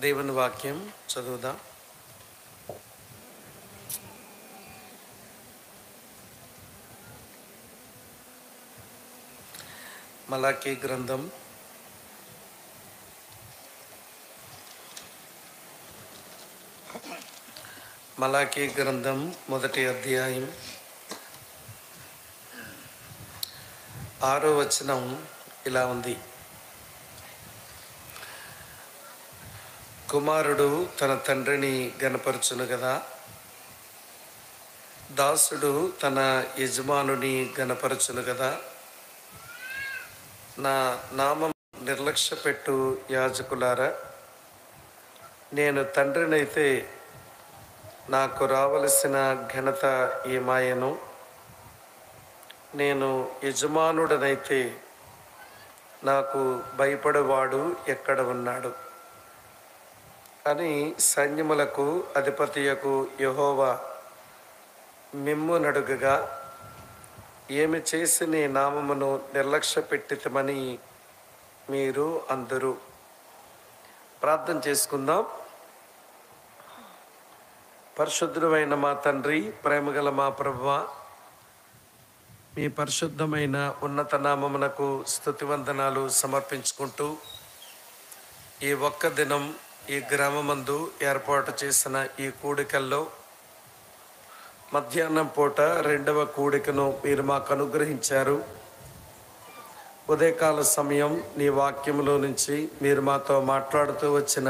దేవుని వాక్యం చదువుదాం. మలాకీ గ్రంథం 1వ అధ్యాయం 6వ వచనం ఇలా ఉంది. కుమారుడు తన తండ్రిని గనపరచును గదా, దాసుడు తన యజమానుని గనపరచును గదా. నా నామం నిర్లక్ష్యపెట్టు యాజకులారా, నేను తండ్రినైతే నాకు రావలసిన ఘనత ఏమాయను? నేను యజమానుడనైతే నాకు భయపడేవాడు ఎక్కడ ఉన్నాడు అని సైన్యములకు అధిపతియకు యెహోవా మిమ్ము నడుగగా, ఏమి చేసి నీ నామమును నిర్లక్ష్యపెట్టితమని మీరు అందరూ. ప్రార్థన చేసుకుందాం. పరిశుద్ధుడైన మా తండ్రి, ప్రేమగల మా ప్రభువా, మీ పరిశుద్ధమైన ఉన్నత నామమునకు స్తుతివందనాలు సమర్పించుకుంటూ, ఈ ఒక్క దినం ఈ గ్రామమందు ఏర్పాటు చేసిన ఈ కూడికల్లో మధ్యాహ్నం పూట 2వ కూడికను మీరు మాకు అనుగ్రహించారు. ఉదయకాల సమయం నీ వాక్యములో నుంచి మీరు మాతో మాట్లాడుతూ వచ్చిన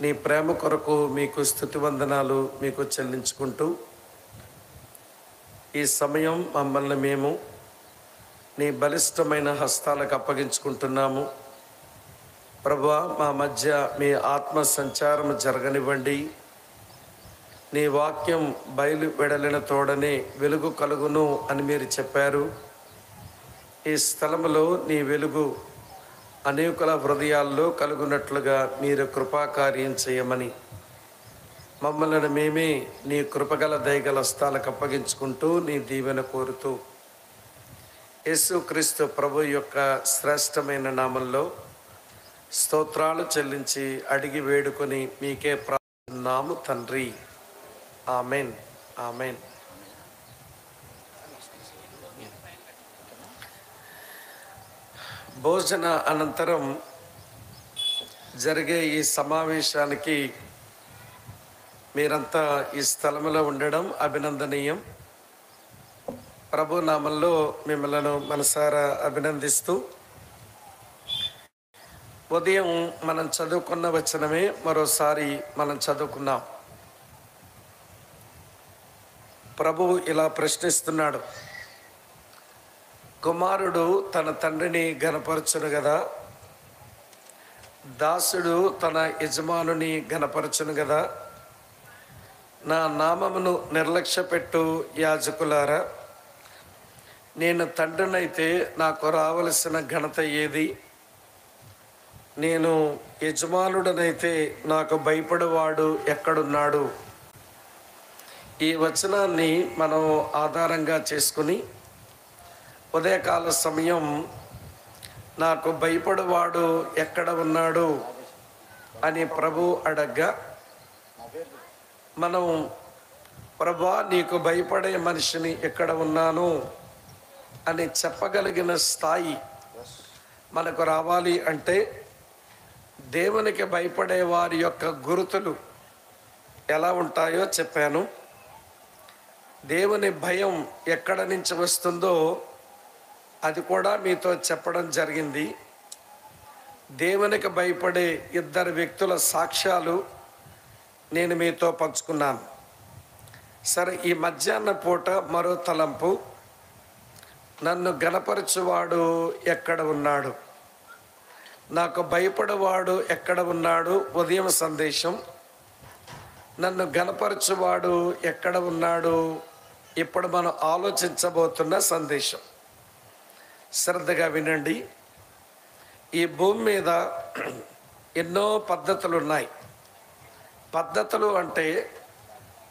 నీ ప్రేమ కొరకు మీకు స్తుతివందనాలు మీకు చెల్లించుకుంటూ, ఈ సమయం మమ్మల్ని మేము నీ బలిష్టమైన హస్తాలకు అప్పగించుకుంటున్నాము. ప్రభువా, మా మధ్య మీ ఆత్మ సంచారం జరగనివ్వండి. నీ వాక్యం బయలు వెడలిన తోడనే వెలుగు కలుగును అని మీరు చెప్పారు. ఈ స్థలములో నీ వెలుగు అనేకుల హృదయాల్లో కలుగునట్లుగా మీరు కృపాకార్యం చేయమని మమ్మల్ని మేమే నీ కృపగల దయగల స్థాలకు అప్పగించుకుంటూ నీ దీవెన కోరుతూ, యేసుక్రీస్తు ప్రభు యొక్క శ్రేష్టమైన నామంలో స్తోత్రాలు చెల్లించి అడిగి వేడుకొని మీకే ప్రార్థిస్తున్నాము తండ్రి. Amen, amen. భోజన అనంతరం జరిగే ఈ సమావేశానికి మీరంతా ఈ స్థలంలో ఉండడం అభినందనీయం. ప్రభు నామంలో మిమ్మల్ని మనసారా అభినందిస్తూ, ఉదయం మనం చదువుకున్న వచనమే మరోసారి మనం చదువుకున్నాం. ప్రభువు ఇలా ప్రశ్నిస్తున్నాడు, కుమారుడు తన తండ్రిని ఘనపరచును గదా, దాసుడు తన యజమానుని ఘనపరచును గదా. నా నామమును నిర్లక్ష్యపెట్టు యాజకులారా, నేను తండ్రినైతే నాకు రావలసిన ఘనత ఏది? నేను యజమానుడనైతే నాకు భయపడేవాడు ఎక్కడున్నాడు? ఈ వచనాన్ని మనం ఆధారంగా చేసుకుని, ఉదయకాల సమయం నాకు భయపడేవాడు ఎక్కడ ఉన్నాడు అని ప్రభు అడగ్గా, మనం ప్రభువా నీకు భయపడే మనిషిని ఎక్కడ ఉన్నాను అని చెప్పగలిగిన స్థాయి మనకు రావాలి అంటే, దేవునికి భయపడే వారి యొక్క గుర్తులు ఎలా ఉంటాయో చెప్పాను. దేవుని భయం ఎక్కడ నుంచి వస్తుందో అది కూడా మీతో చెప్పడం జరిగింది. దేవునికి భయపడే 2 వ్యక్తుల సాక్ష్యాలు నేను మీతో పంచుకున్నాను. సరే, ఈ మధ్యాహ్న పూట మరో తలంపు, నన్ను గణపరచువాడు ఎక్కడ ఉన్నాడు, నాకు భయపడేవాడు ఎక్కడ ఉన్నాడు. ఉదయం సందేశం, నన్ను గణపరచువాడు ఎక్కడ ఉన్నాడు. ఇప్పుడు మనం ఆలోచించబోతున్న సందేశం శ్రద్ధగా వినండి. ఈ భూమి మీద ఎన్నో పద్ధతులు ఉన్నాయి. పద్ధతులు అంటే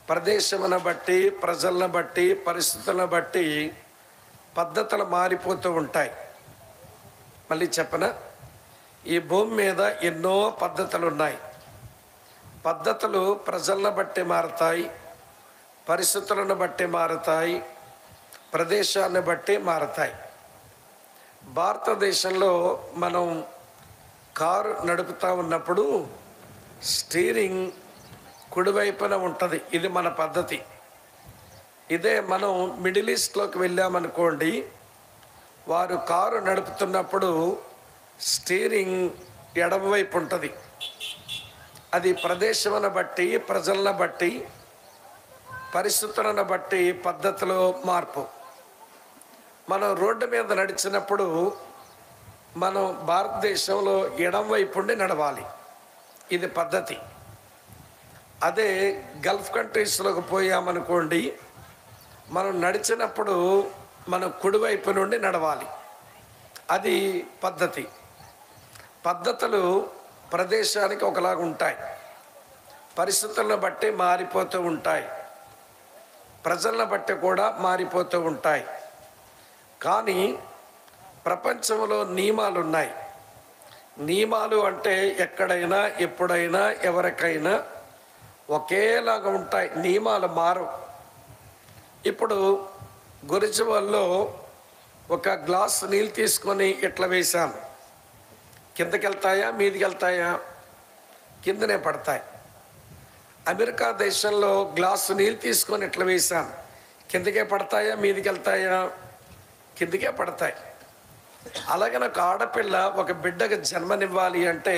ప్రదేశమును బట్టి, ప్రజలను బట్టి, పరిస్థితులను బట్టి పద్ధతులు మారిపోతూ ఉంటాయి. మళ్ళీ చెప్పనా, ఈ భూమి మీద ఎన్నో పద్ధతులు ఉన్నాయి. పద్ధతులు ప్రజలను బట్టి మారతాయి, పరిస్థితులను బట్టి మారతాయి, ప్రదేశాన్ని బట్టి మారతాయి. భారతదేశంలో మనం కారు నడుపుతూ ఉన్నప్పుడు స్టీరింగ్ కుడివైపున ఉంటుంది. ఇది మన పద్ధతి. ఇదే మనం మిడిల్ ఈస్ట్లోకి వెళ్ళామనుకోండి, వారు కారు నడుపుతున్నప్పుడు స్టీరింగ్ ఎడమవైపు ఉంటుంది. అది ప్రదేశమును బట్టి, ప్రజలను బట్టి, పరిస్థితులను బట్టి పద్ధతిలో మార్పు. మనం రోడ్డు మీద నడిచినప్పుడు మనం భారతదేశంలో ఎడమ వైపు ఉండి నడవాలి. ఇది పద్ధతి. అదే గల్ఫ్ కంట్రీస్లోకి పోయామనుకోండి, మనం నడిచినప్పుడు మనం కుడివైపు నుండి నడవాలి. అది పద్ధతి. పద్ధతులు ప్రదేశానికి ఒకలాగా ఉంటాయి, పరిస్థితులను బట్టి మారిపోతూ ఉంటాయి, ప్రజలను బట్టి కూడా మారిపోతూ ఉంటాయి. కానీ ప్రపంచంలో నియమాలు ఉన్నాయి. నియమాలు అంటే ఎక్కడైనా, ఎప్పుడైనా, ఎవరికైనా ఒకేలాగా ఉంటాయి. నియమాలు మారవు. ఇప్పుడు గురిజువల్లో ఒక గ్లాస్ నీళ్ళు తీసుకొని ఇట్లా వేశాను, కిందకి వెళ్తాయా, మీదికి వెళ్తాయా? కిందనే పడతాయి. అమెరికా దేశంలో గ్లాసు నీళ్ళు తీసుకొని ఇట్లా వేశాను, కిందకే పడతాయా, మీదికి వెళ్తాయా? కిందకే పడతాయి. అలాగే ఒక ఆడపిల్ల ఒక బిడ్డకు జన్మనివ్వాలి అంటే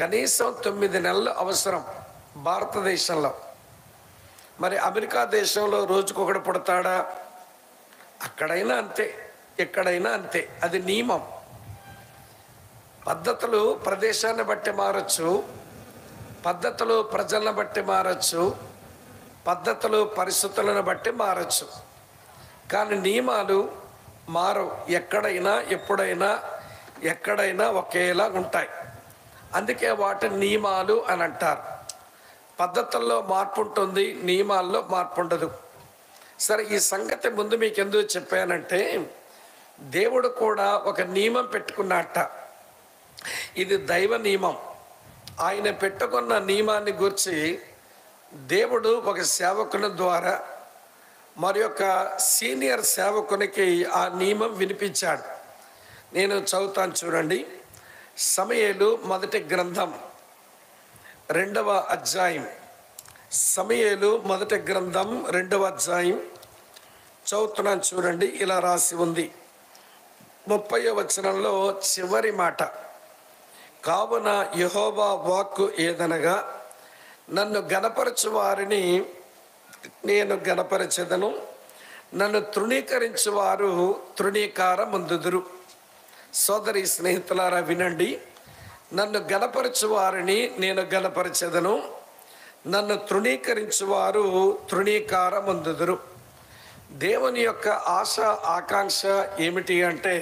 కనీసం 9 నెలలు అవసరం భారతదేశంలో. మరి అమెరికా దేశంలో రోజుకొకడు పుడతాడా? అక్కడైనా అంతే, ఎక్కడైనా అంతే. అది నియమం. పద్ధతులు ప్రదేశాన్ని బట్టి మారచ్చు, పద్ధతులు ప్రజలను బట్టి మారచ్చు, పద్ధతులు పరిస్థితులను బట్టి మారచ్చు. కానీ నియమాలు మారవు. ఎక్కడైనా, ఎప్పుడైనా, ఎక్కడైనా ఒకేలా ఉంటాయి. అందుకే వాటిని నియమాలు అని అంటారు. పద్ధతుల్లో మార్పు ఉంటుంది, నియమాల్లో మార్పు ఉండదు. సరే, ఈ సంగతి ముందు మీకు ఎందుకు చెప్పానంటే, దేవుడు కూడా ఒక నియమం పెట్టుకున్నట్ట. ఇది దైవ నియమం. ఆయన పెట్టుకున్న నియమాన్ని గురించి దేవుడు ఒక సేవకుని ద్వారా మరి యొక్క సీనియర్ సేవకునికి ఆ నియమం వినిపించాడు. నేను చదువుతాను చూడండి. సమూయేలు మొదటి గ్రంథం 2వ అధ్యాయం. సమూయేలు మొదటి గ్రంథం 2వ అధ్యాయం చదువుతున్నాను చూడండి. ఇలా రాసి ఉంది 30వ వచనంలో చివరి మాట. కావున యెహోవా వాక్కు ఏదనగా, నన్ను గణపరచు వారిని నేను గణపరచెదను, నన్ను తృణీకరించు వారు తృణీకారముందుదురు. సోదరి స్నేహితులారా వినండి. నన్ను గణపరచు వారిని నేను గణపరచెదను, నన్ను తృణీకరించు వారు తృణీకారముందుదురు. దేవుని యొక్క ఆశ, ఆకాంక్ష ఏమిటి అంటే,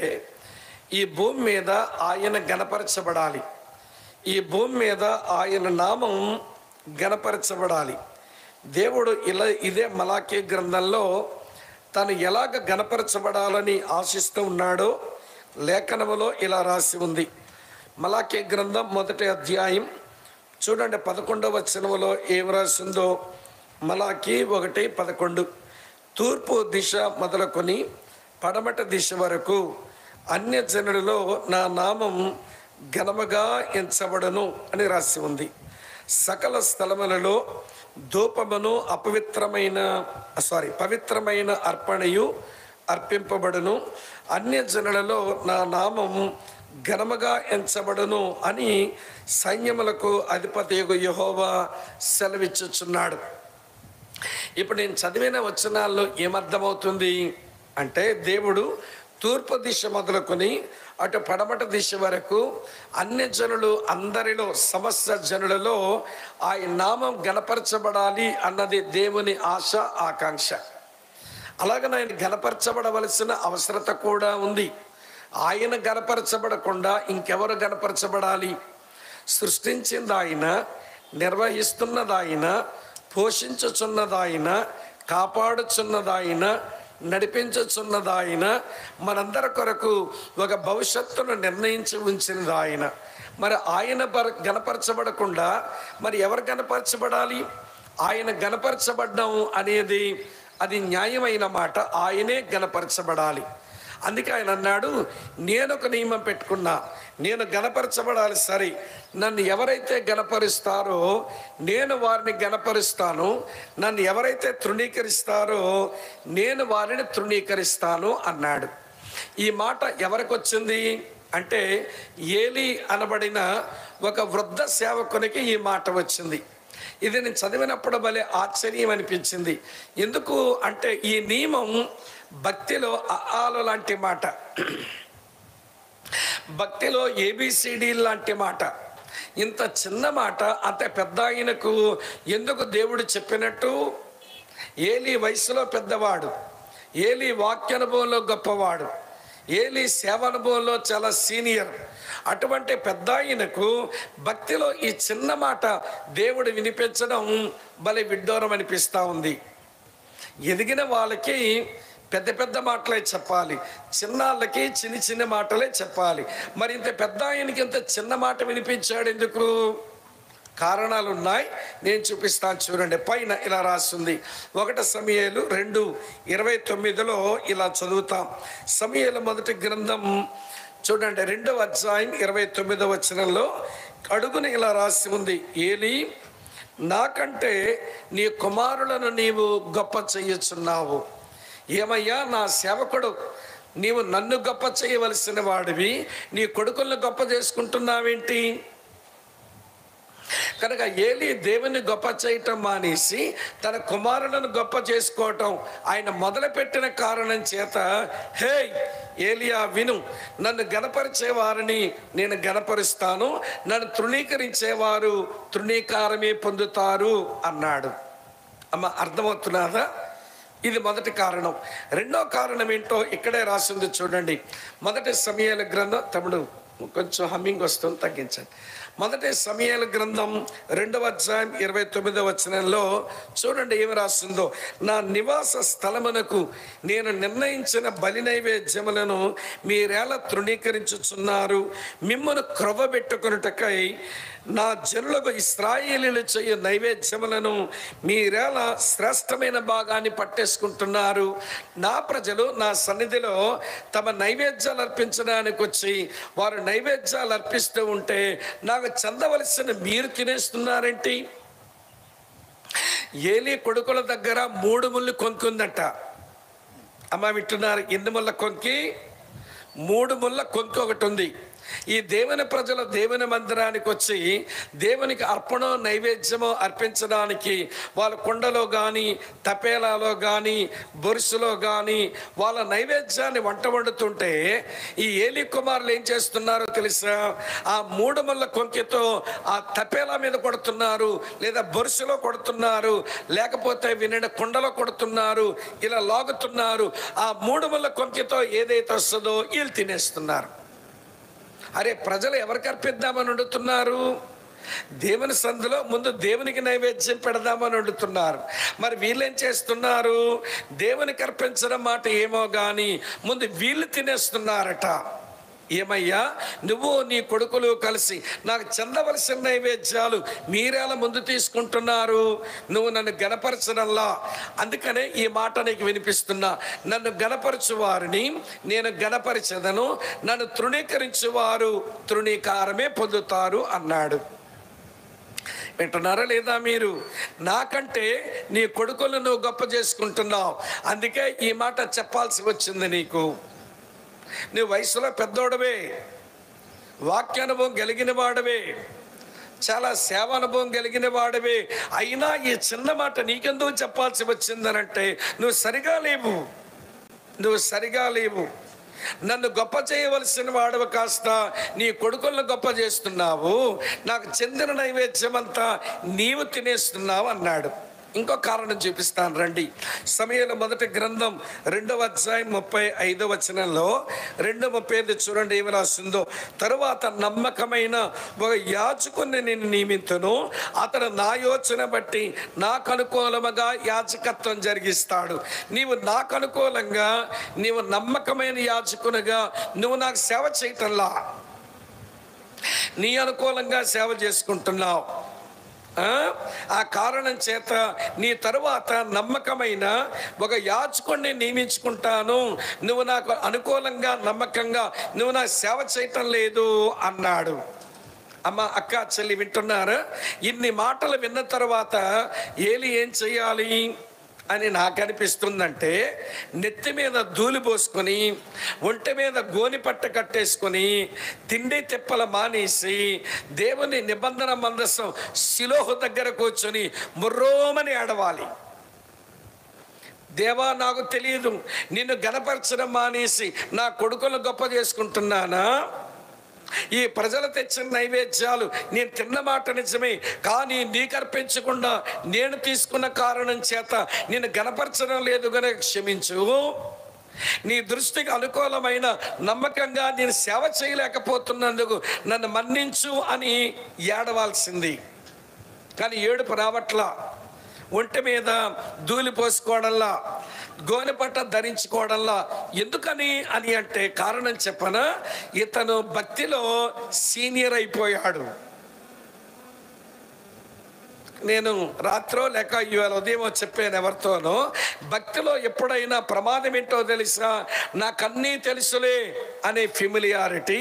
ఈ భూమి మీద ఆయన గణపరచబడాలి. ఈ భూమి మీద ఆయన నామం గణపరచబడాలి. దేవుడు ఇదే మలాకీ గ్రంథంలో తను ఎలాగ గణపరచబడాలని ఆశిస్తూ ఉన్నాడో లేఖనములో ఇలా రాసి ఉంది. మలాకీ గ్రంథం 1వ అధ్యాయం చూడండి, 11వ వచనములో ఏం రాసిందో. మలాకీ 1:11. తూర్పు దిశ మొదలుకొని పడమట దిశ వరకు అన్యజనులలో నా నామం ఘనముగా ఎంచబడను అని రాసి ఉంది. సకల స్థలములలో ధూపమును పవిత్రమైన అర్పణయు అర్పింపబడును, అన్యజనులలో నా నామం ఘనముగా ఎంచబడును అని సైన్యములకు అధిపతియగు యెహోవా సెలవిచ్చుచున్నాడు. ఇప్పుడు నేను చదివిన వచనాల్లో ఏమర్థమవుతుంది అంటే, దేవుడు తూర్పు దిశ మొదలుకొని అటు పడమట దిశ వరకు అన్యజనులు అందరిలో, సమస్త జనులలో ఆయన నామం గణపరచబడాలి అన్నది దేవుని ఆశ, ఆకాంక్ష. అలాగనే ఆయన గణపరచబడవలసిన అవసరత కూడా ఉంది. ఆయన గణపరచబడకుండా ఇంకెవరు గణపరచబడాలి? సృష్టించింది ఆయన, నిర్వహిస్తున్నది ఆయన, పోషించుచున్నది ఆయన, కాపాడుచున్నది ఆయన, నడిపించుచున్నది ఆయన, మనందరి కొరకు ఒక భవిష్యత్తును నిర్ణయించి ఉంచినది ఆయన. మరి ఆయన గణపరచబడకుండా మరి ఎవరు గణపరచబడాలి? ఆయన గణపరచబడ్డం అనేది అది న్యాయమైన మాట. ఆయనే గణపరచబడాలి. అందుకే ఆయన అన్నాడు, నేను ఒక నియమం పెట్టుకున్నా, నేను గణపరచబడాలి. సరే, నన్ను ఎవరైతే గణపరుస్తారో నేను వారిని గణపరుస్తాను, నన్ను ఎవరైతే తృణీకరిస్తారో నేను వారిని తృణీకరిస్తాను అన్నాడు. ఈ మాట ఎవరికి వచ్చింది అంటే ఏలీ అనబడిన ఒక వృద్ధ సేవకునికి ఈ మాట వచ్చింది. ఇది నేను చదివినప్పుడు భలే ఆశ్చర్యం అనిపించింది. ఎందుకు అంటే ఈ నియమం భక్తిలో ఆలు లాంటి మాట, భక్తిలో ఏబిసిడి లాంటి మాట. ఇంత చిన్న మాట అంత పెద్ద ఆయనకు ఎందుకు దేవుడు చెప్పినట్టు? ఏలీ వయసులో పెద్దవాడు, ఏలీ వాక్యానుభవంలో గొప్పవాడు, ఏలీ సేవానుభవంలో చాలా సీనియర్. అటువంటి పెద్ద ఆయనకు భక్తిలో ఈ చిన్న మాట దేవుడు వినిపించడం భలే విడ్డూరం అనిపిస్తూ ఉంది. ఎదిగిన వాళ్ళకి పెద్ద పెద్ద మాటలే చెప్పాలి, చిన్నాళ్ళకి చిన్న చిన్న మాటలే చెప్పాలి. మరి ఇంత పెద్ద ఆయనకి ఇంత చిన్న మాట వినిపించాడు ఎందుకు? కారణాలు ఉన్నాయి, నేను చూపిస్తాను చూడండి. పైన ఇలా రాస్తుంది, 1 సమూయేలు 2:29 ఇలా చదువుతాం. సమూయేలు మొదటి గ్రంథం చూడండి 2వ అధ్యాయం 29వ వచనంలో అడుగున ఇలా రాసి ఉంది, ఏలీ, నాకంటే నీ కుమారులను నీవు గొప్ప చెయ్యుచున్నావు. ఏమయ్యా నా సేవకుడు, నీవు నన్ను గొప్ప చేయవలసిన వాడివి, నీ కొడుకులను గొప్ప చేసుకుంటున్నావేంటి? కనుక ఏలీ దేవుని గొప్ప చేయటం మానేసి తన కుమారులను గొప్ప చేసుకోవటం ఆయన మొదలుపెట్టిన కారణం చేత, హే ఏలియా విను, నన్ను గణపరిచేవారిని నేను గణపరుస్తాను, నన్ను తృణీకరించేవారు తృణీకారమే పొందుతారు అన్నాడు. అమ్మ, అర్థమవుతున్నదా? ఇది మొదటి కారణం. రెండో కారణం ఏంటో ఇక్కడే రాసింది చూడండి. 1 సమూయేలు గ్రంథం, తమ్ముడు కొంచెం హమ్మింగ్ వస్తుంది, తగ్గించండి. 1 సమూయేలు గ్రంథం 2వ అధ్యాయం 29వ వచనంలో చూడండి ఏమి రాస్తుందో, నా నివాస స్థలమునకు నేను నిర్ణయించిన బలి నైవేద్యములను మీరేలా తృణీకరించుచున్నారు? మిమ్మను క్రొవ్వబెట్టుకొనుటకై నా జనులకు ఇశ్రాయేలీయులు చేయు నైవేద్యములను మీరేలా శ్రేష్టమైన భాగాన్ని పట్టేసుకుంటున్నారు? నా ప్రజలు నా సన్నిధిలో తమ నైవేద్యాలు అర్పించడానికి వచ్చి వారు నైవేద్యాలు అర్పిస్తూ ఉంటే నాకు చెందవలసిన మీరు తినేస్తున్నారేంటి? ఏలీ కొడుకుల దగ్గర 3 ముళ్ళు కొంకి ఉందట. అమ్మ వింటున్నారు? ఎన్ని ముళ్ళ కొంకి? 3 ముళ్ళ కొంకి ఒకటి ఉంది. ఈ దేవుని ప్రజలు దేవుని మందిరానికి వచ్చి దేవునికి అర్పణ నైవేద్యము అర్పించడానికి వాళ్ళ కుండలో కానీ తపేలాలో కానీ బొరుసులో కానీ వాళ్ళ నైవేద్యాన్ని వంట వండుతుంటే ఈ ఏలీ కుమారులు ఏం చేస్తున్నారో తెలుసా? ఆ 3 ముళ్ళ కొంకితో ఆ తపేలా మీద కొడుతున్నారు, లేదా బొరుసులో కొడుతున్నారు, లేకపోతే వినిన కుండలో కొడుతున్నారు, ఇలా లాగుతున్నారు. ఆ 3 ముళ్ళ కొంకితో ఏదైతే వస్తుందో వీళ్ళు తినేస్తున్నారు. అరే, ప్రజలు ఎవరికి అర్పిద్దామని వండుతున్నారు? దేవుని సందులో ముందు దేవునికి నైవేద్యం పెడదామని వండుతున్నారు. మరి వీళ్ళేం చేస్తున్నారు? దేవునికి అర్పించడం మాట ఏమో కానీ ముందు వీళ్ళు తినేస్తున్నారట. ఏమయ్యా, నువ్వు నీ కొడుకులు కలిసి నాకు చెందవలసిన నైవేద్యాలు మీరేలా ముందు తీసుకుంటున్నారు? నువ్వు నన్ను గణపరచడంలా. అందుకనే ఈ మాట నీకు వినిపిస్తున్నా, నన్ను గణపరచు వారిని నేను గణపరిచెదను, నన్ను తృణీకరించువారు తృణీకారమే పొందుతారు అన్నాడు. వింటున్నారా లేదా మీరు? నాకంటే నీ కొడుకులను నువ్వు గొప్ప చేసుకుంటున్నావు, అందుకే ఈ మాట చెప్పాల్సి వచ్చింది నీకు. నువ్వు వయసులో పెద్దోడవే, వాక్యానుభవం కలిగిన వాడవే, చాలా సేవానుభవం కలిగిన వాడవే, అయినా ఈ చిన్న మాట నీకెందుకు చెప్పాల్సి వచ్చిందనంటే నువ్వు సరిగా లేవు. నన్ను గొప్ప చేయవలసిన వాడవు కాస్త నీ కొడుకులను గొప్ప చేస్తున్నావు, నాకు చెందిన నైవేద్యం అంతా నీవు తినేస్తున్నావు అన్నాడు. ఇంకో కారణం చూపిస్తాను రండి. సమూయేలు మొదటి గ్రంథం 2వ అధ్యాయం 35వ వచనంలో 2:35 చూడండి ఏమి రాసిందో. తరువాత నమ్మకమైన ఒక యాజకుని నేను నియమింతును, అతడు నా యోచన బట్టి నాకు అనుకూలముగా యాజకత్వం జరిగిస్తాడు. నీవు నాకు అనుకూలంగా, నీవు నమ్మకమైన యాజకునిగా నువ్వు నాకు సేవ చేయటంలా, నీ అనుకూలంగా సేవ చేసుకుంటున్నావు. ఆ కారణం చేత నీ తరువాత నమ్మకమైన ఒక యాజకుడిని నియమించుకుంటాను, నువ్వు నాకు అనుకూలంగా నమ్మకంగా నువ్వు నాకు సేవ చేయటం లేదు అన్నాడు. అమ్మ, అక్క, చెల్లి వింటున్నారా? ఇన్ని మాటలు విన్న తర్వాత ఏలి ఏం చెయ్యాలి అని నాకు అనిపిస్తుందంటే, నెత్తి మీద ధూళి పోసుకొని, ఒంటి మీద గోని పట్ట కట్టేసుకొని, తిండి తిప్పల మానేసి, దేవుని నిబంధన మందసం షిలోహు దగ్గర కూర్చొని ముర్రోమని ఆడవాలి. దేవా, నాకు తెలియదు, నిన్ను గణపరచడం మానేసి నా కొడుకులను గొప్ప చేసుకుంటున్నానా? ఈ ప్రజలు తెచ్చిన నైవేద్యాలు నేను తిన్న మాట నిజమే, కానీ నీకు అర్పించకుండా నేను తీసుకున్న కారణం చేత నేను గణపరచడం లేదు కనుక క్షమించు. నీ దృష్టికి అనుకూలమైన నమ్మకంగా నేను సేవ చేయలేకపోతున్నందుకు నన్ను మన్నించు అని ఏడవాల్సింది. కానీ ఏడుపు రావట్లా. ఒంటి మీద ధూళి పోసుకోవడంలా, గోనెపట్ట ధరించుకోవడంలా. ఎందుకని అని అంటే కారణం చెప్పనా, ఇతను భక్తిలో సీనియర్ అయిపోయాడు. నేను రాత్రో లేక ఇవాళ ఉదయం చెప్పాను ఎవరితోనో, భక్తిలో ఎప్పుడైనా ప్రమాదం ఏంటో తెలుసా, నాకన్నీ తెలుసులే అనే ఫెమిలియారిటీ,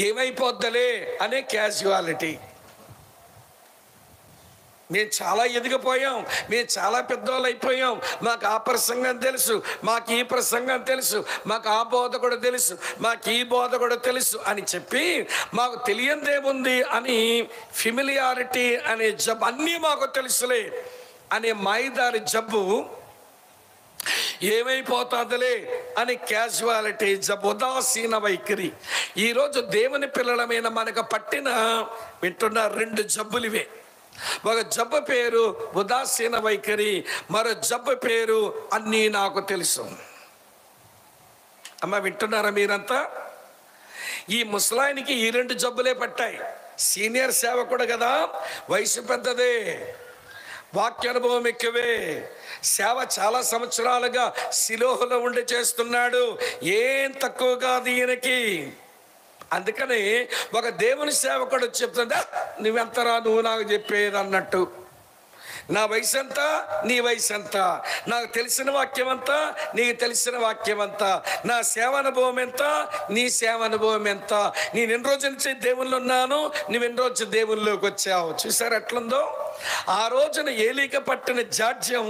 ఏమైపోద్దలే అనే క్యాజువాలిటీ. మేము చాలా ఎదిగిపోయాం, మేము చాలా పెద్దవాళ్ళు అయిపోయాం, మాకు ఆ ప్రసంగం తెలుసు, మాకు ఈ ప్రసంగం తెలుసు, మాకు ఆ బోధకుడు తెలుసు, మాకు ఈ బోధకుడు తెలుసు అని చెప్పి మాకు తెలియందేముంది అని ఫెమిలియారిటీ అనే జబ్బు, అన్నీ మాకు తెలుసులే అనే మాయదారి జబ్బు, ఏమైపోతుందిలే అని క్యాజువాలిటీ జబ్బు, ఉదాసీన వైఖరి. ఈరోజు దేవుని పిల్లలమైన మనకు పట్టిన వింటున్న 2 జబ్బులు ఇవే. ఒక జబ్బు పేరు ఉదాసీన వైఖరి, మరో జబ్బు పేరు అన్నీ నాకు తెలుసు. అమ్మ, వింటున్నారా మీరంతా? ఈ ముసలాయనికి ఈ 2 జబ్బులే పట్టాయి. సీనియర్ సేవకుడు కదా, వయసు పెద్దదే, వాక్యానుభవం ఎక్కువే, సేవ చాలా సంవత్సరాలుగా షిలోహులో ఉండి చేస్తున్నాడు, ఏం తక్కువ కాదు ఈయనకి. అందుకని ఒక దేవుని సేవకుడు చెప్తుందా, నువ్వెంతరా నువ్వు నాకు చెప్పేది అన్నట్టు. నా వయసు ఎంత, నీ వయసు ఎంత, నాకు తెలిసిన వాక్యం అంతా, నీకు తెలిసిన వాక్యం అంతా, నా సేవ అనుభవం ఎంత, నీ సేవ అనుభవం ఎంత, నేను ఎన్ని రోజుల నుంచి దేవుళ్ళు ఉన్నాను, నువ్వు ఎన్ని రోజు దేవుల్లోకి వచ్చావు. చూసారు ఎట్లుందో? ఆ రోజున ఏలీక పట్టిన జాడ్యం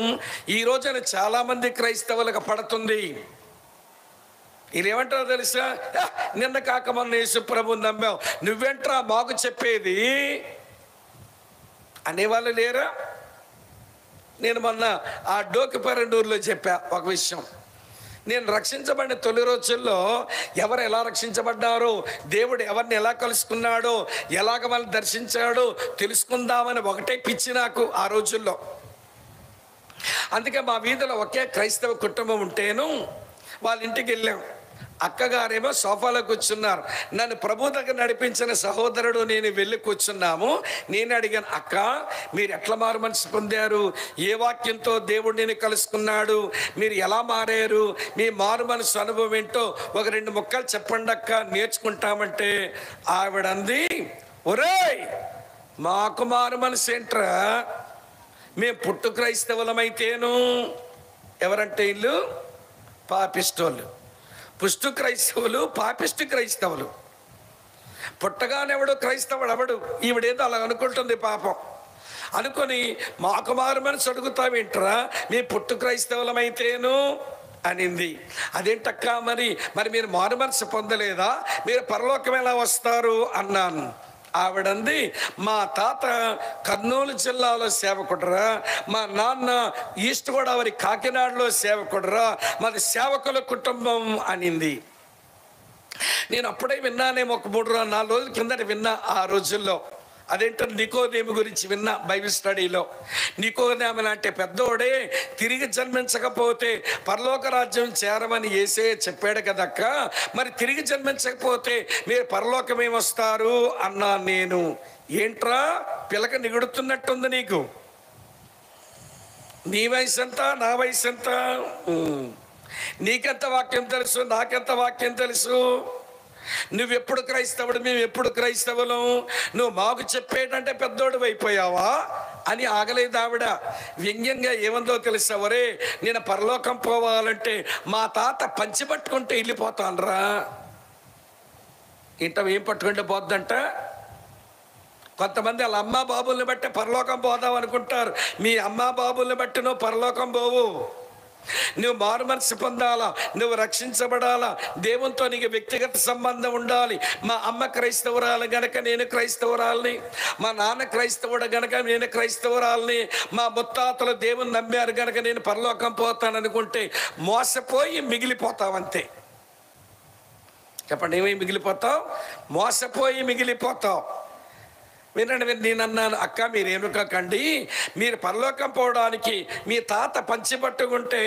ఈ రోజున చాలా మంది క్రైస్తవులకు పడుతుంది. వీళ్ళేమంటారో తెలుసా, నిన్న కాక మొన్న యేసు ప్రభువుని నమ్మావు, నువ్వేంట్రా మాకు చెప్పేది అనేవాళ్ళు లేరా? నేను మొన్న ఆ డోకిపరెండూరులో చెప్పా ఒక విషయం. నేను రక్షించబడిన తొలి రోజుల్లో ఎవరు ఎలా రక్షించబడ్డారో, దేవుడు ఎవరిని ఎలా కలుసుకున్నాడో, ఎలాగ వాళ్ళని దర్శించాడో తెలుసుకుందామని ఒకటే పిచ్చి నాకు ఆ రోజుల్లో. అందుకే మా వీధిలో ఒకే క్రైస్తవ కుటుంబం ఉంటేను వాళ్ళ ఇంటికి వెళ్ళాం. అక్కగారేమో సోఫాలో కూర్చున్నారు. నన్ను ప్రభు దగ్గర నడిపించిన సహోదరుడు నేను వెళ్ళి కూర్చున్నాము. నేను అడిగాను, అక్క మీరు ఎట్లా మారు మనసు పొందారు, ఏ వాక్యంతో దేవుడు నేను కలుసుకున్నాడు, మీరు ఎలా మారారు, మీ మారు మనసు అనుభవం ఏంటో ఒక 2 ముక్కలు చెప్పండి అక్క, నేర్చుకుంటామంటే ఆవిడంది, ఒరేయ్ మాకు మారు మనసు ఏంట్రా, మేము పుట్టు క్రైస్తవులమైతేను, ఎవరంటే ఇల్లు పాపిస్టోళ్ళు, పుష్టు క్రైస్తవులు, పాపిష్టి క్రైస్తవులు. పుట్టగానెవడు క్రైస్తవుడు అవడు. ఈవిడేదో అలా అనుకుంటుంది పాపం. అనుకొని మాకు మారు మనసు అడుగుతావేంట్రా, మీ పుట్టు క్రైస్తవులమైతేను అనింది. అదేంటక్క, మరి మీరు మారు మనసు పొందలేదా, మీరు పరలోకం ఎలా వస్తారు అన్నాను. ఆవిడంది, మా తాత కర్నూలు జిల్లాలో సేవకుడురా, మా నాన్న ఈస్ట్ గోదావరి కాకినాడలో సేవకుడురా, మాది సేవకుల కుటుంబం అనింది. నేను అప్పుడే విన్నానేమో, ఒక 3-4 రోజుల కిందట విన్నా. ఆ రోజుల్లో అదేంటో నికోదేము గురించి విన్నా బైబిల్ స్టడీలో. నికోదేము లాంటి పెద్దోడే తిరిగి జన్మించకపోతే పరలోక రాజ్యం చేరమని యేసయ్య చెప్పాడు కదక్క, మరి తిరిగి జన్మించకపోతే మీరు పరలోకం ఏమొస్తారు అన్నా నేను. ఏంట్రా పిలక నిగుడుతున్నట్టుంది నీకు? నీ వయసు ఎంత, నా వయసు ఎంత? నీకెంత వాక్యం తెలుసు, నాకెంత వాక్యం తెలుసు? నువ్వెప్పుడు క్రైస్తవుడు, మేము ఎప్పుడు క్రైస్తవులం? నువ్వు మాకు చెప్పేటంటే పెద్దోడు అయిపోయావా అని ఆగలేదు ఆవిడ. వ్యంగ్యంగా ఏమందో తెలుసా, ఒరే నేను పరలోకం పోవాలంటే మా తాత పంచి పట్టుకుంటే వెళ్ళిపోతానురా. ఇంట ఏం పట్టుకుంటే పోద్దంట? కొంతమంది వాళ్ళ అమ్మా బాబుల్ని బట్టి పరలోకం పోదాం అనుకుంటారు. మీ అమ్మా బాబుల్ని బట్టి నువ్వు పరలోకం పోవు. నువ్వు మారు మనసు పొందాలా, నువ్వు రక్షించబడాలా, దేవునితో నీకు వ్యక్తిగత సంబంధం ఉండాలి. మా అమ్మ క్రైస్తవురాలు గనక నేను క్రైస్తవురాలని, మా నాన్న క్రైస్తవుడు గనక నేను క్రైస్తవురాలని, మా ముత్తాతలు దేవుని నమ్మారు గనక నేను పరలోకం పోతాననుకుంటే మోసపోయి మిగిలిపోతావు. అంతే. చెప్పండి, ఏమేమి మిగిలిపోతావు? మోసపోయి మిగిలిపోతావు. వినండి, నేను అన్నాను, అక్క మీరేమనుకోకండి, మీరు పరలోకం పోవడానికి మీ తాత పంచి పట్టుకుంటే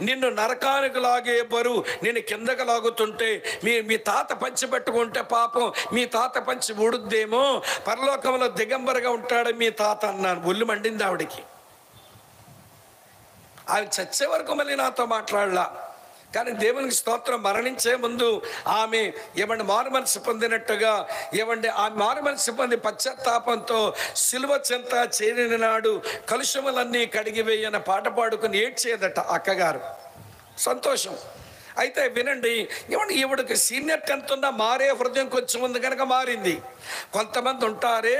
నిన్ను నరకానికి లాగే బరువు నేను కిందకు లాగుతుంటే మీ తాత పంచి పట్టుకుంటే పాపం మీ తాత పంచి ఊడుద్దేమో, పరలోకంలో దిగంబరగా ఉంటాడు మీ తాత అన్నాను. ఒళ్ళు మండింది ఆవిడికి. ఆమె చచ్చే వరకు మళ్ళీ నాతో మాట్లాడలా. కానీ దేవునికి స్తోత్రం, మరణించే ముందు ఆమె ఏమంటే మారు మనసు పొందినట్టుగా, ఏమంటే ఆ మారు మనసు పొంది పశ్చాత్తాపంతో సిలువ చెంత చేరిన నాడు కలుషములన్నీ కడిగివేయన పాట పాడుకుని ఏడ్చేదట అక్కగారు. సంతోషం. అయితే వినండి, ఏమంటే ఈవిడికి సీనియర్ 10th ఉన్నా మారే హృదయం కొంచెం ఉంది కనుక మారింది. కొంతమంది ఉంటారే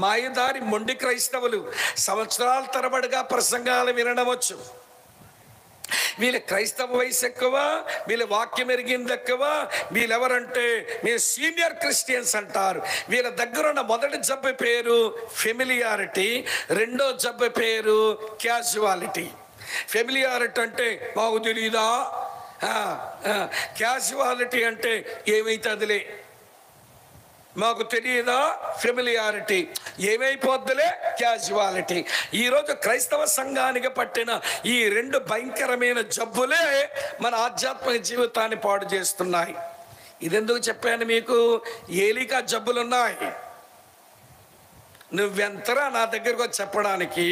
మాయదారి మొండి క్రైస్తవులు, సంవత్సరాల తరబడిగా ప్రసంగాలు వినవచ్చు. వీళ్ళ క్రైస్తవ వయసు ఎక్కువ, వీళ్ళ వాక్యం ఎరిగింది ఎక్కువ. వీళ్ళెవరంటే మీరు సీనియర్ క్రిస్టియన్స్ అంటారు. వీళ్ళ దగ్గర ఉన్న మొదటి జబ్బు పేరు ఫెమిలియారిటీ, రెండో జబ్బు పేరు క్యాజువాలిటీ. ఫెమిలియారిటీ అంటే మాకు తెలీదా, క్యాజువాలిటీ అంటే ఏమైతుందిలే మాకు తెలియదా, ఫెమిలియారిటీ ఏమైపోద్దులే క్యాజువాలిటీ. ఈరోజు క్రైస్తవ సంఘానికి పట్టిన ఈ 2 భయంకరమైన జబ్బులే మన ఆధ్యాత్మిక జీవితాన్ని పాడు చేస్తున్నాయి. ఇదెందుకు చెప్పాను మీకు? ఏలికా జబ్బులున్నాయి. నువ్వెంతరా నా దగ్గరకు వచ్చి చెప్పడానికి?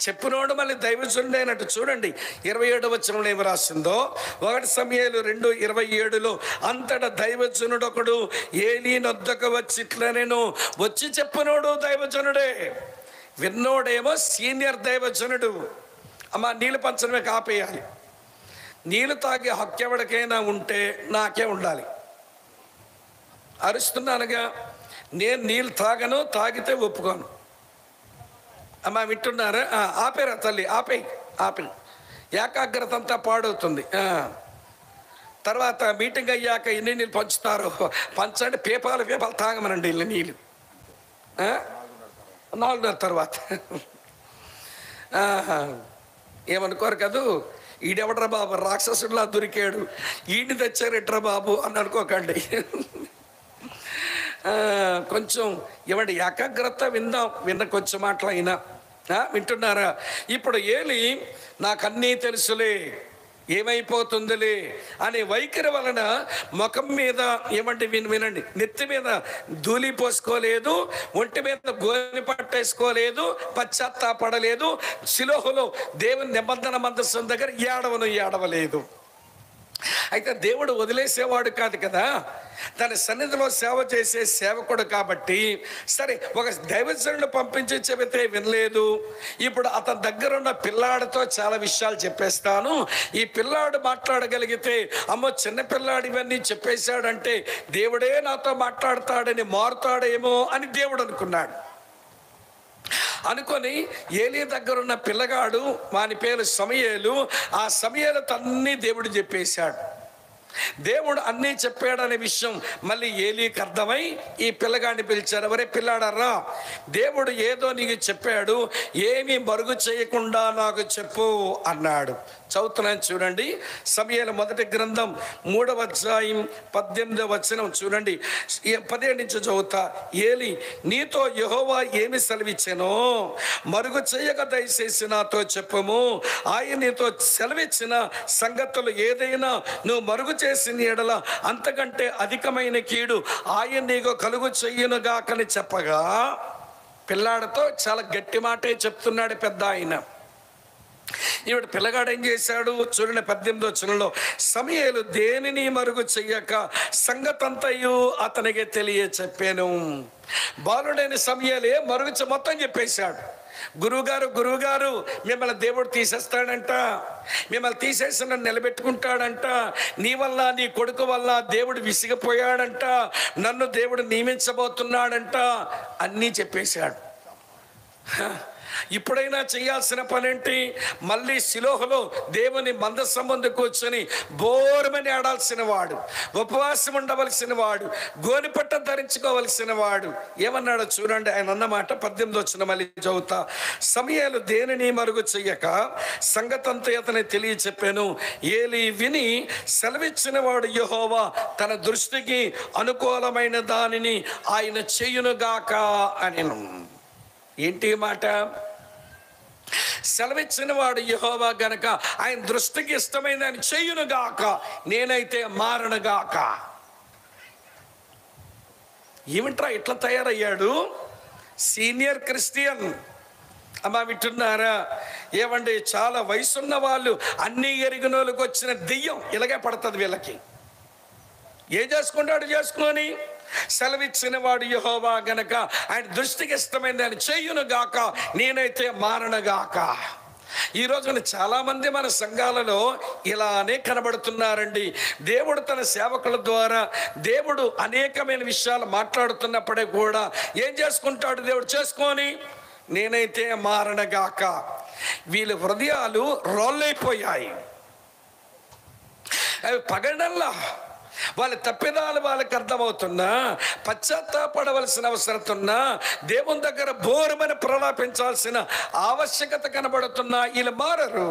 చెప్పినోడు మళ్ళీ దైవజనుడైనట్టు. చూడండి 27వ వచనంలో ఏమి రాసిందో, 1 సమూయేలు 2:27లో అంతటా దైవజనుడొకడు ఏలీ నొద్దకు వచ్చి ఇట్లా నేను వచ్చి చెప్పినోడు దైవజనుడే, విన్నోడేమో సీనియర్ దైవజనుడు. అమ్మా నీళ్ళు పంచడమే కాపేయాలి. నీళ్ళు తాగే హక్కు ఎవరికైనా ఉంటే నాకే ఉండాలి. అరుస్తున్నానుగా, నేను నీళ్ళు తాగను, తాగితే ఒప్పుకోను. అమ్మా వింటున్నారా? ఆపేరా తల్లి, ఆపే ఏకాగ్రత అంతా పాడవుతుంది. తర్వాత మీటింగ్ అయ్యాక ఎన్ని నీళ్ళు పంచుతారో పంచండి, పేపాలు తాగమనండి వీళ్ళు నీళ్ళు 4:30 తర్వాత. ఏమనుకోరు కదూ, ఈడెవడరా బాబు రాక్షసుడిలా దొరికాడు, ఈయన్ని తెచ్చారెట్రా బాబు అని అనుకోకండి. కొంచెం ఏమంటే ఏకాగ్రత విందాం, విన్న కొంచెం మాటలు అయినా. వింటున్నారా? ఇప్పుడు ఏలి నాకన్నీ తెలుసులే, ఏమైపోతుందిలే అనే వైఖరి వలన ముఖం మీద ఏమంటే వినండి, నెత్తి మీద ధూళి పోసుకోలేదు, ఒంటి మీద గోని పట్టేసుకోలేదు, పశ్చాత్తాపడలేదు, శిలోహులో దేవుని నిబంధన మందసం దగ్గర ఏడవలేదు. అయితే దేవుడు వదిలేసేవాడు కాదు కదా, తన సన్నిధిలో సేవ చేసే సేవకుడు కాబట్టి సరే ఒక దైవజనుడు పంపించి చెబితే వినలేదు. ఇప్పుడు అతని దగ్గర ఉన్న పిల్లాడితో చాలా విషయాలు చెప్పేస్తాను, ఈ పిల్లాడు మాట్లాడగలిగితే అమ్మో చిన్న పిల్లాడు ఇవన్నీ చెప్పేశాడంటే దేవుడే నాతో మాట్లాడతాడని మారుతాడేమో అని దేవుడు అనుకున్నాడు. అనుకొని ఏలీ దగ్గర ఉన్న పిల్లగాడు వాని పేరు సమూయేలు, ఆ సమూయేలు తన్ని దేవుడు చెప్పేశాడు. దేవుడు అన్నీ చెప్పాడనే విషయం మళ్ళీ ఏలీకి అర్థమై ఈ పిల్లగాడిని పిలిచారు. ఎవరే పిల్లాడరా, దేవుడు ఏదో నీకు చెప్పాడు, ఏమీ మరుగు చేయకుండా నాకు చెప్పు అన్నాడు. చదువుతున్నాను చూడండి. సమూయేలు మొదటి గ్రంథం 3వ అధ్యాయం 18వ వచనం చూడండి. 17 నుంచి చదువుతా. ఏలి, నీతో యెహోవా ఏమి సెలవిచ్చానో మరుగు చేయక దయచేసి నాతో చెప్పుము. ఆయన నీతో సెలవిచ్చిన సంగతులు ఏదైనా నువ్వు మరుగు చేసిన ఎడల అంతకంటే అధికమైన కీడు ఆయన నీకు కలుగు చెయ్యునుగాకని చెప్పగా, పిల్లాడితో చాలా గట్టి మాటే చెప్తున్నాడు పెద్ద ఆయన. ఈవిడ పిల్లగాడు ఏం చేశాడు చూడండి. 18వ వచనంలో, సమూయేలు దేనిని మరుగు చెయ్యక సంగతంతయు అతనికి తెలియ చెప్పాను. బాలుడైన సమూయేలే మరుగు మొత్తం చెప్పేశాడు. గురువుగారు మిమ్మల్ని దేవుడు తీసేస్తాడంట, మిమ్మల్ని తీసేసి నన్ను నిలబెట్టుకుంటాడంట, నీ వల్ల నీ కొడుకు వల్ల దేవుడు విసిగిపోయాడంట, నన్ను దేవుడు నియమించబోతున్నాడంట అన్నీ చెప్పేశాడు. ఇప్పుడైనా చేయాల్సిన పనేంటి? మళ్ళీ శిలోహలో దేవుని మందసం ముందు కూర్చొని బోరమని ఆడాల్సిన వాడు, ఉపవాసం ఉండవలసిన వాడు, గోనిపట్ట ధరించుకోవలసిన వాడు. ఏమన్నాడో చూడండి. ఆయన అన్నమాట 18వ వచనం మళ్ళీ చదువుతా. సమూయేలు దేనిని మరుగు చెయ్యక సంగతంతా అతని తెలియ చెప్పాను. ఏలి విని సెలవిచ్చిన వాడు యెహోవా తన దృష్టికి అనుకూలమైన దానిని ఆయన చెయ్యునుగాక అనెను. ఏంటి మాట? సెలవిచ్చిన వాడు యెహోవా గనక ఆయన దృష్టికి ఇష్టమైన ఆయన చెయ్యునుగాక, నేనైతే మారనుగాక. ఏమిట్రా ఇట్లా తయారయ్యాడు? Senior Christian. అమ్మా వింటున్నారా? ఏమండి, చాలా వయసున్న వాళ్ళు, అన్ని ఎరిగిన వాళ్ళకి వచ్చిన దెయ్యం ఇలాగే పడుతుంది వీళ్ళకి. ఏం చేసుకుంటాడు చేసుకొని, సెలవిచ్చిన వాడు యెహోవా గనక ఆయన దృష్టికి ఇష్టమైంది ఆయన చెయ్యునుగాక, నేనైతే మారనుగాక. ఈ రోజున చాలా మంది మన సంఘాలలో ఇలానే కనబడుతున్నారండి. దేవుడు తన సేవకుల ద్వారా దేవుడు అనేకమైన విషయాలు మాట్లాడుతున్నప్పుడే కూడా ఏం చేసుకుంటాడు దేవుడు? చేసుకొని నేనైతే మారనుగాక. వీళ్ళ హృదయాలు రోళ్ళైపోయాయి. అవి పగడల్లా వాళ్ళ తప్పిదాలు వాళ్ళకి అర్థమవుతున్నా, పశ్చాత్తాపడవలసిన అవసరం ఉన్నా, దేవుని దగ్గర బోరమని ప్రలాపించాల్సిన ఆవశ్యకత కనబడుతున్నా వీళ్ళు మారరు.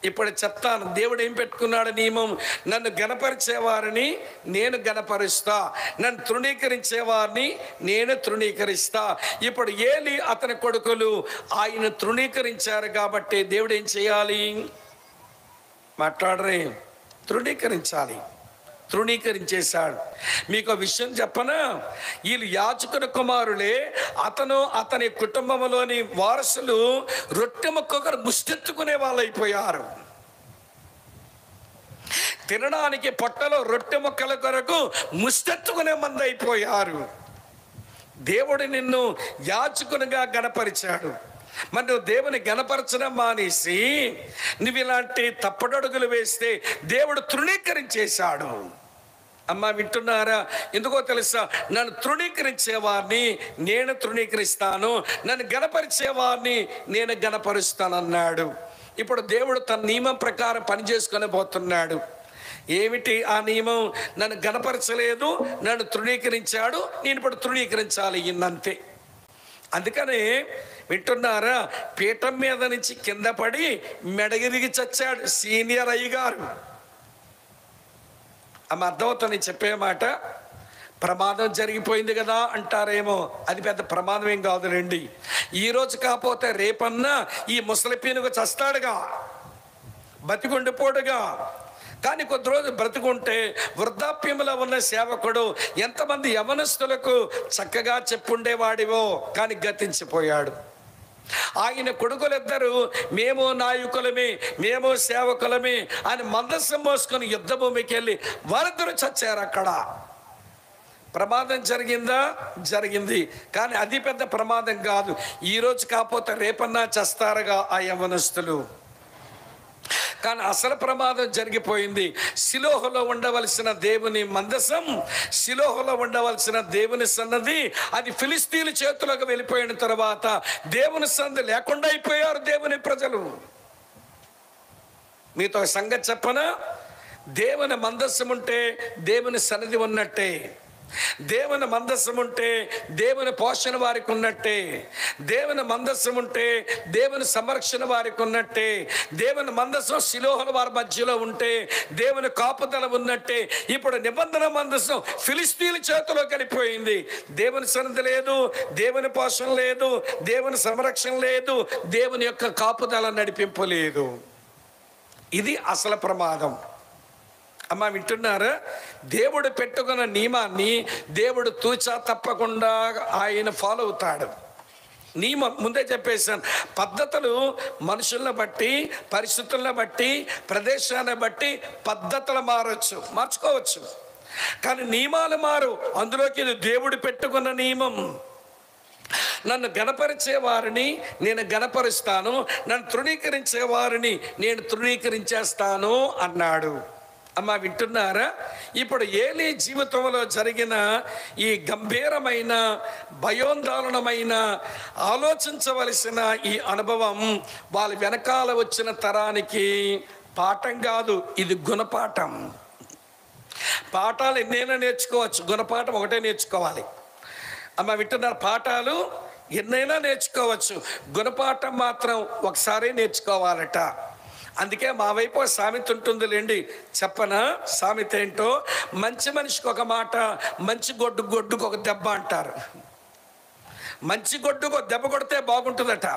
ఇప్పుడు చెప్తాను, దేవుడు ఏం పెట్టుకున్నాడు నియమం? నన్ను గణపరిచేవారిని నేను గణపరుస్తా, నన్ను తృణీకరించేవారిని నేను తృణీకరిస్తా. ఇప్పుడు ఏలి అతని కొడుకులు ఆయన తృణీకరించారు కాబట్టి దేవుడు ఏం చేయాలి? మాట్లాడరే, తృణీకరించాలి. తృణీకరించేశాడు. మీకు విషయం చెప్పనా? వీళ్ళు యాజకుని కుమారులే. అతను అతని కుటుంబంలోని వారసులు రొట్టె ముక్కొకరు ముష్టెత్తుకునే వాళ్ళు అయిపోయారు. తినడానికి పొట్టలో రొట్టె ముక్కల కొరకు ముష్టెత్తుకునే మంది అయిపోయారు. దేవుడు నిన్ను యాజకునిగా గణపరిచాడు. మరి నువ్వు దేవుని గణపరచడం మానేసి నువ్వు ఇలాంటి తప్పడడుగులు వేస్తే దేవుడు తృణీకరించేశాడు. అమ్మ వింటున్నారా? ఎందుకో తెలుసా? నన్ను తృణీకరించేవారిని నేను తృణీకరిస్తాను, నన్ను గణపరిచేవారిని నేను గణపరుస్తానన్నాడు. ఇప్పుడు దేవుడు తన నియమం ప్రకారం పని చేసుకొని పోతున్నాడు. ఏమిటి ఆ నియమం? నన్ను గణపరచలేదు, నన్ను తృణీకరించాడు, నేను ఇప్పుడు తృణీకరించాలి ఇన్నంతే. అందుకనే వింటున్నారా? పీఠం మీద నుంచి కింద పడి మెడగిరిగి చచ్చాడు సీనియర్ అయ్యగారు. ఆమె అర్థమవుతుంది చెప్పే మాట. ప్రమాదం జరిగిపోయింది కదా అంటారేమో, అది పెద్ద ప్రమాదం ఏం కాదులేండి. ఈరోజు కాకపోతే రేపన్నా ఈ ముసలి పీనుగు చస్తాడుగా, బతికుండిపోడుగా. కానీ కొద్ది రోజు బ్రతుకుంటే వృద్ధాప్యంలో ఉన్న సేవకుడు ఎంతమంది యవనస్తులకు చక్కగా చెప్పుండేవాడివో, కానీ గతించిపోయాడు. ఆయన కొడుకులిద్దరూ మేము నాయకులమే, మేము సేవకులమే అని మందసం మోసుకొని యుద్ధ భూమికి వెళ్ళి వారిద్దరూ చచ్చారు. అక్కడ ప్రమాదం జరిగిందా? జరిగింది. కానీ అది పెద్ద ప్రమాదం కాదు. ఈరోజు కాకపోతే రేపన్నా చస్తారుగా ఆ యవనస్తులు. కానీ అసలు ప్రమాదం జరిగిపోయింది. శిలోహలో ఉండవలసిన దేవుని మందసం, శిలోహలో ఉండవలసిన దేవుని సన్నది, అది ఫిలిస్తీన్ల చేతులకు వెళ్ళిపోయిన తర్వాత దేవుని సన్నది లేకుండా అయిపోయారు దేవుని ప్రజలు. మీతో సంగతి చెప్పనా? దేవుని మందస్సం ఉంటే దేవుని సన్నిధి ఉన్నట్టే. దేవుని మందస్సం ఉంటే దేవుని పోషణ వారికి ఉన్నట్టే. దేవుని మందస్సం ఉంటే దేవుని సంరక్షణ వారికి ఉన్నట్టే. దేవుని మందస్సం శిలోహల వారి మధ్యలో ఉంటే దేవుని కాపుదల ఉన్నట్టే. ఇప్పుడు నిబంధన మందస్సం ఫిలిస్తీన్ల చేతిలో కలిపోయింది. దేవుని సన్నిధి లేదు, దేవుని పోషణ లేదు, దేవుని సంరక్షణ లేదు, దేవుని యొక్క కాపుదల నడిపింపు లేదు. ఇది అసలు ప్రమాదం. అమ్మ వింటున్నారా? దేవుడు పెట్టుకున్న నియమాన్ని దేవుడు తూచా తప్పకుండా ఆయన ఫాలో అవుతాడు. నియమం ముందే చెప్పేశాను. పద్ధతులు మనుషులను బట్టి, పరిస్థితులను బట్టి, ప్రదేశాన్ని బట్టి పద్ధతులు మార్చుకోవచ్చు, కానీ నియమాలు మారు. అందులోకి ఇది దేవుడు పెట్టుకున్న నియమం. నన్ను గణపరిచే వారిని నేను గణపరుస్తాను, నన్ను తృణీకరించే వారిని నేను తృణీకరించేస్తాను అన్నాడు. అమ్మ వింటున్నారా? ఇప్పుడు ఏలీ జీవితంలో జరిగిన ఈ గంభీరమైన, భయోందోళనమైన, ఆలోచించవలసిన ఈ అనుభవం వాళ్ళ వెనకాల వచ్చిన తరానికి పాఠం కాదు, ఇది గుణపాఠం. పాఠాలు ఎన్నైనా నేర్చుకోవచ్చు, గుణపాఠం ఒకటే నేర్చుకోవాలి. అమ్మ వింటున్నారు? పాఠాలు ఎన్నైనా నేర్చుకోవచ్చు, గుణపాఠం మాత్రం ఒకసారి నేర్చుకోవాలట. అందుకే మా వైపు సామెత ఉంటుంది లేండి, చెప్పనా? సామెత ఏంటో, మంచి మనిషికి ఒక మాట, మంచి గొడ్డుకు ఒక దెబ్బ అంటారు. మంచి గొడ్డుకు దెబ్బ కొడితే బాగుంటుందట,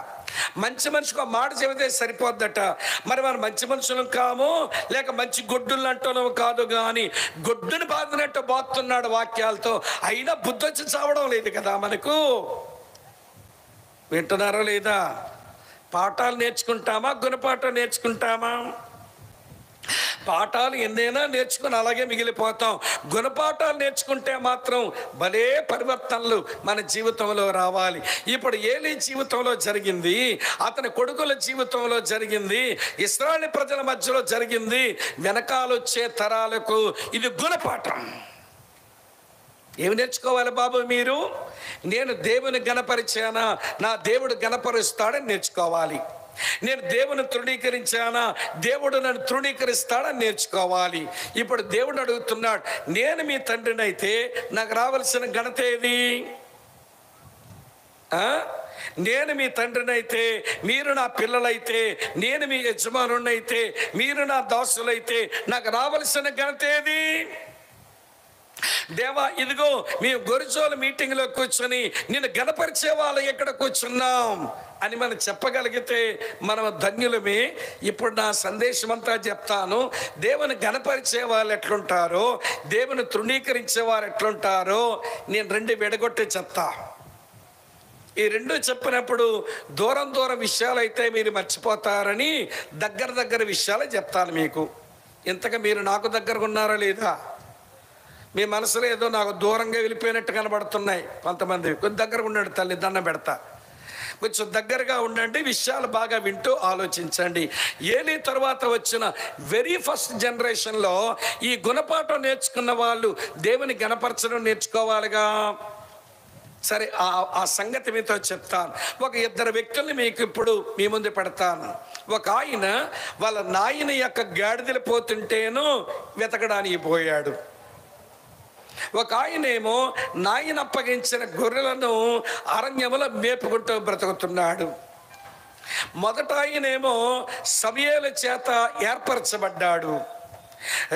మంచి మనిషికి ఒక మాట చెబితే సరిపోద్దట. మరి మనం మంచి మనుషులం కాము, లేక మంచి గొడ్డులు అంటున్నాము కాదు, కానీ గొడ్డుని బాధినట్టు బాగుతున్నాడు వాక్యాలతో. అయినా బుద్ధి వచ్చి చావడం లేదు కదా మనకు. వింటున్నారో లేదా? పాఠాలు నేర్చుకుంటామా, గుణపాఠం నేర్చుకుంటామా? పాఠాలు ఎన్నైనా నేర్చుకుని అలాగే మిగిలిపోతాం. గుణపాఠాలు నేర్చుకుంటే మాత్రం భలే పరివర్తనలు మన జీవితంలో రావాలి. ఇప్పుడు ఏలీ జీవితంలో జరిగింది, అతని కొడుకుల జీవితంలో జరిగింది, ఇశ్రాయేలు ప్రజల మధ్యలో జరిగింది, వెనకాలొచ్చే తరాలకు ఇది గుణపాఠం. ఏమి నేర్చుకోవాలి బాబు మీరు? నేను దేవుని గణపరిచానా, నా దేవుడు గణపరుస్తాడని నేర్చుకోవాలి. నేను దేవుని తృణీకరించానా, దేవుడు నన్ను తృణీకరిస్తాడని నేర్చుకోవాలి. ఇప్పుడు దేవుడు అడుగుతున్నాడు, నేను మీ తండ్రిని అయితే నాకు రావాల్సిన ఘనత ఏది? నేను మీ తండ్రిని అయితే, మీరు నా పిల్లలైతే, నేను మీ యజమానునైతే, మీరు నా దాసులైతే నాకు రావాల్సిన ఘనత ఏది? దేవా, ఇదిగో మేము గొరిజోల మీటింగ్లో కూర్చొని నిన్ను గణపరిచే వాళ్ళు ఎక్కడ కూర్చున్నాం అని మనం చెప్పగలిగితే మనం ధన్యులమే. ఇప్పుడు నా సందేశం అంతా చెప్తాను. దేవుని గణపరిచే వాళ్ళు ఎట్లుంటారో, దేవుని తృణీకరించే వారు ఎట్లుంటారో నేను రెండు విడగొట్టి చెప్తా. ఈ రెండు చెప్పినప్పుడు దూరం విషయాలు అయితే మీరు మర్చిపోతారని దగ్గర విషయాలు చెప్తాను మీకు. ఇంతగా మీరు నాకు దగ్గరగా ఉన్నారా లేదా? మీ మనసులో ఏదో నాకు దూరంగా వెళ్ళిపోయినట్టు కనబడుతున్నాయి కొంతమంది. కొంచెం దగ్గరగా ఉన్నాడు, తల్లి దండం పెడతా, కొంచెం దగ్గరగా ఉండండి, విషయాలు బాగా వింటూ ఆలోచించండి. ఏలీ తర్వాత వచ్చిన వెరీ ఫస్ట్ జనరేషన్లో ఈ గుణపాఠం నేర్చుకున్న వాళ్ళు దేవుని గణపరచడం నేర్చుకోవాలిగా. సరే, ఆ సంగతి మీతో చెప్తాను. ఒక ఇద్దరు వ్యక్తుల్ని మీకు ఇప్పుడు మీ ముందు పెడతాను. ఒక ఆయన వాళ్ళ నాయన యొక్క గాడిదలు పోతుంటేను వెతకడానికి పోయాడు. ఒక ఆయనేమో నాయన అప్పగించిన గొర్రెలను అరణ్యములో మేపుకుంటూ బ్రతుకుతున్నాడు. మొదట ఆయనేమో సమూయేలు చేత ఏర్పరచబడ్డాడు,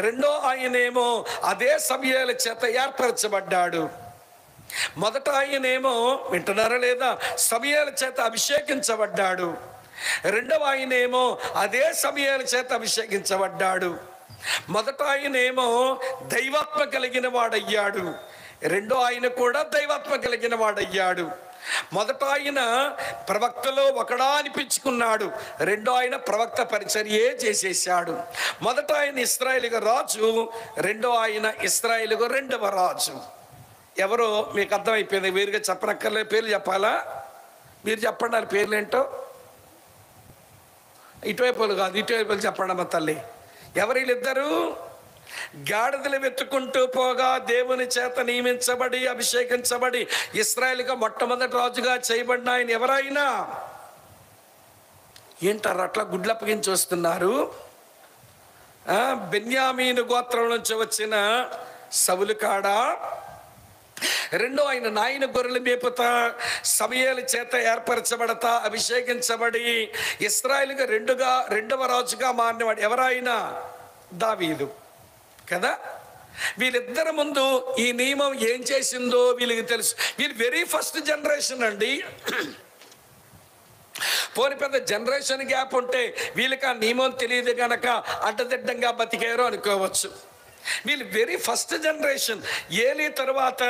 రెండో ఆయనేమో అదే సమూయేలు చేత ఏర్పరచబడ్డాడు. మొదట ఆయనేమో, వింటున్నారా లేదా, సమూయేలు చేత అభిషేకించబడ్డాడు, రెండవ ఆయనేమో అదే సమూయేలు చేత అభిషేకించబడ్డాడు. మొదట ఆయనేమో దైవాత్మ కలిగిన వాడయ్యాడు, రెండో ఆయన కూడా దైవాత్మ కలిగిన వాడయ్యాడు. మొదట ఆయన ప్రవక్తలో ఒకడా అనిపించుకున్నాడు, రెండో ఆయన ప్రవక్త పరిచర్యే చేసేసాడు. మొదట ఆయన ఇశ్రాయేలుగా రాజు, రెండో ఆయన ఇశ్రాయేలుగా రెండవ రాజు. ఎవరో మీకు అర్థమైపోయింది, వేరుగా చెప్పనక్కర్లే, పేర్లు చెప్పాలా? మీరు చెప్పండి ఆ పేర్లు ఏంటో. ఇటువైపులు కాదు, ఇటువైపులు చెప్పండి అమ్మ తల్లి. ఎవరు వీళ్ళిద్దరు? గాడిదలు వెతుకుంటూ పోగా దేవుని చేత నియమించబడి అభిషేకించబడి ఇశ్రాయేలుగా మొట్టమొదటి రాజుగా చేయబడిన ఆయన ఎవరైనా ఏంటారు? అట్లా గుడ్లప్పగించి వస్తున్నారు. బెన్యామీను గోత్రం నుంచి వచ్చిన సౌలు కాడా, రెండో ఆయన నాయన గొర్రెలు మేపుతా సమూయేలు చేత ఏర్పరచబడతా అభిషేకించబడి ఇశ్రాయేలుగా రెండవ రాజుగా మారినవాడు ఎవరైనా దావీదు కదా. వీళ్ళిద్దరి ముందు ఈ నియమం ఏం చేసిందో వీళ్ళకి తెలుసు. వీళ్ళు వెరీ ఫస్ట్ జనరేషన్ అండి. పోని పెద్ద జనరేషన్ గ్యాప్ ఉంటే వీళ్ళకి ఆ నియమం తెలియదు కనుక అడ్డదిడ్డంగా బతికారు అనుకోవచ్చు. వీళ్ళు వెరీ ఫస్ట్ జనరేషన్. ఏలీ తర్వాత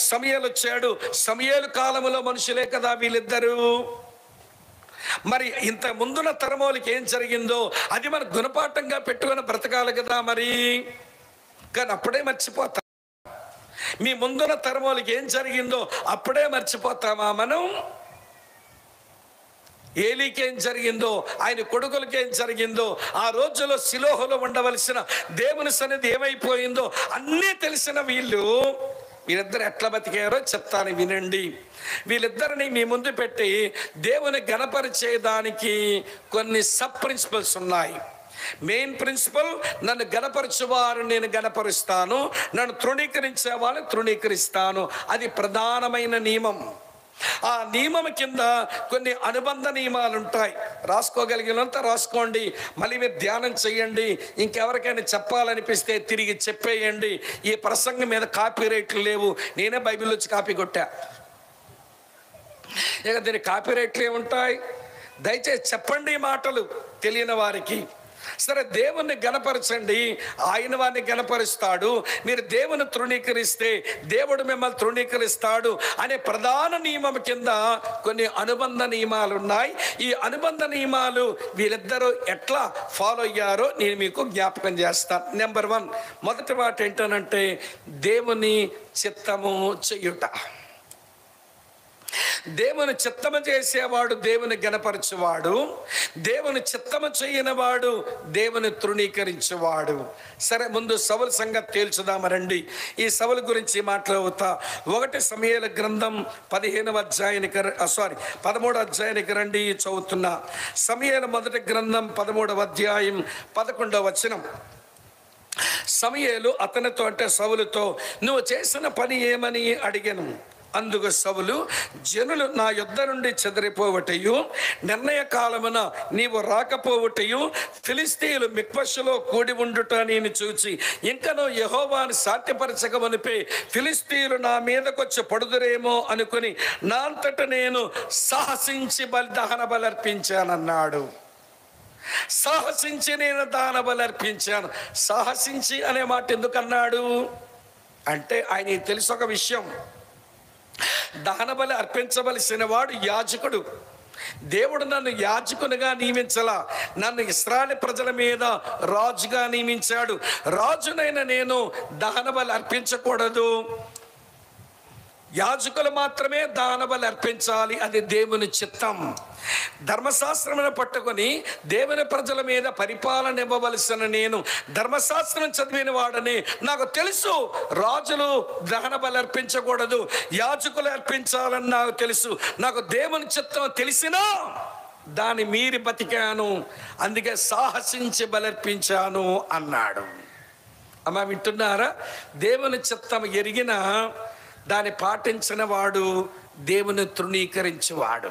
సమూయేలు వచ్చాడు. సమూయేలు కాలంలో మనుషులే కదా వీళ్ళిద్దరూ. మరి ఇంత ముందున్న తరమోలకి ఏం జరిగిందో అది మన గుణపాఠంగా పెట్టుకుని బ్రతకాలి కదా మరి. కానీ అప్పుడే మర్చిపోతాం. మీ ముందున్న తరమోలకి ఏం జరిగిందో అప్పుడే మర్చిపోతామా మనం? ఏలీకి ఏం జరిగిందో, ఆయన కొడుకులకి ఏం జరిగిందో, ఆ రోజులో శిలోహులో ఉండవలసిన దేవుని సన్నిధి ఏమైపోయిందో అన్నీ తెలిసిన వీళ్ళిద్దరు ఎట్లా బతికారో చెప్తాను వినండి. వీళ్ళిద్దరిని మీ ముందు పెట్టి దేవుని గణపరిచేదానికి కొన్ని సబ్ ప్రిన్సిపల్స్ ఉన్నాయి. మెయిన్ ప్రిన్సిపల్, నన్ను గణపరచువారు నేను గణపరుస్తాను, నన్ను తృణీకరించే వాళ్ళని తృణీకరిస్తాను. అది ప్రధానమైన నియమం. ఆ నియమం కింద కొన్ని అనుబంధ నియమాలు ఉంటాయి. రాసుకోగలిగినంత రాసుకోండి, మళ్ళీ మీరు ధ్యానం చేయండి. ఇంకెవరికైనా చెప్పాలనిపిస్తే తిరిగి చెప్పేయండి. ఈ ప్రసంగం మీద కాపీ రైట్లు లేవు, నేనే బైబిల్ వచ్చి కాపీ కొట్టా. ఇక దీని కాపీ రైట్లు ఏముంటాయి? దయచేసి చెప్పండి ఈ మాటలు తెలియని వారికి. సరే, దేవుణ్ణి గణపరచండి, ఆయన వారిని గణపరుస్తాడు. మీరు దేవుని తృణీకరిస్తే దేవుడు మిమ్మల్ని తృణీకరిస్తాడు అనే ప్రధాన నియమం కింద కొన్ని అనుబంధ నియమాలు ఉన్నాయి. ఈ అనుబంధ నియమాలు వీళ్ళిద్దరూ ఎట్లా ఫాలో అయ్యారో నేను మీకు జ్ఞాపకం చేస్తాను. నెంబర్ 1, మొదటి మాట ఏంటనంటే దేవుని చిత్తము చెయ్యుట. దేవుని చిత్తము చేసేవాడు దేవుని గణపరచువాడు, దేవుని చిత్తము చేయనివాడు దేవుని తృణీకరించేవాడు. సరే, ముందు సౌలు సంగతి తేల్చుదామరండి. ఈ సౌలు గురించి మాట్లాడుతా. 1 సమూయేలు గ్రంథం 13వ అధ్యాయానికి రండి, చదువుతున్నా. సమూయేలు మొదటి గ్రంథం 13వ అధ్యాయం 11వ వచనం. సమూయేలు అతనితో, అంటే సౌలుతో, నువ్వు చేసిన పని ఏమని అడిగాను. అందుకు సౌలు, జనులు నా యుద్ధ నుండి చెదిరిపోవటయు, నిర్ణయ కాలమున నీవు రాకపోవటయు, ఫిలిస్తీయులు మిక్మషులో కూడి ఉండుట నేను చూచి ఇంకనూ యెహోవాను సాధ్యపరచకమనిపే ఫిలిస్తీయులు నా మీదకొచ్చి పడుదురేమో అనుకుని నా అంతట నేను సాహసించి దహన బలర్పించానన్నాడు. సాహసించి నేను దహన బలర్పించాను. సాహసించి అనే మాట ఎందుకన్నాడు అంటే ఆయన తెలుసు ఒక విషయం. దహన బలి అర్పించవలసిన వాడు యాజకుడు. దేవుడు నన్ను యాజకునిగా నియమించలా, నన్ను ఇశ్రాయేలు ప్రజల మీద రాజుగా నియమించాడు. రాజునైన నేను దహన బలి అర్పించకూడదు, యాజకులు మాత్రమే దహన బలి అర్పించాలి. అది దేవుని చిత్తం. ధర్మశాస్త్రమును పట్టుకొని దేవుని ప్రజల మీద పరిపాలన ఇవ్వవలసిన నేను ధర్మశాస్త్రం చదివిన వాడని నాకు తెలుసు. రాజులు దహన బలి అర్పించకూడదు, యాజకులు అర్పించాలని నాకు తెలుసు. నాకు దేవుని చిత్తం తెలిసినా దాన్ని మీరి బతికాను, అందుకే సాహసించి బలర్పించాను అన్నాడు. అమ్మా, వింటున్నారా? దేవుని చిత్తం ఎరిగిన దాన్ని పాటించిన వాడు దేవుని తృణీకరించేవాడు.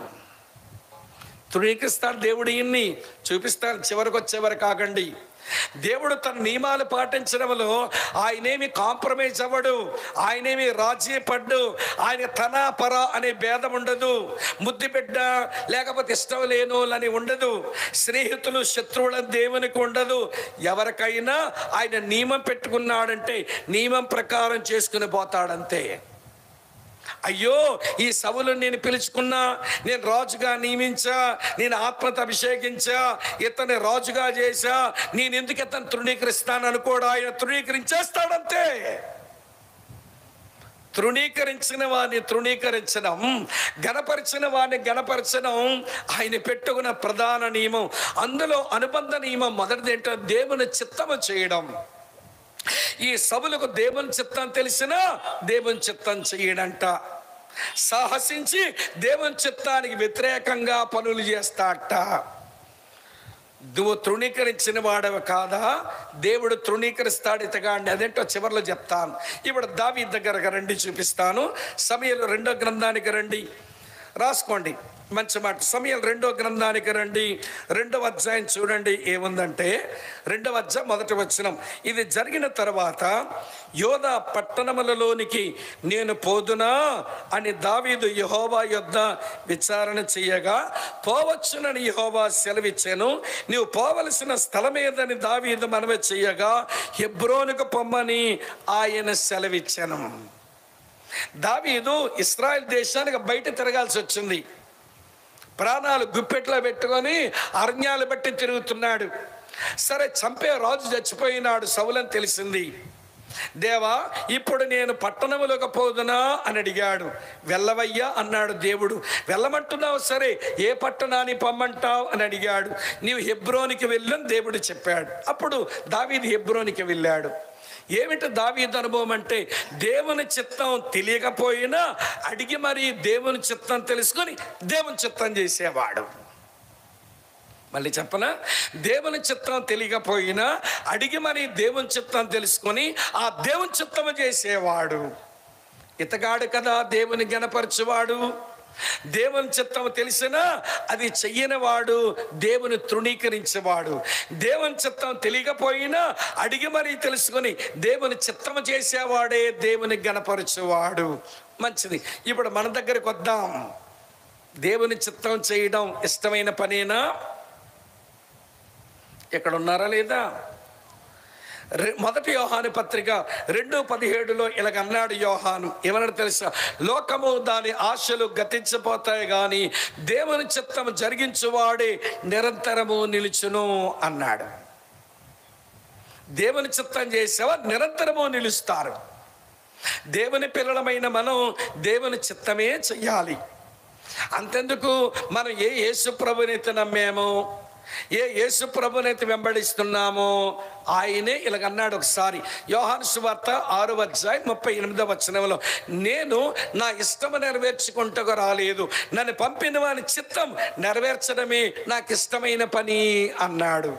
తృణీకరిస్తాడు దేవుడు, ఇన్ని చూపిస్తాడు. చివరికి వచ్చేవారు కాకండి. దేవుడు తన నియమాలు పాటించడంలో ఆయనేమి కాంప్రమైజ్ అవ్వడు, ఆయనేమి రాజీ పడ్డు. ఆయన తన పర అనే భేదం ఉండదు, ముద్దు బిడ్డ లేకపోతే ఇష్టం లేనోళ్ళని ఉండదు, స్నేహితులు శత్రువులని దేవునికి ఉండదు. ఎవరికైనా ఆయన నియమం పెట్టుకున్నాడంటే నియమం ప్రకారం చేసుకుని పోతాడంతే. అయ్యో, ఈ సౌలు నేను పిలుచుకున్నా, నేను రాజుగా నియమించా, నేను ఆత్మతో అభిషేకించా, ఇతన్ని రాజుగా చేశా, నేను ఎందుకు ఇతను తృణీకరిస్తాను అనుకోడు. ఆయన తృణీకరించేస్తాడంతే. తృణీకరించిన వాడిని తృణీకరించడం, గణపరిచిన వాడిని గణపరచడం ఆయన పెట్టుకున్న ప్రధాన నియమం. అందులో అనుబంధ నియమం మొదటిది ఏంటంటే దేవుని చిత్తము చేయడం. ఈ సభలకు దేవుని చిత్తం తెలిసినా దేవుని చిత్తం చేయడంట. సాహసించి దేవుని చిత్తానికి వ్యతిరేకంగా పనులు చేస్తాట. నువ్వు తృణీకరించిన వాడవి కాదా, దేవుడు తృణీకరిస్తాడు ఇతగాడిని. అదేంటో చివరిలో చెప్తాను. ఇప్పుడు దావీదు దగ్గరకు రండి, చూపిస్తాను. సమూయేలు 2వ గ్రంథానికి రండి, రాసుకోండి. మంచి మాట. సమూయేలు 2వ గ్రంథానికి రండి, 2వ అధ్యాయం చూడండి. ఏముందంటే 2వ అధ్యాయం 1వ వచనం. ఇది జరిగిన తర్వాత యోధా పట్టణములలోనికి నేను పోదునా అని దావీదు యెహోవా యొద్ద విచారణ చేయగా, పోవచ్చునని యెహోవా సెలవిచ్చాను. నీవు పోవలసిన స్థలమేదని దావీదు మనవి చేయగా, హెబ్రోనుకు పొమ్మని ఆయన సెలవిచ్చాను. దావీదు ఇశ్రాయేల్ దేశానికి బయట తిరగాల్సి వచ్చింది. ప్రాణాలు గుప్పెట్లో పెట్టుకొని అరణ్యాలు బట్టి తిరుగుతున్నాడు. సరే, చంపే రాజు చచ్చిపోయినాడు, సౌలని తెలిసింది. దేవా, ఇప్పుడు నేను పట్టణములకు పోదునా అని అడిగాడు. వెళ్ళవయ్యా అన్నాడు దేవుడు. వెళ్ళమంటున్నావు, సరే ఏ పట్టణాన్ని పొమ్మంటావు అని అడిగాడు. నీవు హెబ్రోనికి వెళ్ళని దేవుడు చెప్పాడు. అప్పుడు దావీదు హెబ్రోనికి వెళ్ళాడు. ఏమిటి దావీదు అనుభవం అంటే, దేవుని చిత్తం తెలియకపోయినా అడిగి మరి దేవుని చిత్తం తెలుసుకొని దేవుని చిత్తం చేసేవాడు. మళ్ళీ చెప్పనా? దేవుని చిత్తం తెలియకపోయినా అడిగి మరి దేవుని చిత్తం తెలుసుకొని ఆ దేవుని చిత్తము చేసేవాడు. ఇతగాడు కదా దేవుని గణపరచువాడు. దేవుని చిత్తం తెలిసినా అది చెయ్యనివాడు దేవుని తృణీకరించేవాడు. దేవుని చిత్తం తెలియకపోయినా అడిగి మరీ తెలుసుకొని దేవుని చిత్తము చేసేవాడే దేవుని గణపరచువాడు. మంచిది. ఇప్పుడు మన దగ్గరికి వద్దాం. దేవుని చిత్తం చేయడం ఇష్టమైన పనేనా? ఇక్కడ ఉన్నారా లేదా? 1 యోహాను పత్రిక 2:17 ఇలాగన్నాడు యోహాను. ఏమన్నాడు తెలుసా? లోకము దాని ఆశలు గతించిపోతాయి కానీ దేవుని చిత్తం జరిగించువాడే నిరంతరము నిలుచును అన్నాడు. దేవుని చిత్తం చేసేవా నిరంతరము నిలుస్తారు. దేవుని పిల్లలమైన మనం దేవుని చిత్తమే చెయ్యాలి. అంతెందుకు, మనం ఏ యేసు ప్రభునైతే నమ్మామో, ఏ యేసు ప్రభునైతే వెంబడిస్తున్నామో ఆయనే ఇలాగన్నాడు. ఒకసారి యోహాను సువార్త 6వ అధ్యాయం 38వ వచనంలో, నేను నా ఇష్టము నెరవేర్చుకుంటూ రాలేదు, నన్ను పంపిన వాని చిత్తం నెరవేర్చడమే నాకు ఇష్టమైన పని అన్నాడు.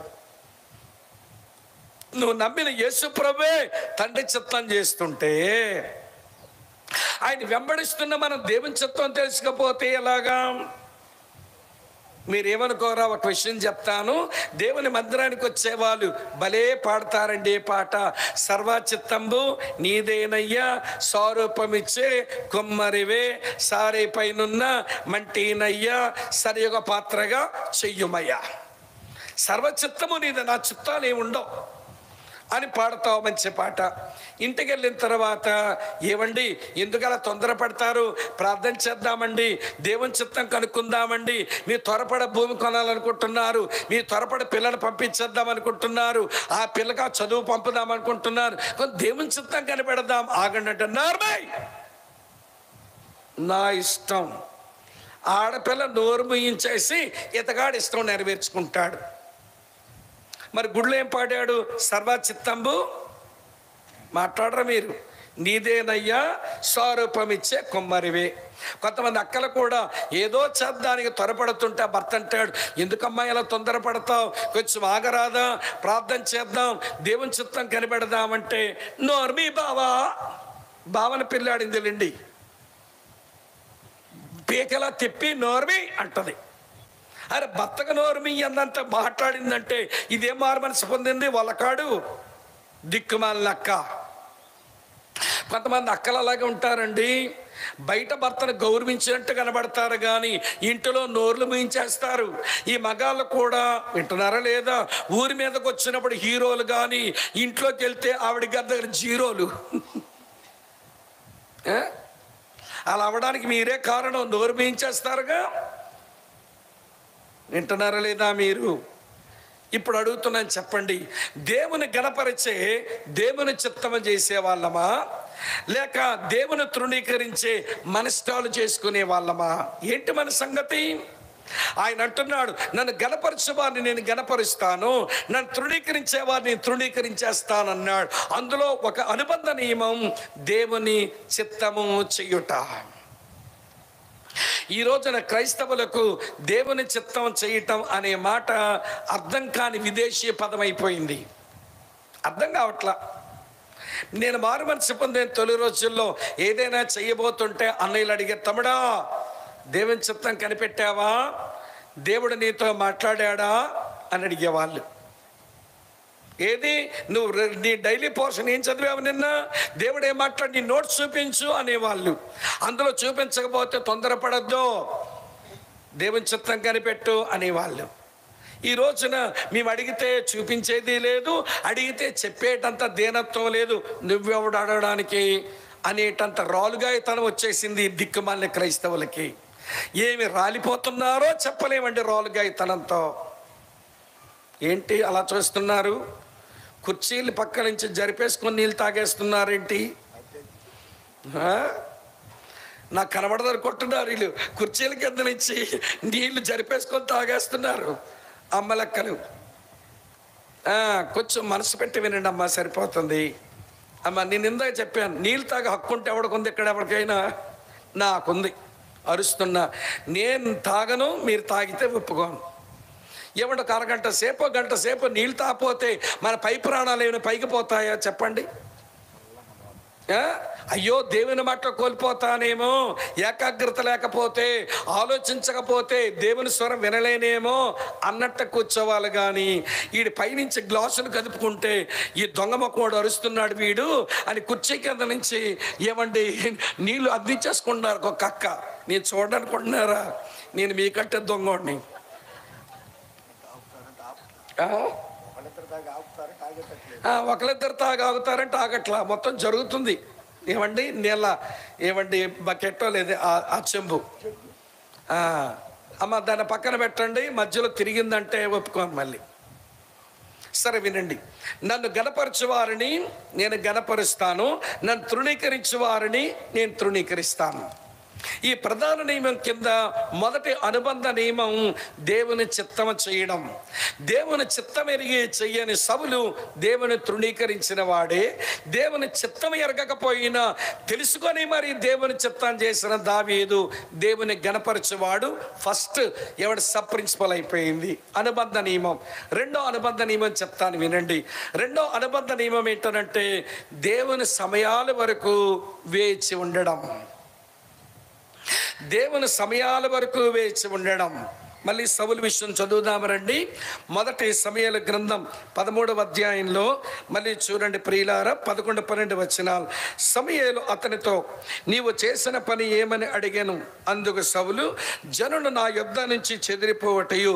నువ్వు నమ్మిన యేసు ప్రభువే తండ్రి చిత్తం చేస్తుంటే, ఆయన వెంబడిస్తున్న మనం దేవుని చిత్తం తెలుసుకోపోతే ఎలాగా? మీరేమనుకోరా, ఒక విషయం చెప్తాను. దేవుని మందిరానికి వచ్చేవాళ్ళు భలే పాడతారండి పాట. సర్వచిత్తంబు నీదేనయ్యా, స్వరూపమిచ్చే కుమ్మరివే, సారే పైనున్న మంటీనయ్యా, సరియుగ పాత్రగా చెయ్యుమయ్యా. సర్వచిత్తము నీది, నా చిత్తాలు ఏమి ఉండవు అని పాడతావు. మంచి పాట. ఇంటికి వెళ్ళిన తర్వాత, ఏమండి ఎందుకలా తొందరపడతారు, ప్రార్థన చేద్దామండి, దేవుని చిత్తం కనుక్కుందామండి, మీ త్వరపడ భూమి కొనాలనుకుంటున్నారు, మీ త్వరపడ పిల్లలు పంపించేద్దాం అనుకుంటున్నారు, ఆ పిల్లగా చదువు పంపుదాం అనుకుంటున్నారు, దేవుని చిత్తం కనిపెడదాం, ఆగండి అంటే నార్మల్ నా ఇష్టం. ఆడపిల్ల నోరు ముయించేసి ఇతగాడు ఇష్టం నెరవేర్చుకుంటాడు. మరి గుడిలో ఏం పాడాడు? సర్వచిత్తంబు, మాట్లాడరా మీరు, నీదేనయ్యా, స్వరూపమిచ్చే కుమ్మరివే. కొంతమంది అక్కలు కూడా ఏదో చేద్దానికి త్వరపడుతుంటే భర్త అంటాడు, ఎందుకమ్మా ఇలా తొందరపడతావు, కొంచెం ఆగరాదా, ప్రార్థన చేద్దాం, దేవుని చిత్తం కనిపెడదామంటే, నోర్మీ బావా, బావని పిల్లాడింది లేండి, పీకలా తిప్పి నోర్మీ అంటది. అరే, భర్తకు నోర్మి అన్నంత మాట్లాడిందంటే ఇదేం మారు మనసు పొందింది? వాళ్ళకాడు దిక్కుమాలిన అక్క. కొంతమంది అక్కలు అలాగే ఉంటారండి. బయట భర్తను గౌరవించినట్టు కనబడతారు కానీ ఇంటిలో నోర్లు మూయించేస్తారు. ఈ మగాళ్ళు కూడా వింటున్నారా లేదా? ఊరి మీదకి వచ్చినప్పుడు హీరోలు కానీ ఇంట్లోకి వెళ్తే ఆవిడ గారి దగ్గర జీరోలు. అలా అవ్వడానికి మీరే కారణం. నోరు మూయించేస్తారుగా. వింటున్నారా లేదా మీరు? ఇప్పుడు అడుగుతున్నాను, చెప్పండి, దేవుని గణపరిచే దేవుని చిత్తము చేసే వాళ్ళమా, లేక దేవుని తృణీకరించే మనష్టాలు చేసుకునే వాళ్ళమా? ఏంటి మన సంగతి? ఆయన అంటున్నాడు, నన్ను గణపరిచే వారిని నేను గణపరుస్తాను, నన్ను తృణీకరించే వారిని తృణీకరించేస్తానన్నాడు. అందులో ఒక అనుబంధ నియమం దేవుని చిత్తము చెయ్యుట. ఈ రోజున క్రైస్తవులకు దేవుని చిత్తం చేయటం అనే మాట అర్థం కాని విదేశీ పదం అయిపోయింది. అర్థం కావట్లా. నేను మారు మనసు పొందిన తొలి రోజుల్లో ఏదైనా చెయ్యబోతుంటే అన్నయ్యలు అడిగే, తమ్ముడా దేవుని చిత్తం కనిపెట్టావా, దేవుడు నీతో మాట్లాడా అని అడిగేవాళ్ళు. ఏది నువ్వు నీ డైలీ పోర్షన్ ఏం చదివావు నిన్న, దేవుడు ఏం మాట్లాడి నీ నోట్స్ చూపించు అనేవాళ్ళు. అందులో చూపించకపోతే తొందరపడద్దు, దేవుని చిత్తం కనిపెట్టు అనేవాళ్ళు. ఈ రోజున మేము అడిగితే చూపించేది లేదు, అడిగితే చెప్పేటంత దీనత్వం లేదు, నువ్వెవడు అడగడానికి అనేటంత రాలుగాయతనం వచ్చేసింది దిక్కుమాలిన క్రైస్తవులకి. ఏమి రాలిపోతున్నారో చెప్పలేమండి రాలుగాయతనంతో. ఏంటి అలా చూస్తున్నారు? కుర్చీలు పక్క నుంచి జరిపేసుకొని నీళ్ళు తాగేస్తున్నారేంటి? నాకు కనబడదని కొట్టున్నారు వీళ్ళు. కుర్చీల కింద నుంచి నీళ్లు జరిపేసుకొని తాగేస్తున్నారు అమ్మ లెక్కలు. కొంచెం మనసు పెట్టి వినండి అమ్మ, సరిపోతుంది అమ్మ. నేను ఇందాక చెప్పాను, నీళ్ళు తాగే హక్కు ఉంటే ఎవడికుంది ఇక్కడ? ఎవరికైనా నాకుంది. అరుస్తున్నా, నేను తాగను, మీరు తాగితే ఒప్పుకోను. ఏమంటే ఒక అరగంట సేపు గంట సేపు నీళ్ళు తాపోతే మన పై ప్రాణాలు ఏమైనా పైకి పోతాయా చెప్పండి? అయ్యో దేవుని మాట కోల్పోతానేమో, ఏకాగ్రత లేకపోతే, ఆలోచించకపోతే దేవుని స్వరం వినలేనేమో అన్నట్టు కూర్చోవాలి. కానీ వీడి పైనుంచి గ్లాసులు కదుపుకుంటే ఈ దొంగ మొక్కడు అరుస్తున్నాడు వీడు అని కుర్చీ కింద నుంచి ఏమండి నీళ్ళు అందించేసుకుంటున్నారు ఒక అక్క. నేను చూడనుకుంటున్నారా? నేను మీకంటే దొంగోడిని. ఒకరిద్దరు తాగుతారంటే ఆగట్లా, మొత్తం జరుగుతుంది. ఏమండి నీళ్ళ ఏమండి బకెట్టో లేదు ఆ చెంబు, అమ్మ దాన్ని పక్కన పెట్టండి, మధ్యలో తిరిగిందంటే ఒప్పుకోను మళ్ళీ. సరే వినండి, నన్ను గణపరచు వారిని నేను గణపరుస్తాను, నన్ను తృణీకరించు వారిని నేను తృణీకరిస్తాను. ఈ ప్రధాన నియమం కింద మొదటి అనుబంధ నియమం దేవుని చిత్తం చేయడం. దేవుని చిత్తం ఎరిగి చెయ్యని సౌలు దేవుని తృణీకరించిన వాడే. దేవుని చిత్తం ఎరగకపోయినా తెలుసుకొని మరి దేవుని చిత్తం చేసిన దావీదు దేవుని గణపరచువాడు. ఫస్ట్ ఎవడు సబ్ ప్రిన్సిపల్ అయిపోయింది అనుబంధ నియమం. రెండో అనుబంధ నియమం చెప్తాను వినండి. రెండో అనుబంధ నియమం ఏంటంటే దేవుని సమయాల వరకు వేచి ఉండడం. దేవుని సమయాల వరకు వేచి ఉండడం. మళ్ళీ సౌలు విషయం చదువుదాము రండి. మొదటి సమూయేలు గ్రంథం 13వ అధ్యాయంలో మళ్ళీ చూడండి ప్రియులారా, 11-12 వచనాలు. సమూయేలు అతనితో, నీవు చేసిన పని ఏమని అడిగాను. అందుకు సౌలు, జనులు నా యొద్ద నుంచి చెదిరిపోవటయు,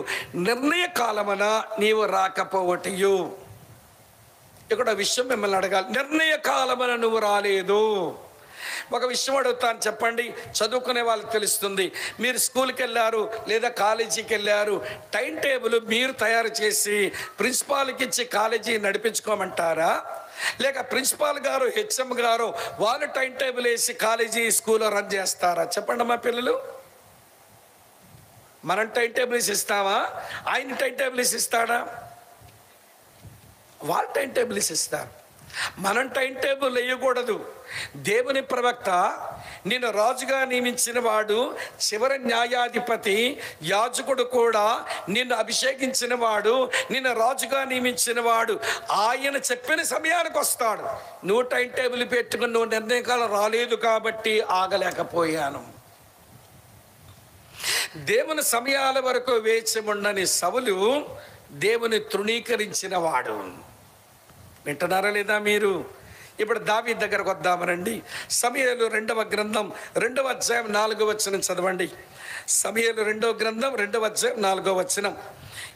నిర్ణయ కాలమున నీవు రాకపోవటయు. ఇక్కడ విషయం మిమ్మల్ని అడగాలి. నిర్ణయ కాలమున నువ్వు రాలేదు. ఒక విషయం అడుగుతాను చెప్పండి, చదువుకునే వాళ్ళకి తెలుస్తుంది. మీరు స్కూల్కి వెళ్ళారు లేదా కాలేజీకి వెళ్ళారు, టైం టేబుల్ మీరు తయారు చేసి ప్రిన్సిపాల్కి ఇచ్చి కాలేజీ నడిపించుకోమంటారా, లేక ప్రిన్సిపాల్ గారు హెచ్ఎం గారు వాళ్ళు టైం టేబుల్ వేసి కాలేజీ స్కూల్లో రన్ చేస్తారా? చెప్పండి మా పిల్లలు. మనం టైం టేబుల్ వేసి ఇస్తావా? ఆయన టైం టేబుల్ వేసి ఇస్తాడా? వాళ్ళు టైం టేబుల్ వేసి ఇస్తారు. మనం టైం టేబుల్ వేయకూడదు. దేవుని ప్రవక్త, నిన్ను రాజుగా నియమించిన వాడు, చివరి న్యాయాధిపతి, యాజకుడు కూడా నిన్ను అభిషేకించిన వాడు, నిన్ను రాజుగా నియమించిన వాడు, ఆయన చెప్పిన సమయానికి వస్తాడు. నువ్వు టైం టేబుల్ పెట్టుకుని నువ్వు నిర్ణయకాలం రాలేదు కాబట్టి ఆగలేకపోయాను. దేవుని సమయాల వరకు వేచి ఉండని సౌలు దేవుని తృణీకరించిన వాడు. వింటున్నారా లేదా మీరు? ఇప్పుడు దావీదు దగ్గరకు వద్దామనండి. సమూయేలు 2వ గ్రంథం 2వ అధ్యాయం 4వ వచనం చదవండి. సమూయేలు 2వ గ్రంథం 2వ అధ్యాయం 4వ వచనం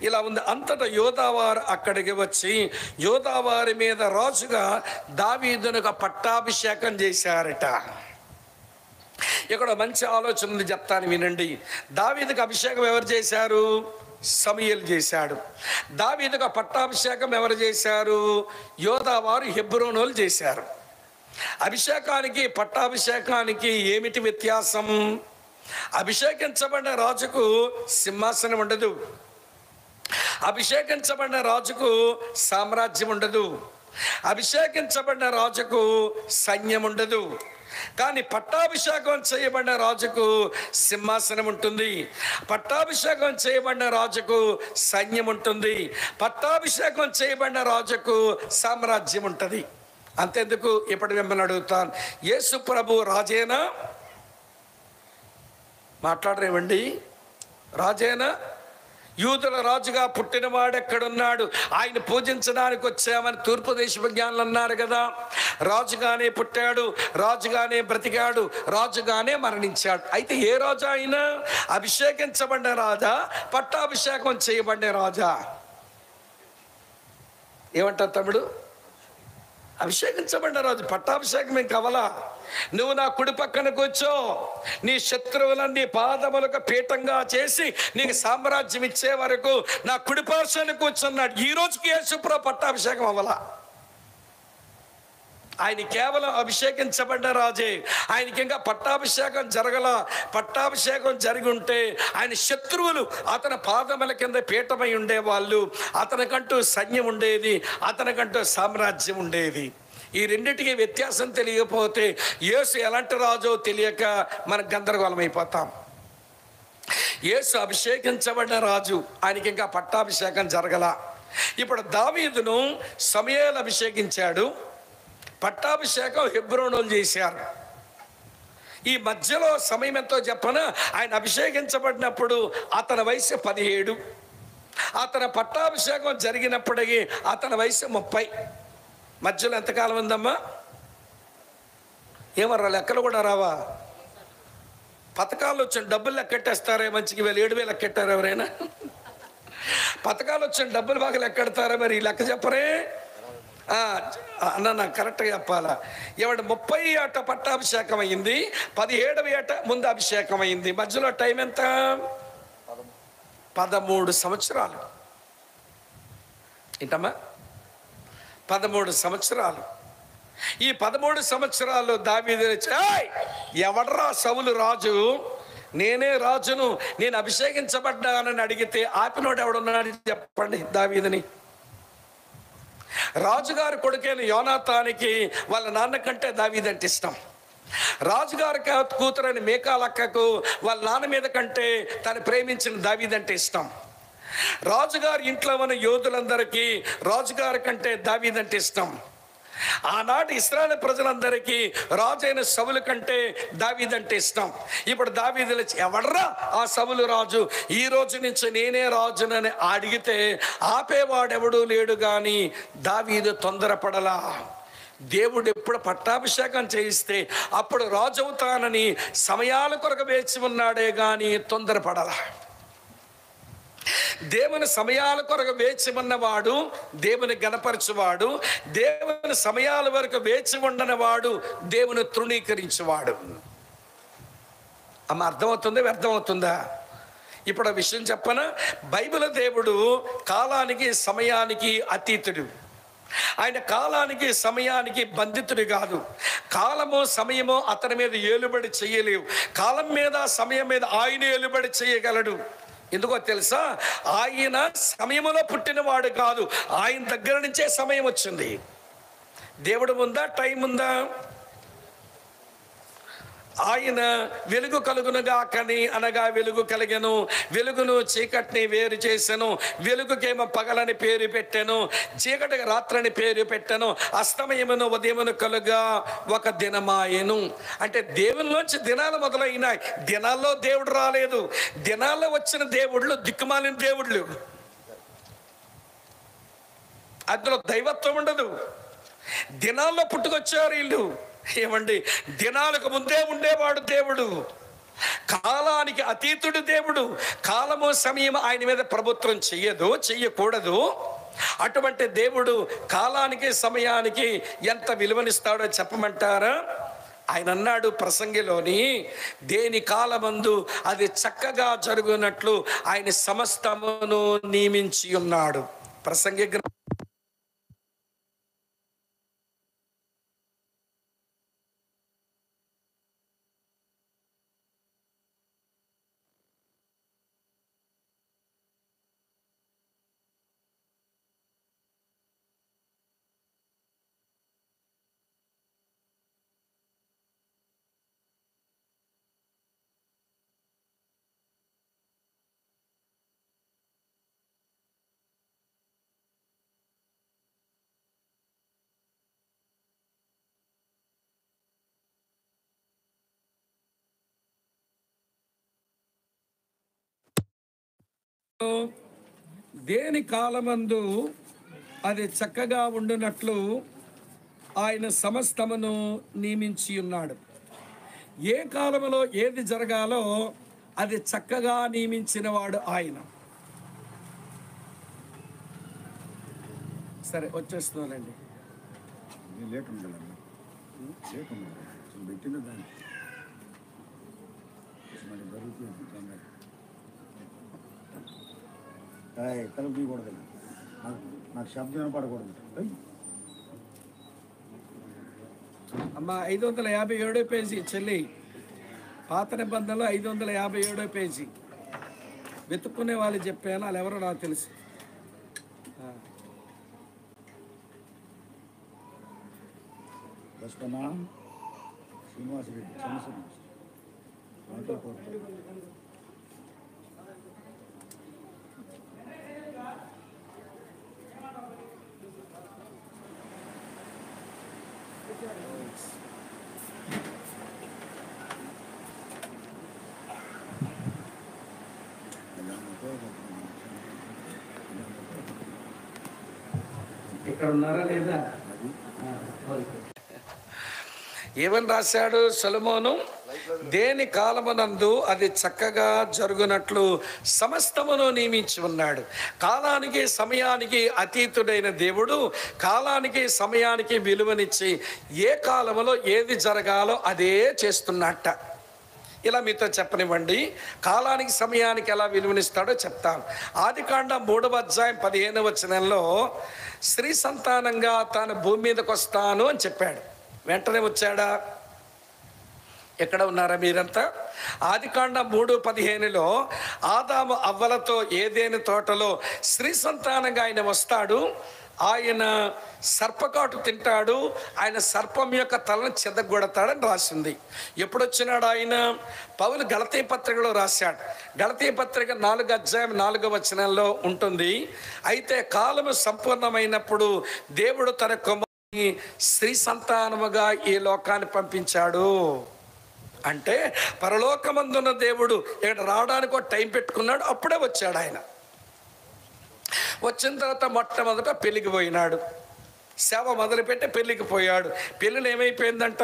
ఇలా ఉంది. అంతటా యోధావారు అక్కడికి వచ్చి యోధావారి మీద రాజుగా దావీదునకు పట్టాభిషేకం చేశారట. ఇక్కడ మంచి ఆలోచన ఉంది, చెప్తాను వినండి. దావీదుకు అభిషేకం ఎవరు చేశారు? సమూయేలు చేశాడు. దావీదుకు పట్టాభిషేకం ఎవరు చేశారు? యోధావారు హెబ్రోనోలు చేశారు. అభిషేకానికి పట్టాభిషేకానికి ఏమిటి వ్యత్యాసం? అభిషేకించబడిన రాజుకు సింహాసనం ఉండదు, అభిషేకించబడిన రాజుకు సామ్రాజ్యం ఉండదు, అభిషేకించబడిన రాజుకు సైన్యం ఉండదు, కానీ పట్టాభిషేకం చేయబడిన రాజుకు సింహాసనం ఉంటుంది, పట్టాభిషేకం చేయబడిన రాజుకు సైన్యం ఉంటుంది, పట్టాభిషేకం చేయబడిన రాజుకు సామ్రాజ్యం ఉంటుంది. అంతెందుకు, ఇప్పుడు మిమ్మల్ని అడుగుతాను, యేసు ప్రభు రాజేనా? మాట్లాడరేమండి, రాజేనా? యూదుల రాజుగా పుట్టినవాడు ఎక్కడున్నాడు? ఆయన పూజించడానికి వచ్చామని తూర్పు దేశ జ్ఞానులు అన్నారు కదా. రాజుగానే పుట్టాడు, రాజుగానే బ్రతికాడు, రాజుగానే మరణించాడు. అయితే ఏ రాజు అయినా? అభిషేకించబడిన రాజా, పట్టాభిషేకం చేయబడిన రాజా? ఏమంటారు తమ్ముడు? అభిషేకించబడిన రాజు. పట్టాభిషేకం ఏం కావాలా? నువ్వు నా కుడి పక్కన కూర్చో, నీ శత్రువులన్నీ పాదములకు పీఠంగా చేసి నీకు సామ్రాజ్యం ఇచ్చే వరకు నా కుడి పార్శ్వాన్ని కూర్చున్నాడు. ఈ రోజుకి యేసుప్రభు పట్టాభిషేకం అవ్వాలా? ఆయన కేవలం అభిషేకించబడ్డ రాజే, ఆయనకి ఇంకా పట్టాభిషేకం జరగల. పట్టాభిషేకం జరిగి ఉంటే ఆయన శత్రువులు అతని పాదముల కింద పీఠమై ఉండేవాళ్ళు, అతనికంటూ సైన్యం ఉండేది, అతనికంటూ సామ్రాజ్యం ఉండేది. ఈ రెండింటికి వ్యత్యాసం తెలియకపోతే యేసు ఎలాంటి రాజో తెలియక మనం గందరగోళం అయిపోతాం. యేసు అభిషేకించబడిన రాజు, ఆయనకి ఇంకా పట్టాభిషేకం జరగల. ఇప్పుడు దావీదును సమూయేలు అభిషేకించాడు, పట్టాభిషేకం హెబ్రోనులు చేశారు. ఈ మధ్యలో సమయం ఎంతో చెప్పనా? ఆయన అభిషేకించబడినప్పుడు అతని వయసు 17, అతని పట్టాభిషేకం జరిగినప్పటికీ అతని వయసు 30. మధ్యలో ఎంతకాలం ఉందమ్మా? ఏమర్రా, లెక్కలు కూడా రావా? పథకాలు వచ్చిన డబ్బులు లెక్కెట్టేస్తారే మంచికి, 7,000 లెక్కెట్టారు ఎవరైనా? పథకాలు వచ్చిన డబ్బులు బాగా లెక్కెడతారా? మరి ఈ లెక్క చెప్పరే అన్న, నాకు కరెక్ట్గా చెప్పాలా? ఏమంటే 30 ఏట పట్టాభిషేకం అయింది, 17వ ఏట ముందు అభిషేకం అయింది. మధ్యలో టైం ఎంత? 13 సంవత్సరాలు. ఏంటమ్మా? 13 సంవత్సరాలు. ఈ 13 సంవత్సరాలు దావీదు ఎవడ్రా సౌలు రాజు? నేనే రాజును, నేను అభిషేకించబడ్డానని అడిగితే ఆపినోడు ఎవడున్నాడు చెప్పండి? దావీదుని. రాజుగారి కొడుకైన యోనాతానికి వాళ్ళ నాన్న కంటే దావీదంటే ఇష్టం. రాజుగారి కూతురైన మీకాలక్కకు వాళ్ళ నాన్న మీద కంటే తను ప్రేమించిన దావీదంటే ఇష్టం. రాజుగారి ఇంట్లో ఉన్న యోధులందరికీ రాజుగారి కంటే దావీదంటే ఇష్టం. ఆనాటి ఇశ్రాయేలు ప్రజలందరికీ రాజైన సౌలు కంటే దావీదంటే ఇష్టం. ఇప్పుడు దావీదు ఎవడ్రా ఆ సౌలు రాజు? ఈ రోజు నుంచి నేనే రాజునని అడిగితే ఆపేవాడెవడూ లేడు. కానీ దావీదు తొందరపడలా. దేవుడు ఎప్పుడు పట్టాభిషేకం చేయిస్తే అప్పుడు రాజు అవుతానని సమయాల కొరకు వేచి ఉన్నాడే కానీ తొందరపడలా. దేవుని సమయాల కొరకు వేచి ఉన్నవాడు దేవుని గణపరచువాడు, దేవుని సమయాల వరకు వేచి ఉండనివాడు దేవుని తృణీకరించేవాడు. అమ్మ, అర్థమవుతుంది? వ్యర్థమవుతుందా? ఇప్పుడు ఆ విషయం చెప్పనా? బైబిల్ దేవుడు కాలానికి సమయానికి అతీతుడు. ఆయన కాలానికి సమయానికి బంధితుడు కాదు. కాలము సమయము అతని మీద ఏలుబడి చేయలేవు. కాలం మీద సమయం మీద ఆయన ఏలుబడి చేయగలడు. ఎందుకో తెలుసా? ఆయన సమయంలో పుట్టినవాడు కాదు, ఆయన దగ్గర నుంచే సమయం వచ్చింది. దేవుడు ఉందా? టైం ఉందా? ఆయన వెలుగు కలుగునుగా కని అనగా వెలుగు కలిగెను, వెలుగును చీకటిని వేరు చేసెను, వెలుగుకేమో పగలని పేరు పెట్టెను, చీకటికి రాత్రని పేరు పెట్టెను, అస్తమయమును ఉదయమును కలుగా ఒక దినమాయెను. అంటే దేవునిలోంచి దినాలు మొదలైనాయి. దినాల్లో దేవుడు రాలేదు. దినాల్లో వచ్చిన దేవుళ్ళు దిక్కుమాలిన దేవుళ్ళు. అందులో దైవత్వం ఉండదు. దినాల్లో పుట్టుకొచ్చారు వీళ్ళు. ఏమండి, దినాలకు ముందే ఉండేవాడు దేవుడు, కాలానికి అతీతుడు దేవుడు. కాలము సమయం ఆయన మీద ప్రభుత్వం చెయ్యకూడదు. అటువంటి దేవుడు కాలానికి సమయానికి ఎంత విలువనిస్తాడో చెప్పమంటారా? ఆయన అన్నాడు ప్రసంగిలోని, దేని కాలమందు అది చక్కగా జరుగునట్లు ఆయన సమస్తమును నియమించి ఉన్నాడు. ప్రసంగి దేని కాలమందు అది చక్కగా ఉండునట్లు ఆయన సమస్తమును నియమించి ఉన్నాడు. ఏ కాలంలో ఏది జరగాలో అది చక్కగా నియమించిన వాడు ఆయన. సరే వచ్చేస్తున్నానండి. కలుపుకూడదు, నాకు శబ్దం వినపడకూడదు. అమ్మ 557 పేజీ చెల్లి, పాత నిబంధనలో 557 పేజీ. వెతుక్కునే వాళ్ళు చెప్పాను, వాళ్ళు ఎవరో నాకు తెలుసు. శ్రీనివాసరెడ్డి ఇక్కడ ఉన్నారా లేదా? ఏమని రాశాడు సొలొమోను? దేని కాలమునందు అది చక్కగా జరుగునట్లు సమస్తమును నియమించి ఉన్నాడు. కాలానికి సమయానికి అతీతుడైన దేవుడు కాలానికి సమయానికి విలువనిచ్చి ఏ కాలములో ఏది జరగాలో అదే చేస్తున్నట్ట. ఇలా మీతో చెప్పనివ్వండి, కాలానికి సమయానికి ఎలా విలువనిస్తాడో చెప్తాను. ఆదికాండం 3వ అధ్యాయం 15వ వచనంలో స్త్రీ సంతానంగా తాను భూమి మీదకి వస్తాను అని చెప్పాడు. వెంటనే వచ్చాడా? ఎక్కడ ఉన్నారా మీరంతా? ఆదికాండం 3:15లో ఆదాము అవ్వలతో ఏదేని తోటలో స్త్రీ సంతానంగా ఆయన వస్తాడు. ఆయన సర్పకాటు తింటాడు, ఆయన సర్పం యొక్క తలను చెదగొడతాడని రాసింది. ఎప్పుడు వచ్చినాడు ఆయన? పౌలు గలతీ పత్రికలో రాశాడు. గలతీ పత్రిక 4వ అధ్యాయం 4వ వచనంలో ఉంటుంది. అయితే కాలము సంపూర్ణమైనప్పుడు దేవుడు తన కుమారుని స్త్రీ సంతానముగా ఈ లోకాన్ని పంపించాడు. అంటే పరలోకమందున్న దేవుడు ఇక్కడ రావడానికి ఒక టైం పెట్టుకున్నాడు, అప్పుడే వచ్చాడు ఆయన. వచ్చిన తర్వాత మొట్టమొదట పెళ్ళికి పోయినాడు, సేవ మొదలుపెట్టి పెళ్ళికి పోయాడు. పెళ్ళిలో ఏమైపోయిందంట?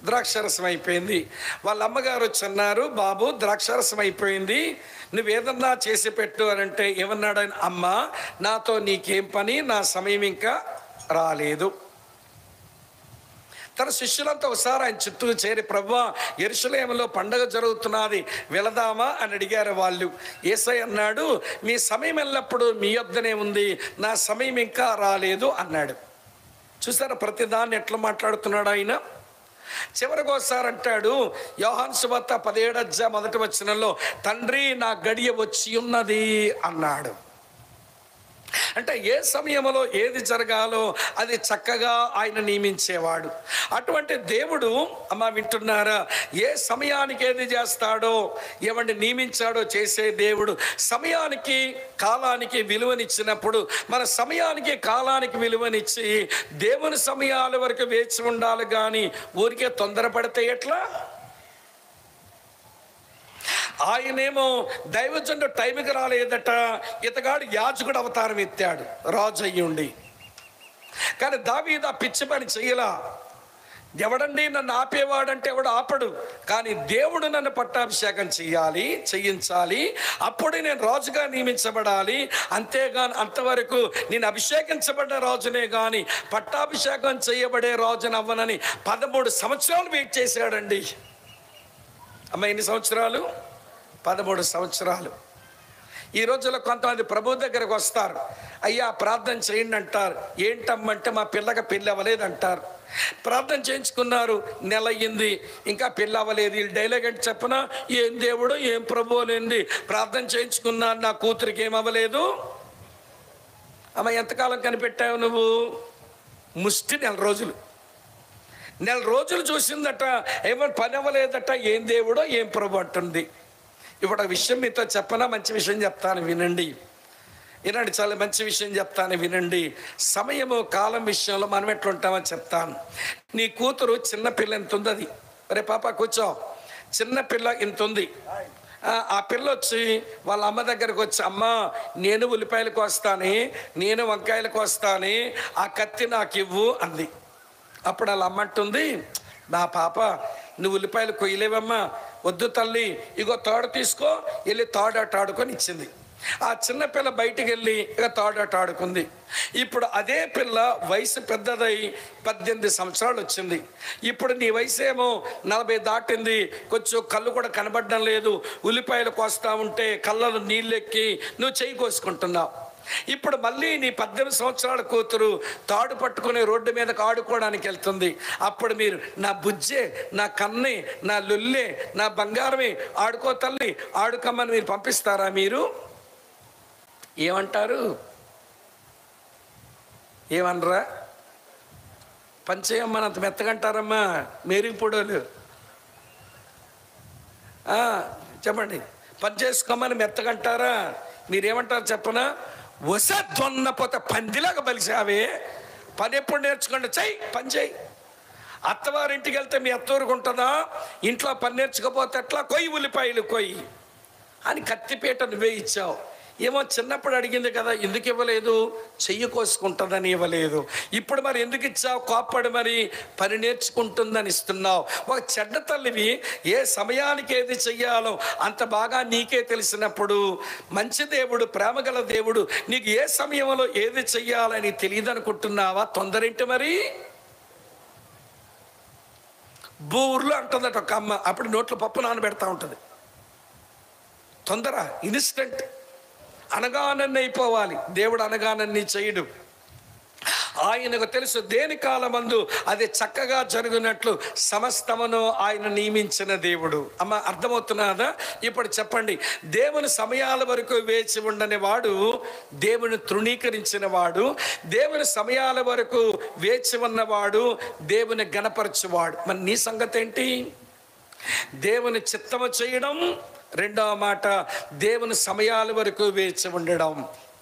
ద్రాక్షరసం అయిపోయింది. వాళ్ళ అమ్మగారు వచ్చి అన్నారు, బాబు ద్రాక్షరసం అయిపోయింది, నువ్వేదన్నా చేసి పెట్టు అని అంటే ఏమన్నాడు ఆయన? అమ్మ, నాతో నీకేం పని, నా సమయం ఇంకా రాలేదు. తన శిష్యులంతా ఒకసారి ఆయన చుట్టూ చేరి, ప్రభువా యెరూషలేములో పండగ జరుగుతున్నది, వెళదామా అని అడిగారు వాళ్ళు. యేసయ్య అన్నాడు, మీ సమయం ఎల్లప్పుడు మీ యొద్దనే ఉంది, నా సమయం ఇంకా రాలేదు అన్నాడు. చూసారా ప్రతిదాన్ని ఎట్లా మాట్లాడుతున్నాడు ఆయన? చివరికి ఒకసారి అంటాడు, యోహాను సువార్త 17వ అధ్యాయం 1వ వచనంలో, తండ్రి నా గడియ వచ్చి ఉన్నది అన్నాడు. అంటే ఏ సమయంలో ఏది జరగాలో అది చక్కగా ఆయన నియమించేవాడు. అటువంటి దేవుడు, అమ్మ వింటున్నారా, ఏ సమయానికి ఏది చేస్తాడో ఏమంటే నియమించాడో చేసే దేవుడు. సమయానికి కాలానికి విలువనిచ్చినప్పుడు మన సమయానికి కాలానికి విలువనిచ్చి దేవుని సమయాల వరకు వేచి ఉండాలి, కానీ ఊరికే తొందరపడితే ఎట్లా? ఆయనేమో దైవజనుడు టైంకి రాలేదట, ఇతగాడు యాజకుడు అవతారం ఎత్తాడు రాజు అయ్యుండి. కానీ దావీదు ఆ పిచ్చి పని చెయ్యలా. ఎవడండి నన్ను ఆపేవాడంటే ఎవడు ఆపడు, కానీ దేవుడు నన్ను పట్టాభిషేకం చేయించాలి, అప్పుడే నేను రాజుగా నియమించబడాలి. అంతేగాని అంతవరకు నేను అభిషేకించబడ్డ రాజునే కానీ పట్టాభిషేకం చేయబడే రాజుని అవ్వనని 13 సంవత్సరాలు వెయిట్ చేశాడండి. అమ్మ ఎన్ని సంవత్సరాలు? 13 సంవత్సరాలు. ఈ రోజుల్లో కొంతమంది ప్రభు దగ్గరకు వస్తారు, అయ్యా ప్రార్థన చేయండి అంటారు. ఏంటమ్మంటే మా పిల్లకి పెళ్ళి అవ్వలేదు అంటారు. ప్రార్థన చేయించుకున్నారు, నెల అయ్యింది, ఇంకా పెళ్ళి అవ్వలేదు. వీళ్ళు డైలాగ్ అంటే చెప్పనా, ఏం దేవుడు ఏం ప్రభు లేండి, ప్రార్థన చేయించుకున్నాను, నా కూతురికి ఏం అవ్వలేదు. అమ్మ ఎంతకాలం కనిపెట్టావు నువ్వు? ముష్టి నెల రోజులు చూసిందట, ఏమైనా పని అవ్వలేదట. ఏం దేవుడో ఏం ప్రభు అంటుంది. ఇప్పుడు విషయం మీతో చెప్పనా? మంచి విషయం చెప్తాను వినండి. చాలా మంచి విషయం చెప్తాను వినండి. సమయము కాలం విషయంలో మనం ఎట్లుంటామో చెప్తాను. నీ కూతురు చిన్నపిల్ల ఎంత ఉంది, అది, అరే పాప కూర్చో, చిన్నపిల్ల ఇంత ఉంది, ఆ పిల్ల వచ్చి వాళ్ళ అమ్మ దగ్గరకు వచ్చి, అమ్మ నేను ఉల్లిపాయలు కోస్తాను, నేను వంకాయలు కోస్తాను, ఆ కత్తి నాకు ఇవ్వు అంది. అప్పుడు వాళ్ళ అమ్మ అంటుంది, నా పాప నువ్వు ఉల్లిపాయలు కొయ్యలేవమ్మా, వద్దు తల్లి, ఇగో తాడు తీసుకో, వెళ్ళి తాడాట ఆడుకొని ఇచ్చింది. ఆ చిన్న పిల్ల బయటికి వెళ్ళి ఇక తాడాట ఆడుకుంది. ఇప్పుడు అదే పిల్ల వయసు పెద్దదై 18 సంవత్సరాలు వచ్చింది. ఇప్పుడు నీ వయసు ఏమో 40 దాటింది, కొంచెం కళ్ళు కూడా కనబడడం లేదు, ఉల్లిపాయలు కోస్తా ఉంటే కళ్ళలో నీళ్ళెక్కి నువ్వు చెయ్యి కోసుకుంటున్నావు. ఇప్పుడు మళ్ళీ నీ 18 సంవత్సరాల కూతురు తాడు పట్టుకుని రోడ్డు మీదకి ఆడుకోవడానికి వెళ్తుంది. అప్పుడు మీరు నా బుజ్జే, నా కన్నే, నా లొల్లే, నా బంగారమే, ఆడుకో తల్లి, ఆడుకోమని మీరు పంపిస్తారా? మీరు ఏమంటారు? ఏమనరా? పంచేయమ్మని అంత మెత్తగంటారమ్మా మేరీపొడోలు. చెప్పండి, పని చేసుకోమని మెత్తగంటారా? మీరేమంటారు చెప్పనా? వసద్దున్నపోతే పందిలాగా బలిసావే, పని ఎప్పుడు నేర్చుకోండి, చెయ్యి పని చెయ్యి. అత్తవారింటికి వెళ్తే మీ అత్తవారికి ఉంటుందా? ఇంట్లో పని నేర్చుకోపోతే ఎట్లా? కొయ్యి ఉల్లిపాయలు కొయ్యి అని కత్తిపీట నువ్వే ఇచ్చావు. ఏమో చిన్నప్పుడు అడిగింది కదా, ఎందుకు ఇవ్వలేదు? చెయ్యి కోసుకుంటుందని ఇవ్వలేదు. ఇప్పుడు మరి ఎందుకు ఇచ్చావు? కోప్పడి మరి పని నేర్చుకుంటుందని ఇస్తున్నావు. ఒక చెడ్డ తల్లివి ఏ సమయానికి ఏది చెయ్యాలో అంత బాగా నీకే తెలిసినప్పుడు, మంచి దేవుడు, ప్రేమగల దేవుడు నీకు ఏ సమయంలో ఏది చెయ్యాలని తెలియదు అనుకుంటున్నావా? తొందరేంటి మరి? బూర్లు అంటుందట ఒక అమ్మ, అప్పుడు నోట్లో పప్పు నానబెడతా ఉంటుంది. తొందర, ఇన్స్టెంట్, అనగానన్ని అయిపోవాలి. దేవుడు అనగానన్ని చేయడు. ఆయనకు తెలుసు దేని కాలమందు అది చక్కగా జరుగునట్లు సమస్తమును ఆయన నియమించిన దేవుడు. అమ్మ అర్థమవుతున్నదా? ఇప్పుడు చెప్పండి, దేవుని సమయాల వరకు వేచి ఉండని వాడు దేవుని తృణీకరించిన వాడు, దేవుని సమయాల వరకు వేచి ఉన్నవాడు దేవుని గణపరచువాడు. మరి నీ సంగతి ఏంటి? దేవుని చిత్తము చేయడం, రెండవ మాట దేవుని సమయాల వరకు వేచి ఉండడం.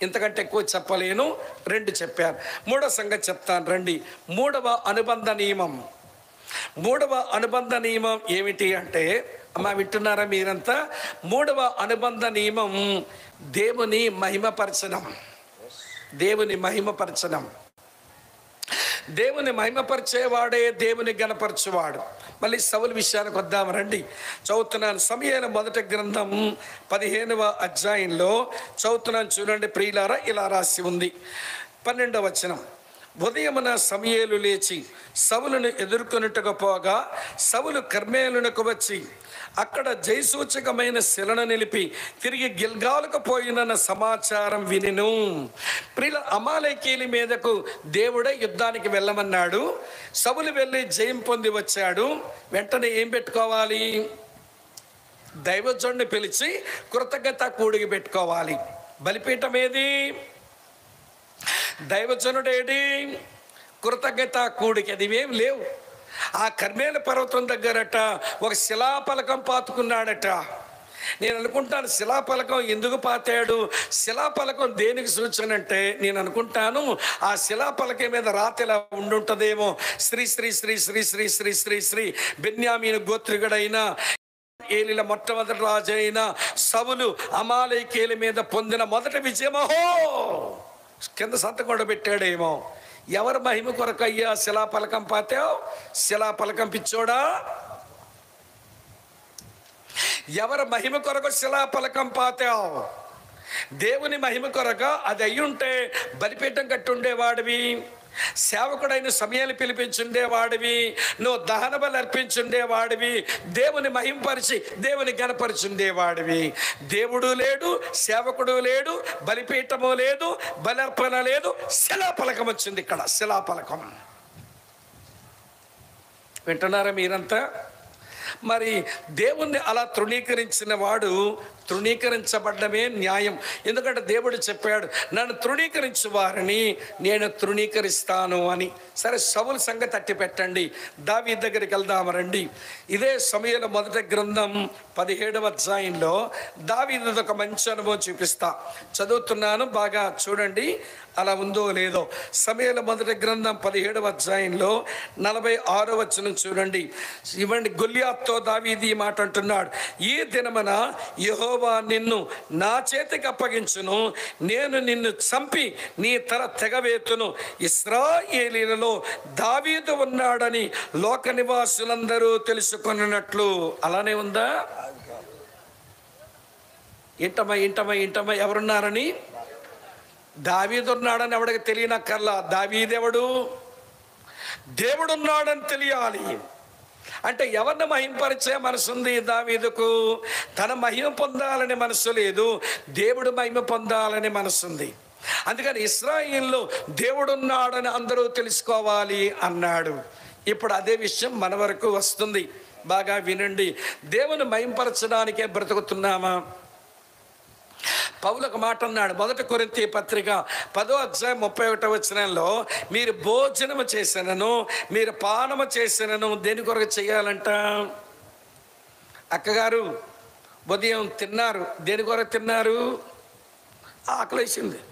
ఇంతకంటే ఎక్కువ చెప్పలేను, 2 చెప్పాను. మూడవ సంగతి చెప్తాను రండి. మూడవ అనుబంధ నియమం. మూడవ అనుబంధ నియమం ఏమిటి అంటే, అమ్మా వింటున్నారా మీరంతా? మూడవ అనుబంధ నియమం దేవుని మహిమపరచడం. దేవుని మహిమపరచడం. దేవుని మహిమపరిచేవాడే దేవుని గణపరచువాడు. మళ్ళీ సౌలు విషయానికి వద్దాం రండి. చదువుతున్నాను, సమూయేలు మొదటి గ్రంథం 15వ అధ్యాయంలో చదువుతున్నాను చూడండి ప్రియులారా. ఇలా రాసి ఉంది 12వ వచనం. ఉదయమున సమూయేలు లేచి సౌలును ఎదుర్కొనుటకు పోగా, సౌలు కర్మేలునకు వచ్చి అక్కడ జయసూచకమైన శిలను నిలిపి తిరిగి గిల్గాలుకు పోయినన్న సమాచారం వినెను. ప్రియుల, అమాలేకీయుల మీదకు దేవుడే యుద్ధానికి వెళ్ళమన్నాడు. సౌలు వెళ్ళి జయం పొంది వచ్చాడు. వెంటనే ఏం పెట్టుకోవాలి? దైవజనుడిని పిలిచి కృతజ్ఞత కూడికి పెట్టుకోవాలి. బలిపీఠం ఏది? దైవజనుడేడి? కృతజ్ఞత కూడికి. అది ఏం లేవు. ఆ కర్మేల పర్వతం దగ్గరట ఒక శిలాపలకం పాతుకున్నాడట. నేను అనుకుంటాను, శిలాపలకం ఎందుకు పాతాడు? శిలాపలకం దేనికి సూచన అంటే, నేను అనుకుంటాను ఆ శిలాపలకం మీద రాతి ఇలా ఉండుంటదేమో. శ్రీ శ్రీ శ్రీ శ్రీ శ్రీ శ్రీ శ్రీ శ్రీ బెన్యామీను గోత్రికుడైన ఏలిల మొట్టమొదటి రాజు అయిన సౌలు అమాలేకీయుల మీద పొందిన మొదటి విజయమహో కింద సంతకం కూడా పెట్టాడేమో. ఎవరు మహిమ కొరకు అయ్యా శిలాపలకం పాతావు? శిలాపలకం పిచ్చోడా? ఎవరు మహిమ కొరకు శిలాపలకం పాతావు? దేవుని మహిమ కొరకు. అది అయ్యుంటే బలిపీఠం కట్టి ఉండేవాడివి, సేవకుడైన సమయాన్ని పిలిపించుండేవాడివి, నువ్వు దహన బలి అర్పించుండేవాడివి, దేవుని మహింపరిచి దేవుని గణపరిచుండేవాడివి. దేవుడు లేడు, సేవకుడు లేడు, బలిపీఠము లేదు, బలర్పణ లేదు, శిలాపలకం వచ్చింది ఇక్కడ. శిలాపలకం వింటున్నారా మీరంతా? మరి దేవుణ్ణి అలా తృణీకరించిన వాడు తృణీకరించబడ్డమే న్యాయం. ఎందుకంటే దేవుడు చెప్పాడు, నన్ను తృణీకరించు వారిని నేను తృణీకరిస్తాను అని. సరే, సౌలు సంగతి తట్టి పెట్టండి. దావీదు దగ్గరికి వెళ్దాము రండి. ఇదే సమూయేలు మొదటి గ్రంథం 17వ అధ్యాయంలో దావీదు ఒక మంచి అనుభవం చూపిస్తా. చదువుతున్నాను, బాగా చూడండి అలా ఉందో లేదో. సమూయేలు మొదటి గ్రంథం 17వ అధ్యాయంలో 46వ వచనం చూడండి. ఇవ్వండి. గొల్లియాతు గొలియాత్తో దావీదు ఈ మాట అంటున్నాడు, ఈ దినమున యెహోవా నిన్ను నా చేతికి అప్పగించును, నేను నిన్ను చంపి నీ తల తెగవేతును. ఇశ్రాయేలీయులలో దావీదు ఉన్నాడని లోక నివాసులందరూ తెలుసుకున్నట్లు. అలానే ఉందా? ఇంటమా ఎవరున్నారని? దావీదు ఉన్నాడని ఎవడికి తెలియనక్కర్లా. దావీదెవడు? దేవుడున్నాడని తెలియాలి. అంటే ఎవరిని మహింపరిచే మనసు ఉంది దావీదుకు? తన మహిమ పొందాలని మనసు లేదు, దేవుడు మహిమ పొందాలని మనసు ఉంది. అందుకని ఇశ్రాయేలులో దేవుడున్నాడని అందరూ తెలుసుకోవాలి అన్నాడు. ఇప్పుడు అదే విషయం మన వరకు వస్తుంది. బాగా వినండి. దేవుని మహింపరచడానికే బ్రతుకుతున్నామా? పౌలు ఒక మాట అన్నాడు, 1 కొరింథీ పత్రిక 10వ అధ్యాయం 31వ వచనంలో, మీరు భోజనము చేసినను మీరు పానము చేసినను దేని కొరకు చేయాలంట? అక్కగారు ఉదయం తిన్నారు, దేని కొరకు తిన్నారు? ఆకలేసింది,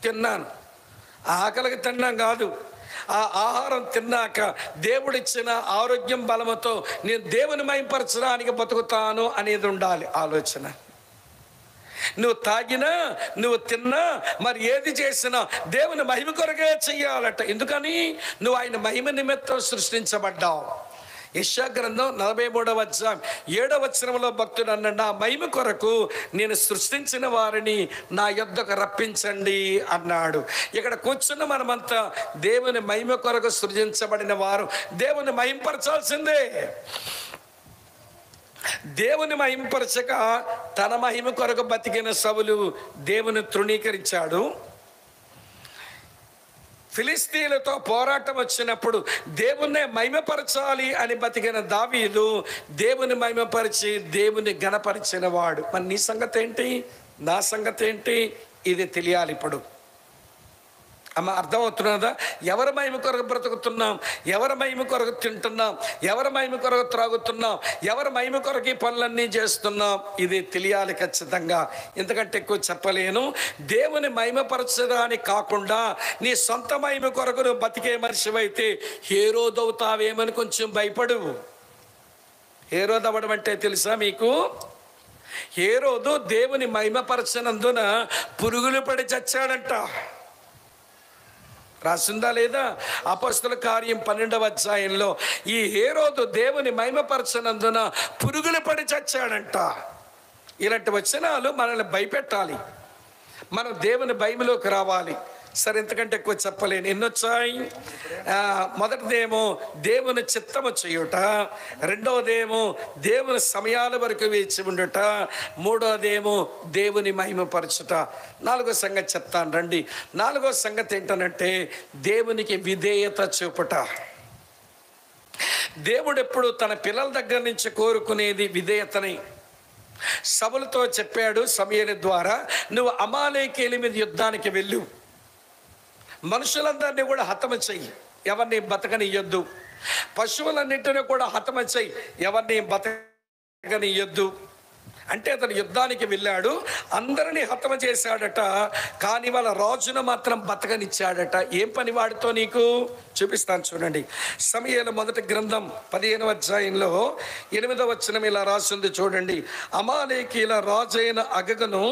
తిన్నాను. ఆకలికి తిన్నాం కాదు, ఆ ఆహారం తిన్నాక దేవుడిచ్చిన ఆరోగ్యం బలముతో నేను దేవుని మహింపరచడానికి బతుకుతాను అనేది ఉండాలి ఆలోచన. నువ్వు తాగినా నువ్వు తిన్నా మరి ఏది చేసినా దేవుని మహిమ కొరకే చెయ్యాలట. ఎందుకని? నువ్వు ఆయన మహిమ నిమిత్తం సృష్టించబడ్డావు. యెషయా గ్రంథం 43వ అధ్యాయం 7వ వచనంలో భక్తుడు అన్నాడు, నా మహిమ కొరకు నేను సృష్టించిన వారిని నా యొద్దకు రప్పించండి అన్నాడు. ఇక్కడ కూర్చున్న మనమంతా దేవుని మహిమ కొరకు సృజించబడిన వారు, దేవుని మహింపరచాల్సిందే. దేవుని మహింపరచక తన మహిమ కొరకు బతికిన సౌలు దేవుని తృణీకరించాడు. ఫిలిస్తీన్లతో పోరాటం వచ్చినప్పుడు దేవుణ్ణి మహిమపరచాలి అని బతికిన దావీదు దేవుని మహిమపరిచి దేవుని ఘనపరిచిన వాడు. మరి నీ సంగతి ఏంటి, నా సంగతి ఏంటి? ఇది తెలియాలి ఇప్పుడు. అమ్మ, అర్థమవుతున్నదా? ఎవరి మహిమ కొరకు బ్రతుకుతున్నాం, ఎవరి మహిమ కొరకు తింటున్నాం, ఎవరి మహిమ కొరకు త్రాగుతున్నాం, ఎవరి మహిమ కొరకు ఈ పనులన్నీ చేస్తున్నాం, ఇది తెలియాలి ఖచ్చితంగా. ఎందుకంటే ఎక్కువ చెప్పలేను. దేవుని మహిమపరచడానికి కాకుండా నీ సొంత మహిమ కొరకు నువ్వు బతికే మనిషివైతే హేరోదవుతావేమని కొంచెం భయపడు. హేరోదవడం అంటే తెలుసా మీకు? హేరోదు దేవుని మహిమపరచనందున పురుగులు పడి చచ్చాడంట. రాసిందా లేదా? అపొస్తలుల కార్యం 12వ అధ్యాయంలో ఈ హేరోదు దేవుని మహిమపరచనందున పురుగులు పడి చచ్చాడంట. ఇలాంటి వచనాలు మనల్ని భయపెట్టాలి. మనం దేవుని భయములోకి రావాలి. సరే, ఎంతకంటే ఎక్కువ చెప్పలేను. ఎన్నొచ్చాయి? మొదటిదేమో దేవుని చిత్తము చేయుట, రెండవదేమో దేవుని సమయాల వరకు వేచి ఉండుట, మూడవదేమో దేవుని మహిమపరచుట. నాలుగో సంగతి చెప్తాను రండి. నాలుగో సంగతి ఏంటనంటే దేవునికి విధేయత చూపుట. దేవుడు ఎప్పుడు తన పిల్లల దగ్గర నుంచి కోరుకునేది విధేయతని. సౌలుతో చెప్పాడు సమూయేలు ద్వారా, నువ్వు అమాలేకీయుల మీద యుద్ధానికి వెళ్ళు, మనుషులందరినీ కూడా హతమ చెయ్యి, ఎవరిని బతకనియొద్దు, పశువులన్నింటినీ కూడా హతమ చెయ్యి, ఎవరిని బతకనియొద్దు. అంటే అతను యుద్ధానికి వెళ్ళాడు, అందరినీ హతమ చేశాడట, కానీ వాళ్ళ రాజును మాత్రం బతకనిచ్చాడట. ఏం పని వాడితో నీకు చూపిస్తాను చూడండి. సమూయేలు మొదటి గ్రంథం 15వ అధ్యాయంలో 8వ వచనం ఇలా రాసింది చూడండి. అమాలేకీయుల రాజైన అగగును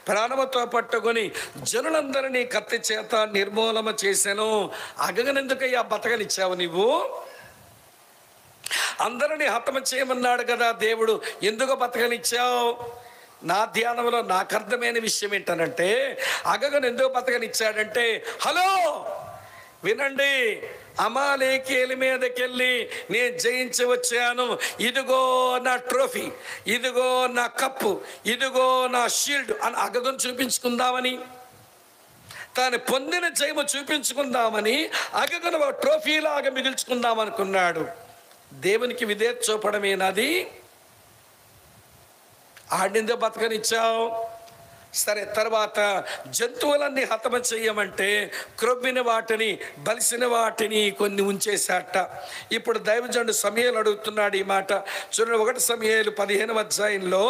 ప్రాణముతో పట్టుకొని జనులందరినీ కత్తి చేత నిర్మూలన చేశాను. అగగనెందుకయ్యా బతకనిచ్చావు నీవు? అందరినీ హతమ చేయమన్నాడు కదా దేవుడు, ఎందుకు బతకనిచ్చావు? నా ధ్యానంలో నాకు అర్థమైన విషయం ఏంటనంటే, అగగను ఎందుకు బతకనిచ్చాడంటే, హలో వినండి, అమాలేకీయుల మీదకెళ్ళి నేను జయించి వచ్చాను, ఇదిగో నా ట్రోఫీ, ఇదిగో నా కప్పు, ఇదిగో నా షీల్డ్ అని అగగను చూపించుకుందామని, తాను పొందిన జయము చూపించుకుందామని అగగను ట్రోఫీలాగా మిగిల్చుకుందాం అనుకున్నాడు. దేవునికి విధేయత చూపడమేనది? ఆడిందో బతకనిచ్చావు. సరే, తర్వాత జంతువులన్నీ హతమ చెయ్యమంటే క్రొవ్విన వాటిని బలిసిన వాటిని కొన్ని ఉంచేశాట. ఇప్పుడు దైవజనుడు సమూయేలు అడుగుతున్నాడు ఈ మాట. చూడండి, 1 సమూయేలు 15వ అధ్యాయంలో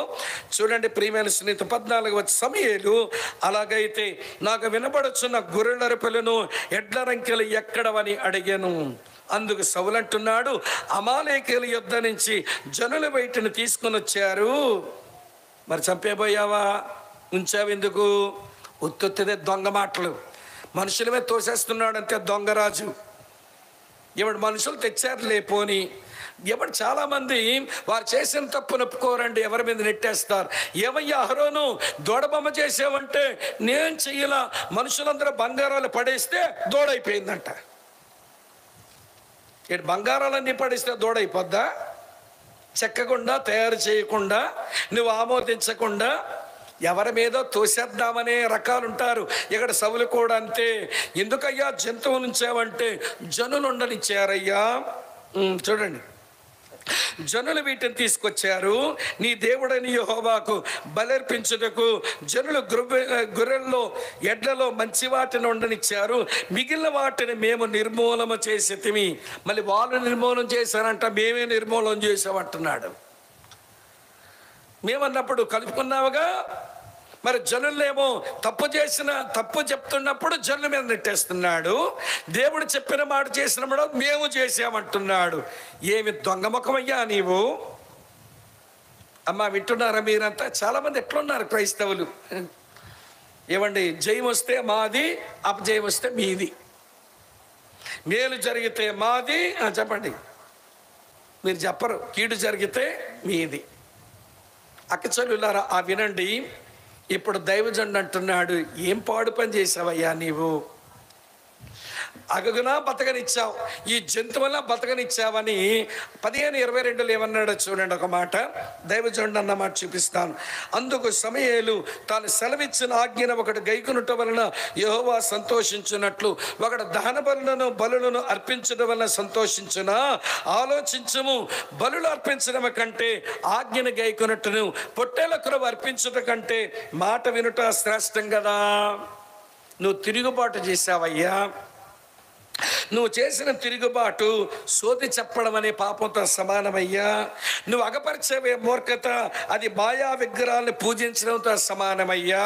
చూడండి ప్రియమైన స్నేహితు 14వ సమూయేలు, అలాగైతే నాకు వినబడుచున్న గొర్రెల అరుపులను ఎడ్ల రంకెలు ఎక్కడవని అడిగాను. అందుకు సౌలు అంటున్నాడు, అమాలేకీయుల యుద్ధ నుంచి జనుల బయటను తీసుకొని వచ్చారు. మరి చంపేపోయావా? ఉంచావు ఎందుకు? ఉత్తుత్తిదే దొంగ మాటలు. మనుషుల మీద తోసేస్తున్నాడు అంతే దొంగరాజు. ఎవడు మనుషులు తెచ్చారు లేపోని, ఎవడు చాలామంది వారు చేసిన తప్పు నొప్పుకోరండి, ఎవరి మీద నెట్టేస్తారు. ఏమయ్యా అహరోను దూడబొమ్మ చేసావంటే నేను చెయ్యలా, మనుషులందరూ బంగారాలు పడేస్తే దూడైపోయిందంట. ఇటు బంగారాలన్నీ పడేస్తే దూడైపోద్దా? చెక్కకుండా, తయారు చేయకుండా, నువ్వు ఆమోదించకుండా ఎవరి మీద తోసేద్దామనే రకాలు ఉంటారు. ఇక్కడ సౌలు కూడా అంతే. ఎందుకయ్యా జంతువు నుంచావంటే జనులు ఉండనిచ్చారయ్యా. చూడండి, జనులు వీటిని తీసుకొచ్చారు. నీ దేవుడని యెహోవాకు బలర్పించుటకు జనులు గొర్రెల్లో ఎడ్లలో మంచి వాటిని ఉండనిచ్చారు, మిగిలిన వాటిని మేము నిర్మూలన చేసేతిమి. మళ్ళీ వాళ్ళు నిర్మూలన చేశారంట, మేమే నిర్మూలన చేసామంటున్నాడు. మేమన్నప్పుడు కలుపుకున్నావుగా. మరి జనులేమో తప్పు చెప్తున్నప్పుడు జనుల మీద నెట్టేస్తున్నాడు. దేవుడు చెప్పిన మాట చేసినప్పుడు మేము చేసామంటున్నాడు. ఏమి దొంగ ముఖమయ్యా నీవు? అమ్మా వింటున్నారా మీరంతా? చాలామంది ఎట్లున్నారు క్రైస్తవులు. ఏమండి, జయం వస్తే మాది, అపజయం వస్తే మీది. మేలు జరిగితే మాది చెప్పండి, మీరు చెప్పరు. కీడు జరిగితే మీది. అక్కచెల్లులారా వినండి. ఇప్పుడు దైవజనుడు అంటున్నాడు, ఏం పాడు పని చేసావయ్యా నీవు? అగగునా బతకనిచ్చావు, ఈ జంతువులా బతకనిచ్చావని 15:22 ఏమన్నాడో చూడండి. ఒక మాట దైవజనుడు అన్న మాట చూపిస్తాను. అందుకు సమూయేలు తాను సెలవిచ్చిన ఆజ్ఞను ఒకటి గైకొనుట వలన యెహోవా సంతోషించున్నట్లు ఒకడు దహన బలులను అర్పించడం వలన సంతోషించునా? ఆలోచించము, బలులు అర్పించడం కంటే ఆజ్ఞను గైకొనుటను, పొట్టేల కొరవ అర్పించుట కంటే మాట వినుట శ్రేష్టం కదా. నువ్వు తిరుగుబాటు చేశావయ్యా. నువ్వు చేసిన తిరుగుబాటు సోది చెప్పడం అనే పాపంతో సమానమయ్యా. నువ్వు అగపరిచే మూర్ఖత అది మాయా విగ్రహాలను పూజించడంతో సమానమయ్యా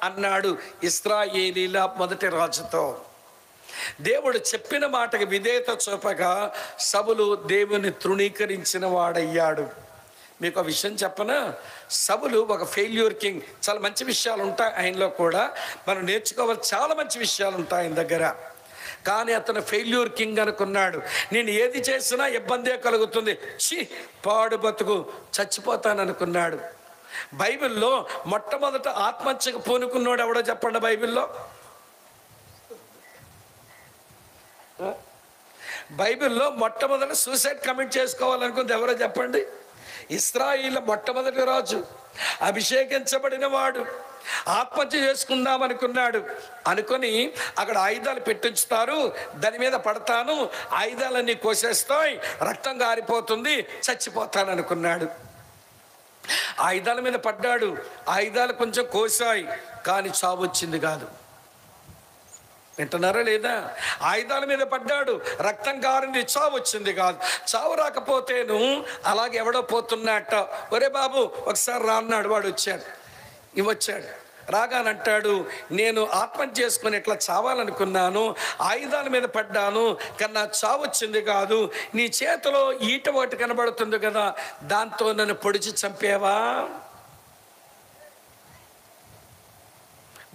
అన్నాడు ఇశ్రాయేలీల మొదటి రాజుతో. దేవుడు చెప్పిన మాటకి విధేయత చూపగా సౌలు దేవుని తృణీకరించిన వాడయ్యాడు. మీకు ఒక విషయం చెప్పనా? సౌలు ఒక ఫెయిల్యూర్ కింగ్. చాలా మంచి విషయాలు ఉంటాయి ఆయనలో కూడా, మనం నేర్చుకోవాలి. చాలా మంచి విషయాలు ఉంటాయి ఆయన దగ్గర. కానీ అతను ఫెయిల్యూర్ కింగ్ అనుకున్నాడు. నేను ఏది చేసినా ఇబ్బందే కలుగుతుంది, పాడు బతుకు, చచ్చిపోతాను అనుకున్నాడు. బైబిల్లో మొట్టమొదట ఆత్మహత్యకు పూనుకున్నాడు ఎవడో చెప్పండి? బైబిల్లో మొట్టమొదట సూసైడ్ కమిట్ చేసుకోవాలనుకుంది ఎవరో చెప్పండి? ఇశ్రాయేలు మొట్టమొదటి రాజు, అభిషేకించబడిన వాడు, ఆత్మహత్య చేసుకుందాం అనుకొని అక్కడ ఆయుధాలు పెట్టించుతారు, దాని మీద పడతాను, ఆయుధాలన్నీ కోసేస్తాయి, రక్తం గారిపోతుంది, చచ్చిపోతాను అనుకున్నాడు. ఆయుధాల మీద పడ్డాడు, ఆయుధాలు కొంచెం కోసాయి, కానీ చావు వచ్చింది కాదు. వింటున్నారా లేదా? ఆయుధాల మీద పడ్డాడు, రక్తం కారింది, చావు వచ్చింది కాదు. చావు రాకపోతేను అలాగే ఎవడో పోతున్నట్ట, ఒరే బాబు ఒకసారి రా అన్నాడు. వాడు వచ్చాడు. రాగానంటాడు, నేను ఆత్మహత్య చేసుకుని ఇట్లా చావాలనుకున్నాను, ఆయుధాల మీద పడ్డాను, కానీ నా చావు వచ్చింది కాదు. నీ చేతిలో ఈట ఒకటి కనబడుతుంది కదా, దాంతో నన్ను పొడిచి చంపేవా?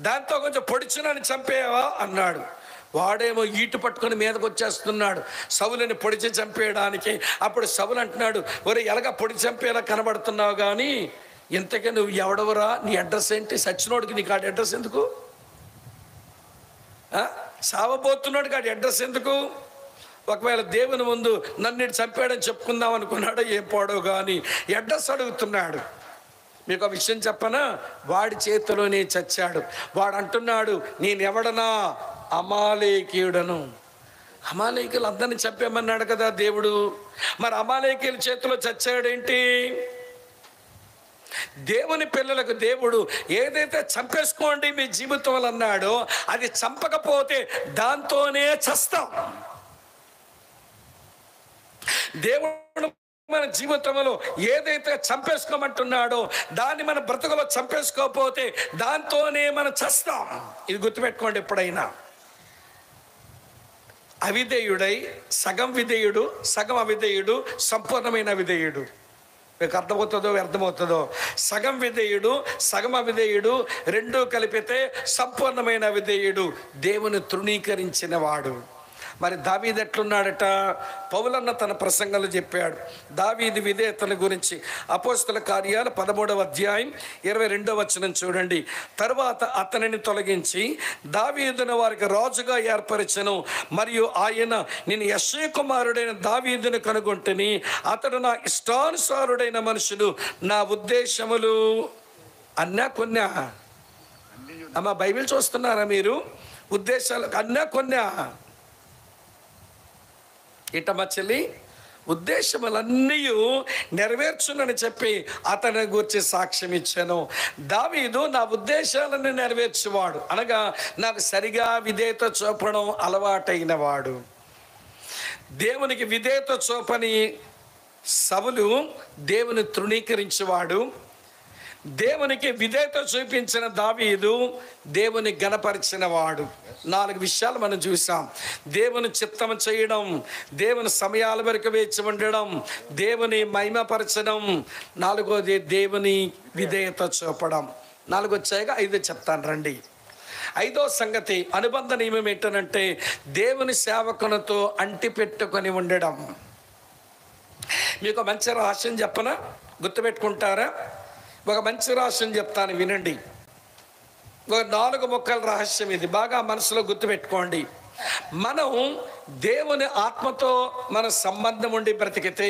దాంతో కొంచెం పొడిచినని చంపేవా అన్నాడు. వాడేమో ఈటు పట్టుకొని మీదకి వచ్చేస్తున్నాడు సౌలుని పొడిచి చంపేయడానికి. అప్పుడు సౌలు అంటున్నాడు, ఒరే ఎలాగ పొడి చంపేలా కనబడుతున్నావు, కానీ ఇంతకీ నువ్వు ఎవడవరా? నీ అడ్రస్ ఏంటి? సచ్చినోడికి నీకు ఆడి అడ్రస్ ఎందుకు? సావబోతున్నాడు కాడి అడ్రస్ ఎందుకు? ఒకవేళ దేవుని ముందు నన్ను చంపాడని చెప్పుకుందాం అనుకున్నాడో ఏం పోడో కానీ అడ్రస్ అడుగుతున్నాడు. మీకు ఒక విషయం చెప్పనా? వాడి చేతిలోనే చచ్చాడు. వాడు అంటున్నాడు, నేను ఎవడనా? అమాలేకీయుడను. అమాలేకీయులు అందరినీ చంపేమన్నాడు కదా దేవుడు. మరి అమాలేకీయుల చేతిలో చచ్చాడేంటి? దేవుని పిల్లలకు దేవుడు ఏదైతే చంపేసుకోండి మీ జీవితంలో అన్నాడో అది చంపకపోతే దాంతోనే చస్తాం. దేవుడు మన జీవితంలో ఏదైతే చంపేసుకోమంటున్నాడో దాన్ని మన బ్రతుకులో చంపేసుకోకపోతే దాంతోనే మనం చస్తాం. ఇది గుర్తుపెట్టుకోండి. ఎప్పుడైనా అవిధేయుడై సగం విధేయుడు, సగం అవిధేయుడు, సంపూర్ణమైన అవిధేయుడు. మీకు అర్థమవుతుందో వ్యర్థమవుతుందో? సగం విధేయుడు, సగం అవిధేయుడు, రెండూ కలిపితే సంపూర్ణమైన అవిధేయుడు, దేవుని తృణీకరించిన వాడు. మరి దావీదు ఎట్లున్నాడట? పౌలన్న తన ప్రసంగంలో చెప్పాడు దావీదు విధేయతల గురించి. అపోస్తల కార్యాలు 13వ అధ్యాయం 22వ వచనం చూడండి. తరువాత అతనిని తొలగించి దావీదును వారికి రాజుగా ఏర్పరచెను, మరియు ఆయన నేను యెష్షయి కుమారుడైన దావీదును కనుగొంటిని, అతడు నా ఇష్టానుసారుడైన మనుషుడు, నా ఉద్దేశములు అన్నా కొన్నా. అమ్మ బైబిల్ చూస్తున్నారా మీరు? ఉద్దేశాలు అన్నా కొన్నా. ఇటమ్మ చెల్లి, ఉద్దేశములన్నీ నెరవేర్చునని చెప్పి అతని గురించి సాక్ష్యం ఇచ్చాను. దావీదు నా ఉద్దేశాలను నెరవేర్చేవాడు, అనగా నాకు సరిగా విధేయత చూపడం అలవాటైన వాడు. దేవునికి విధేయత చూపని సౌలు దేవుని తృణీకరించేవాడు. దేవునికి విధేయత చూపించిన దావీదు దేవుని గణపరిచిన వాడు. 4 విషయాలు మనం చూసాం. దేవుని చిత్తం చేయడం, దేవుని సమయాల వరకు వేచి ఉండడం, దేవుని మహిమపరచడం, 4వది దేవుని విధేయత చూపడం. 4 వచ్చాయిగా, 5 చెప్తాను రండి. 5వ సంగతి, అనుబంధ నియమం ఏంటంటే దేవుని సేవకునితో అంటి పెట్టుకొని ఉండడం. మీకు మంచి రహస్యం చెప్పనా? గుర్తుపెట్టుకుంటారా? ఒక మంచి రహస్యం చెప్తాను, వినండి. ఒక 4 ముక్కల రహస్యం ఇది, బాగా మనసులో గుర్తుపెట్టుకోండి. మనం దేవుని ఆత్మతో మన సంబంధం ఉండి బ్రతికితే,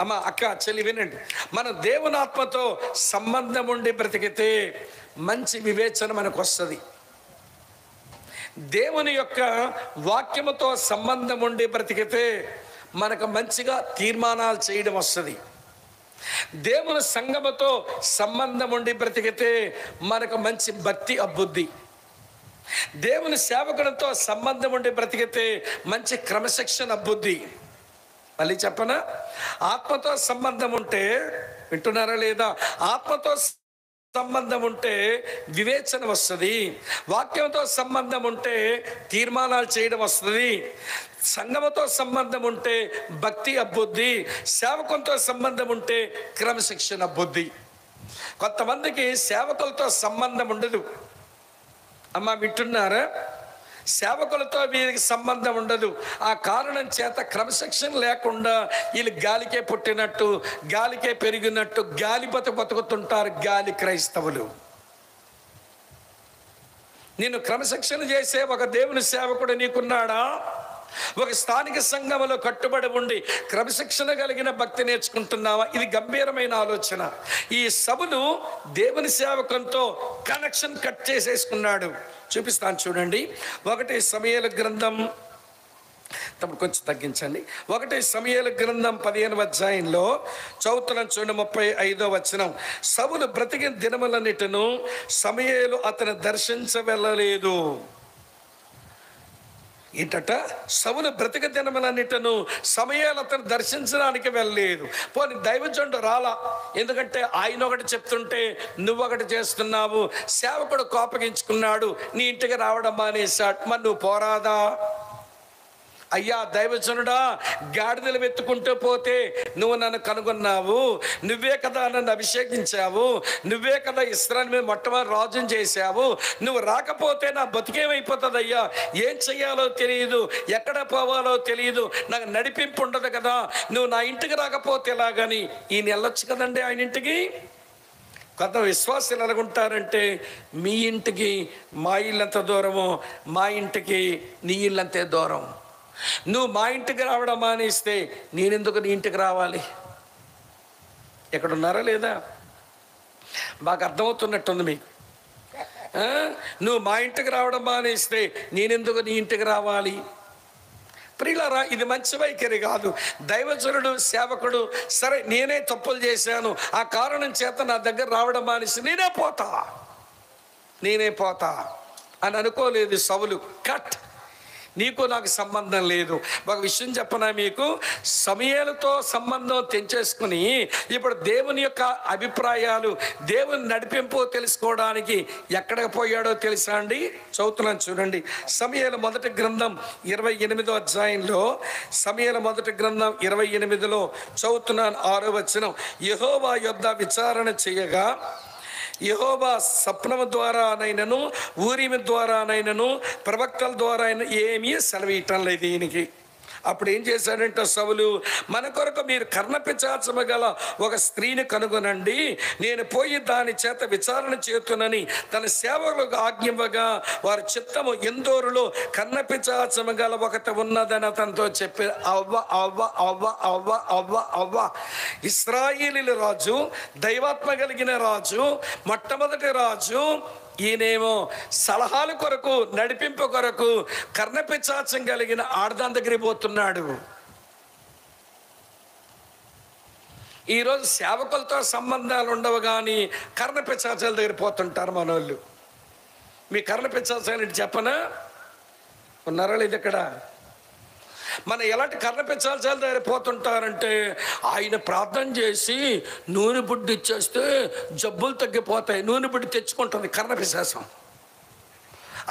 అమ్మ అక్క చెల్లి వినండి, మన దేవుని ఆత్మతో సంబంధం ఉండి బ్రతికితే మంచి వివేచన మనకు వస్తుంది. దేవుని యొక్క వాక్యముతో సంబంధం ఉండి బ్రతికితే మనకు మంచిగా తీర్మానాలు చేయడం వస్తుంది. దేవుని సంఘముతో సంబంధం ఉండి బ్రతికితే మనకు మంచి భక్తి అబ్బుద్ది. దేవుని సేవకునితో సంబంధం ఉండి బ్రతికితే మంచి క్రమశిక్షణ అబ్బుద్ది. మళ్ళీ చెప్పనా? ఆత్మతో సంబంధం ఉంటే, వింటున్నారా లేదా? ఆత్మతో సంబంధం ఉంటే వివేచన వస్తుంది, వాక్యంతో సంబంధం ఉంటే తీర్మానాలు చేయడం వస్తుంది, సంఘముతో సంబంధం ఉంటే భక్తి అబ్బుద్ది, సేవకులతో సంబంధం ఉంటే క్రమశిక్షణ అబ్బుద్ది. కొంతమందికి సేవకులతో సంబంధం ఉండదు. అమ్మ వింటున్నారా? సేవకులతో వీరికి సంబంధం ఉండదు. ఆ కారణం చేత క్రమశిక్షణ లేకుండా వీళ్ళు గాలికే పుట్టినట్టు, గాలికే పెరిగినట్టు గాలి బతుకుతుంటారు. గాలి క్రైస్తవులు. నేను క్రమశిక్షణ చేసే ఒక దేవుని సేవకుడు నీకున్నాడా? ఒక స్థానిక సంఘములో కట్టుబడి ఉండి క్రమశిక్షణ కలిగిన భక్తి నేర్చుకుంటున్నావా? ఇది గంభీరమైన ఆలోచన. ఈ సభను దేవుని సేవకంతో కనెక్షన్ కట్ చేసేసుకున్నాడు. చూపిస్తాను చూడండి. 1 సమూయేలు గ్రంథం, తప్పుడు కొంచెం తగ్గించండి. 1 సమూయేలు గ్రంథం 15వ అధ్యాయంలో చదువుతున్నాను చూడండి. 35వ వచనం. సౌలు బ్రతికిన దినములన్నిటిను సమూయేలు అతను దర్శించ వెళ్ళలేదు. ఏంటట? సౌలు బ్రతిక దినములన్నిటిను సమూయేలు అతను దర్శించడానికి వెళ్ళలేదు. పోనీ దైవజనుడు రాలా, ఎందుకంటే ఆయన ఒకటి చెప్తుంటే నువ్వొకటి చేస్తున్నావు. సేవకుడు కోపగించుకున్నాడు, నీ ఇంటికి రావడం మానేశాడు. మరి నువ్వు పోరాదా? అయ్యా దైవజనుడా, గాడిదలు వెతుకుంటూ పోతే నువ్వు నన్ను కనుగొన్నావు, నువ్వే కదా నన్ను అభిషేకించావు, నువ్వే కదా ఇశ్రాయేలు మీద మొట్టమొదటి రాజుని చేశావు, నువ్వు రాకపోతే నా బతికేమైపోతుంది అయ్యా, ఏం చెయ్యాలో తెలియదు, ఎక్కడ పోవాలో తెలియదు, నాకు నడిపింపు ఉండదు కదా, నువ్వు నా ఇంటికి రాకపోతే ఎలాగని ఈయన వెళ్ళొచ్చు కదండి ఆయన ఇంటికి. కొంత విశ్వాసాలు ఎలాగుంటారంటే, మీ ఇంటికి మా ఇల్లంత దూరము, మా ఇంటికి నీ ఇల్లంతే దూరం. నువ్వు మా ఇంటికి రావడం మానేస్తే నేనెందుకు నీ ఇంటికి రావాలి? ఎక్కడున్నారా లేదా? బాగా అర్థమవుతున్నట్టుంది మీకు. నువ్వు మా ఇంటికి రావడం మానేస్తే నేనెందుకు నీ ఇంటికి రావాలి? ప్రియులారా, ఇది మంచి వైఖరి కాదు. దైవజనుడు సేవకుడు సరే నేనే తప్పులు చేశాను, ఆ కారణం చేత నా దగ్గర రావడం మానేసి నేనే పోతా అని అనుకోలేదు సౌలు. కట్. నీకు నాకు సంబంధం లేదు. ఒక విషయం చెప్పనా మీకు, సమూయేలుతో సంబంధం తెంచేసుకుని ఇప్పుడు దేవుని యొక్క అభిప్రాయాలు, దేవుని నడిపింపు తెలుసుకోవడానికి ఎక్కడికి పోయాడో తెలుసా అండి? చదువుతున్నాను చూడండి. సమూయేలు మొదటి గ్రంథం 28వ అధ్యాయంలో, సమూయేలు మొదటి గ్రంథం 28లో చదువుతున్నాను 6వ వచనం. యెహోవా యొద్ద విచారణ చేయగా యెహోవా స్వప్నము ద్వారానైనను ఊరిమి ద్వారానైనను ప్రవక్తల ద్వారా ఏమీ సెలవీయటం లేదు ఈయనకి. అప్పుడు ఏం చేశాడంటే సౌలు, మన కొరకు మీరు కర్ణపిశాచము గల ఒక స్త్రీని కనుగొనండి, నేను పోయి దాని చేత విచారణ చేతునని తన సేవకులకు ఆజ్ఞివ్వగా వారి చిత్తము ఎందోరులో కర్ణపిశాచము గల ఒకటి ఉన్నదని అతనితో చెప్పి అవ్వ అవ్వ అవ్వ అవ్వ అవ్వ అవ్వ. ఇశ్రాయేలీల రాజు, దైవాత్మ కలిగిన రాజు, మొట్టమొదటి రాజు, ఈయనేమో సలహాల కొరకు, నడిపింపు కొరకు కర్ణపిశాచం కలిగిన ఆడదాని దగ్గరికి పోతున్నాడు. ఈరోజు సేవకులతో సంబంధాలు ఉండవు కానీ కర్ణపిశాచాల దగ్గర పోతుంటారు మనోళ్ళు. మీ కర్ణపిశాచాలు చెప్పనా? ఉన్నారా లేదు ఇక్కడ? మన ఎలాంటి కర్ణపిశాచాల దగ్గర పోతుంటారంటే, ఆయన ప్రార్థన చేసి నూనె బుడ్డి ఇచ్చేస్తే జబ్బులు తగ్గిపోతాయి, నూనె బుడ్డి తెచ్చుకుంటుంది కర్ణపిశాచం.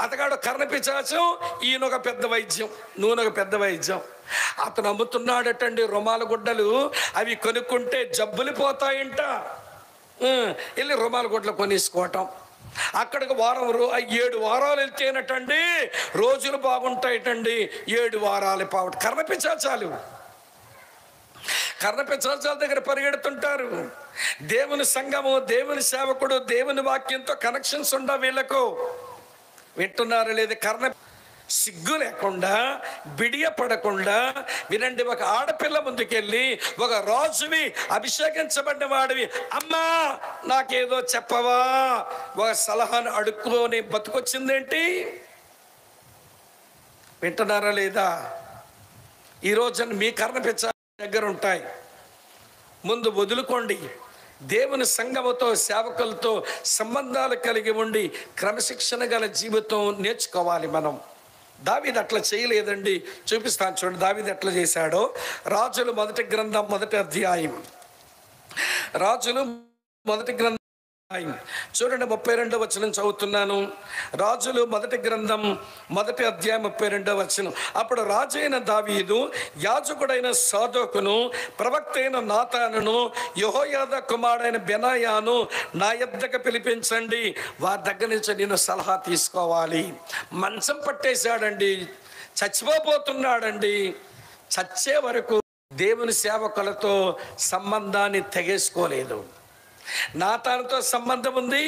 అతగాడు కర్ణపిశాచం, ఈయన ఒక పెద్ద వైద్యం, నూనె ఒక పెద్ద వైద్యం. అతను అమ్ముతున్నాడటండి రుమాల గుడ్డలు, అవి కొనుక్కుంటే జబ్బులు పోతాయంట. వెళ్ళి రుమాల గుడ్డలు కొనేసుకోవటం. అక్కడికి 7 వారాలు వెళ్తేనటండి రోజులు బాగుంటాయటండి. 7 వారాలు పావట. కర్ణపిశాచాలు దగ్గర పరిగెడుతుంటారు. దేవుని సంఘము, దేవుని సేవకుడు, దేవుని వాక్యంతో కనెక్షన్స్ ఉండవు వీళ్ళకు. వింటున్నారు లేదు? సిగ్గు లేకుండా, బిడియపడకుండా వినండి. ఒక ఆడపిల్ల ముందుకెళ్ళి, ఒక రాజువి, అభిషేకించబడిన వాడివి, అమ్మా నాకేదో చెప్పవా, ఒక సలహాను అడుక్కొని బతుకొచ్చిందేంటి? వింటున్నారా లేదా? ఈరోజు మీ కర్ణపిశాచ దగ్గర ఉంటాయి. ముందు వదులుకోండి. దేవుని సంఘముతో, సేవకులతో సంబంధాలు కలిగి ఉండి క్రమశిక్షణ గల జీవితం నేర్చుకోవాలి మనం. దావీదు అట్లా చేయలేదండి. చూపిస్తాను చూడండి దావీదు ఎట్లా చేశాడో. రాజులు మొదటి గ్రంథం 1వ అధ్యాయం, రాజులు మొదటి గ్రంథం చూడండి 32వ వచనం చదువుతున్నాను. రాజులు మొదటి గ్రంథం 1వ అధ్యాయం 32వ వచనం. అప్పుడు రాజు అయిన దావీదు యాజకుడైన సాదోకును, ప్రవక్త అయిన నాతానును, యెహోయాదా కుమారుడైన బెనాయాను నా యొద్దకు పిలిపించండి, వారి దగ్గర నుంచి నేను సలహా తీసుకోవాలి. మంచం పట్టేశాడండి, చచ్చిపోతున్నాడండి. చచ్చే వరకు దేవుని సేవకులతో సంబంధాన్ని తెగేసుకోలేదు. నాతానుతో సంబంధం ఉంది.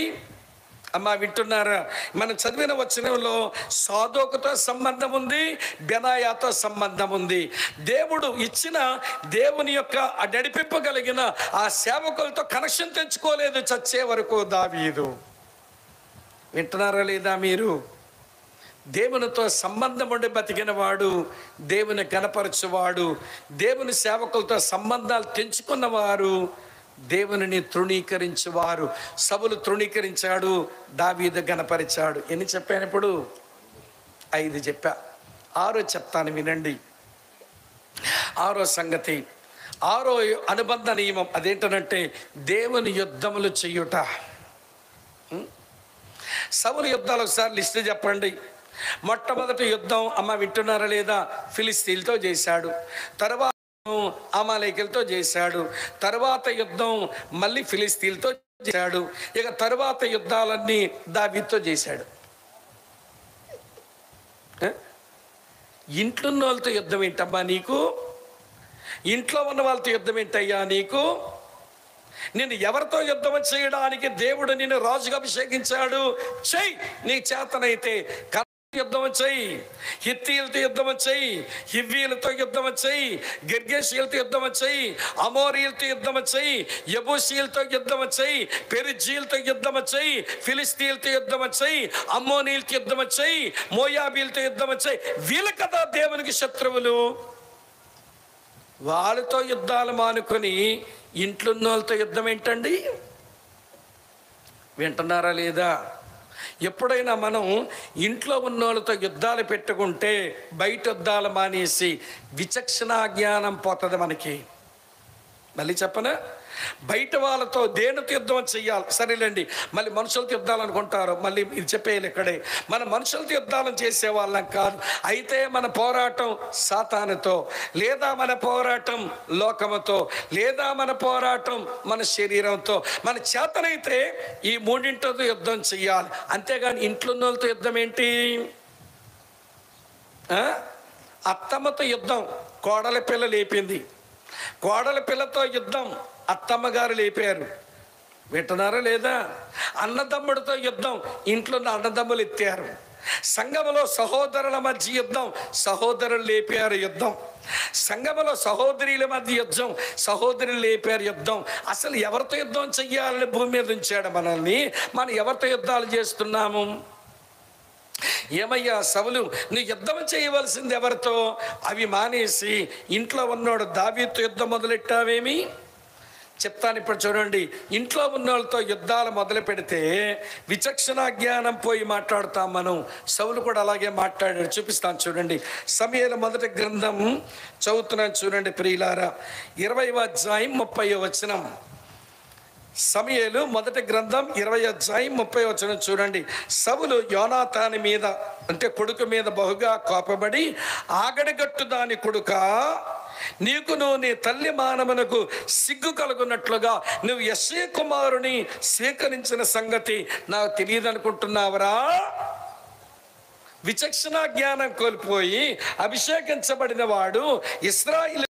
అమ్మా వింటున్నారా? మనం చదివిన వచనంలో సాదోకుతో సంబంధం ఉంది, బెనాయాతో సంబంధం ఉంది. దేవుడు ఇచ్చిన దేవుని యొక్క నడిపింపగలిగిన ఆ సేవకులతో కనెక్షన్ తెచ్చుకోలేదు చచ్చే వరకు దావీదు. వింటున్నారా లేదా మీరు? దేవునితో సంబంధం ఉండి బతికిన వాడు, దేవుని కనపరచువాడు, దేవుని సేవకులతో సంబంధాలు తెంచుకున్నవారు దేవునిని తృణీకరించేవారు. సౌలు తృణీకరించాడు, దావీదు గణపరిచాడు. ఎన్ని చెప్పాను ఇప్పుడు? 5 చెప్పా. 6 చెప్తాను వినండి. 6వ సంగతి, 6వ అనుబంధ నియమం అదేంటనంటే దేవుని యుద్ధములు చెయ్యుట. సౌలు యుద్ధాలు ఒకసారి లిస్ట్ చెప్పండి. మొట్టమొదటి యుద్ధం, అమ్మ వింటున్నారా లేదా, ఫిలిస్తీన్లతో చేశాడు. తర్వాత అమాలేకులతో చేశాడు. తర్వాత యుద్ధం మళ్ళీ ఫిలిస్తీన్లతో చేశాడు. ఇక తర్వాత యుద్ధాలన్నీ దావీదుతో చేశాడు. ఇంట్లో ఉన్న వాళ్ళతో యుద్ధం ఏంటమ్మా నీకు? ఇంట్లో ఉన్న వాళ్ళతో యుద్ధం ఏంటయ్యా నీకు? నిన్ను ఎవరితో యుద్ధం చేయడానికి దేవుడు నిన్ను రాజుగా అభిషేకించాడు? చెయ్యి, నీ చేతనైతే. యుద్ధం వచ్చాయి, హిత్తీలతో యుద్ధం వచ్చాయి, హివ్వీలతో యుద్ధం వచ్చాయి, గిర్గేషీలతో యుద్ధం వచ్చాయి, అమోరీలతో యుద్ధం వచ్చాయి, యబూసీలతో యుద్ధం వచ్చాయి, పెరిజీలతో యుద్ధం వచ్చాయి, ఫిలిస్తీన్లతో యుద్ధం వచ్చాయి, అమ్మోనీలతో యుద్ధం వచ్చాయి, మోయాబీలతో యుద్ధం వచ్చాయి. వీళ్ళ కదా దేవునికి శత్రువులు. వాళ్ళతో యుద్ధాలు మానుకొని ఇంట్లో ఉన్న వాళ్ళతో యుద్ధం ఏంటండి? వింటున్నారా లేదా? ఎప్పుడైనా మనం ఇంట్లో ఉన్న వాళ్ళతో యుద్ధాలు పెట్టుకుంటే బయట యుద్ధాలు మానేసి విచక్షణ జ్ఞానం పోతుంది మనకి. మళ్ళీ చెప్పనా, బయట వాళ్ళతో దేనితో యుద్ధం చెయ్యాలి సరేలేండి, మళ్ళీ మనుషులతో యుద్ధాలు అనుకుంటారు. మళ్ళీ ఇది చెప్పేయాలి ఇక్కడే, మన మనుషులతో యుద్ధాలను చేసే వాళ్ళం కాదు. అయితే మన పోరాటం సాతానుతో, లేదా మన పోరాటం లోకముతో, లేదా మన పోరాటం మన శరీరంతో. మన చేతనైతే ఈ మూడింటితో యుద్ధం చెయ్యాలి. అంతేగాని ఇంట్లో ఉన్న వాళ్ళతో యుద్ధం ఏంటి? అత్తమ్మతో యుద్ధం కోడల పిల్ల లేపింది, కోడల పిల్లతో యుద్ధం అత్తమ్మ గారు లేపారు. వింటున్నారా లేదా? అన్నదమ్ముడితో యుద్ధం ఇంట్లో అన్నదమ్ములు ఎత్తారు. సంఘములో సహోదరుల మధ్య యుద్ధం సహోదరులు లేపారు యుద్ధం. సంఘములో సహోదరుల మధ్య యుద్ధం సహోదరులు లేపారు యుద్ధం. అసలు ఎవరితో యుద్ధం చెయ్యాలని భూమి మీద ఉంచాడు మనల్ని. మనం ఎవరితో యుద్ధాలు చేస్తున్నాము? ఏమయ్యా సౌలు, నీ యుద్ధం చేయవలసింది ఎవరితో? అవి మానేసి ఇంట్లో ఉన్నోడు దావీదుతో యుద్ధం మొదలెట్టావేమి? చెప్తాను ఇప్పుడు చూడండి. ఇంట్లో ఉన్న వాళ్ళతో యుద్ధాలు మొదలు పెడితే విచక్షణ జ్ఞానం పోయి మాట్లాడుతాం మనం. సౌలు కూడా అలాగే మాట్లాడాడు. చూపిస్తాను చూడండి. సమూయేలు మొదటి గ్రంథం చదువుతున్నాను చూడండి ప్రియులారా, 20వ అధ్యాయం 30వ వచనం. సమూయేలు మొదటి గ్రంథం 20వ అధ్యాయం 30వ వచనం చూడండి. సౌలు యోనాతాను మీద అంటే కొడుకు మీద బహుగా కోపపడి, ఆగడగట్టు దాని కొడుకా, నీకును నీ తల్లి మానవునకు సిగ్గు కలుగునట్లుగా నువ్వు యెష్షయి కుమారుని స్వీకరించిన సంగతి నాకు తెలియదు అనుకుంటున్నావరా? విచక్షణ జ్ఞానం కోల్పోయి అభిషేకించబడిన వాడు, ఇశ్రాయేలు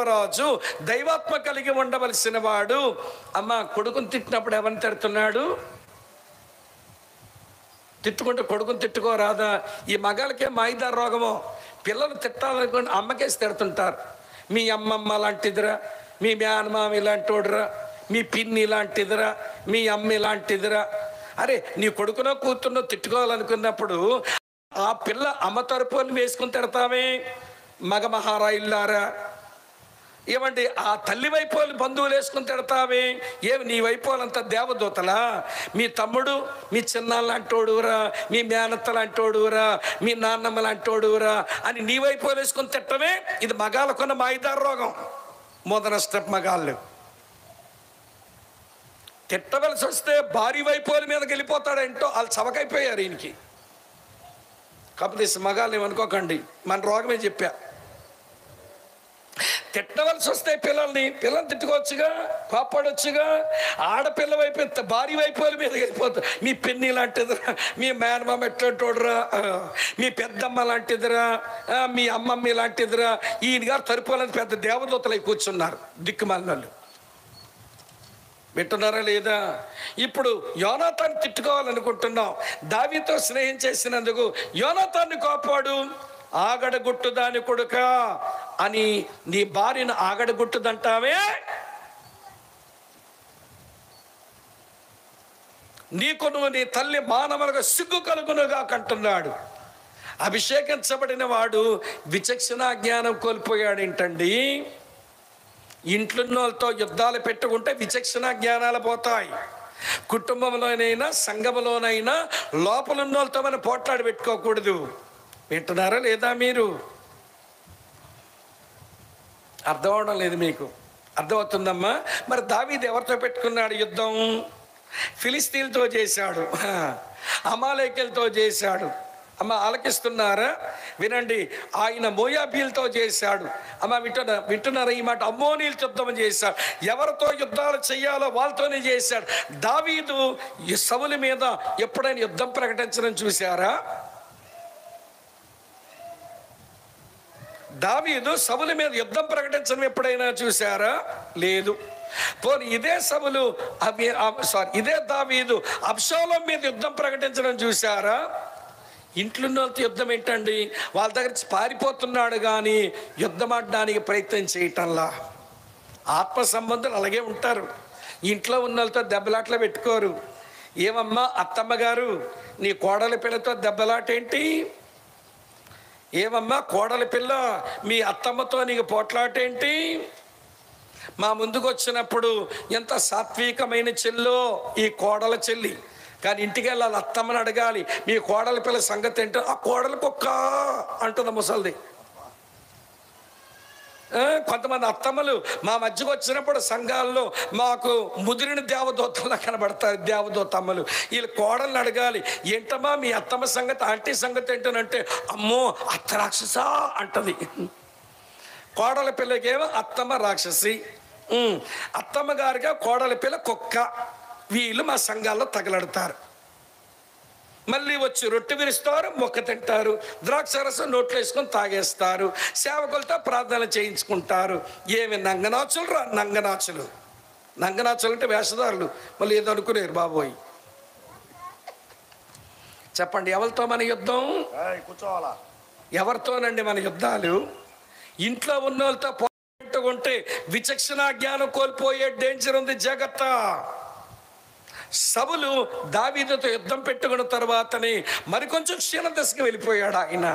రాజు, దైవాత్మ కలిగి ఉండవలసిన వాడు అమ్మ కొడుకుని తిట్టినప్పుడు ఎవరిని తిడుతున్నాడు? తిట్టుకుంటే కొడుకుని తిట్టుకోరాదా? ఈ మగాళ్ళకే మాయిదారు రోగమో. పిల్లలు తిట్టాలనుకోండి అమ్మకేసి తిడుతుంటారు. మీ అమ్మమ్మ లాంటిదిరా, మీ మేనమామ ఇలాంటోడురా, మీ పిన్ని ఇలాంటిదిరా, మీ అమ్మ ఇలాంటిదిరా. అరే నీ కొడుకునో కూతుర్నో తిట్టుకోవాలనుకున్నప్పుడు ఆ పిల్ల అమ్మ తరపుని వేసుకుని తిడతామే మగ మహారాయిల్లారా. ఏమండి ఆ తల్లి వైపోలు బంధువులు వేసుకుని తిడతావే? ఏమి నీ వైపోలంతా దేవదూతలా? మీ తమ్ముడు మీ చిన్నాన్న లాంటోడురా, మీ మేనత్త లాంటోడురా, మీ నాన్నమ్మ లాంటోడురా అని నీ వైపోలు వేసుకుని తిట్టమే. ఇది మగాళ్ళకున్న మాయిదారు రోగం. మొదన స్టెప్ మగాళ్ళు తిట్టవలసి వస్తే భారీ వైపోల మీదకి వెళ్ళిపోతాడంటో వాళ్ళు చవకైపోయారు ఈయనకి. కాకపోతే మగాళ్ళు ఏమనుకోకండి, మన రోగమే చెప్పా. తిట్టవలసి వస్తే పిల్లల్ని తిట్టుకోవచ్చుగా, కోప్పడొచ్చుగా. ఆడపిల్ల వైపు భారీ వైపుల మీద వెళ్ళిపోతుంది. మీ పిన్ని లాంటిదిరా, మీ మేనమామ ఎట్లాంటోడురా, మీ పెద్దమ్మ లాంటిదిరా, మీ అమ్మమ్మ లాంటిదిరా. ఈయన గారు తరుపులని పెద్ద దేవదూతలై కూర్చున్నారు దిక్కుమాలినోళ్ళు. వింటున్నారా లేదా? ఇప్పుడు యోనాతాన్ని తిట్టుకోవాలనుకుంటున్నాం. దావీదుతో స్నేహం చేసినందుకు యోనాతాన్ని కోపాడు. ఆగడగుట్టు దాని కొడుక అని నీ భార్యను ఆగడగుట్టుదంటావే? నీకును నీ తల్లి మానవులకు సిగ్గు కలుగునుగా కంటున్నాడు. అభిషేకించబడిన వాడు విచక్షణ జ్ఞానం కోల్పోయాడేంటండి? ఇంట్లోతో యుద్ధాలు పెట్టుకుంటే విచక్షణ జ్ఞానాలు పోతాయి. కుటుంబంలోనైనా సంఘంలోనైనా లోపలున్న వాళ్ళతో మనం పోట్లాడి పెట్టుకోకూడదు. వింటున్నారా లేదా? మీరు అర్థం అవడం లేదు మీకు. అర్థమవుతుందమ్మా? మరి దావీదు ఎవరితో పెట్టుకున్నాడు యుద్ధం? ఫిలిస్తీన్లతో చేశాడు, అమాలేకులతో చేశాడు. అమ్మ ఆలకిస్తున్నారా? వినండి. ఆయన మోయాబీలతో చేశాడు. అమ్మ వింటున్నారా ఈ మాట? అమ్మోనీలతో యుద్ధం చేశాడు. ఎవరితో యుద్ధాలు చెయ్యాలో వాళ్ళతోనే చేశాడు. దావీదు సౌలు మీద ఎప్పుడైనా యుద్ధం ప్రకటించడం చూశారా? దావీదు సౌలు మీద యుద్ధం ప్రకటించడం ఎప్పుడైనా చూశారా? లేదు. పోనీ ఇదే దావీదు అబ్షాలోము మీద యుద్ధం ప్రకటించడం చూశారా? ఇంట్లో యుద్ధం ఏంటండి? వాళ్ళ దగ్గర పారిపోతున్నాడు కానీ యుద్ధం ఆడడానికి ప్రయత్నం చేయటంలా. ఆత్మ సంబంధాలు అలాగే ఉంటారు. ఇంట్లో ఉన్న వాళ్ళతో దెబ్బలాట్లో పెట్టుకోరు. ఏమమ్మా అత్తమ్మ గారు, నీ కోడలి పిల్లతో దెబ్బలాటేంటి? ఏమమ్మా కోడలి పిల్ల, మీ అత్తమ్మతో నీకు పోట్లాటేంటి? మా ముందుకు వచ్చినప్పుడు ఎంత సాత్వికమైన చెల్లో ఈ కోడల చెల్లి. కానీ ఇంటికి వెళ్ళాలి, అత్తమ్మని అడగాలి మీ కోడల పిల్ల సంగతి ఏంటో. ఆ కోడలు కుక్క అంటుంది ముసలిది. కొంతమంది అత్తమ్మలు మా మధ్యకు వచ్చినప్పుడు సంఘాల్లో మాకు ముదిరిన దేవదూతల్లా కనబడతారు, దేవదూత అమ్మలు. వీళ్ళు కోడల్ని అడగాలి, ఏంటమ్మా మీ అత్తమ్మ సంగతి, ఆంటీ సంగతి ఏంటనంటే, అమ్మో అత్త రాక్షసా అంటది. కోడల పిల్లకేమో అత్తమ్మ రాక్షసి, అత్తమ్మ గారిగా కోడల పిల్ల కుక్క. వీళ్ళు మా సంఘాల్లో తగలడతారు. మళ్ళీ వచ్చి రొట్టె విరుస్తారు, మొక్క తింటారు, ద్రాక్షరసం నోట్లో వేసుకొని తాగేస్తారు, సేవకులతో ప్రార్థన చేయించుకుంటారు. ఏమి నంగనాచులు రా నంగనాచులు. నంగనాచులు అంటే వేషధారులు. మళ్ళీ ఏదో అనుకునేరు బాబోయ్. చెప్పండి, ఎవరితో మన యుద్ధం? కూర్చోవాలా? ఎవరితోనండి మన యుద్ధాలు? ఇంట్లో ఉన్న వాళ్ళతో పోగొట్టుకుంటే విచక్షణ జ్ఞానం కోల్పోయే డేంజర్ ఉంది, జాగ్రత్త. సౌలు దావీదుతో యుద్ధం పెట్టుకున్న తర్వాతనే మరికొంచెం క్షీణ దశకు వెళ్ళిపోయాడు ఆయన.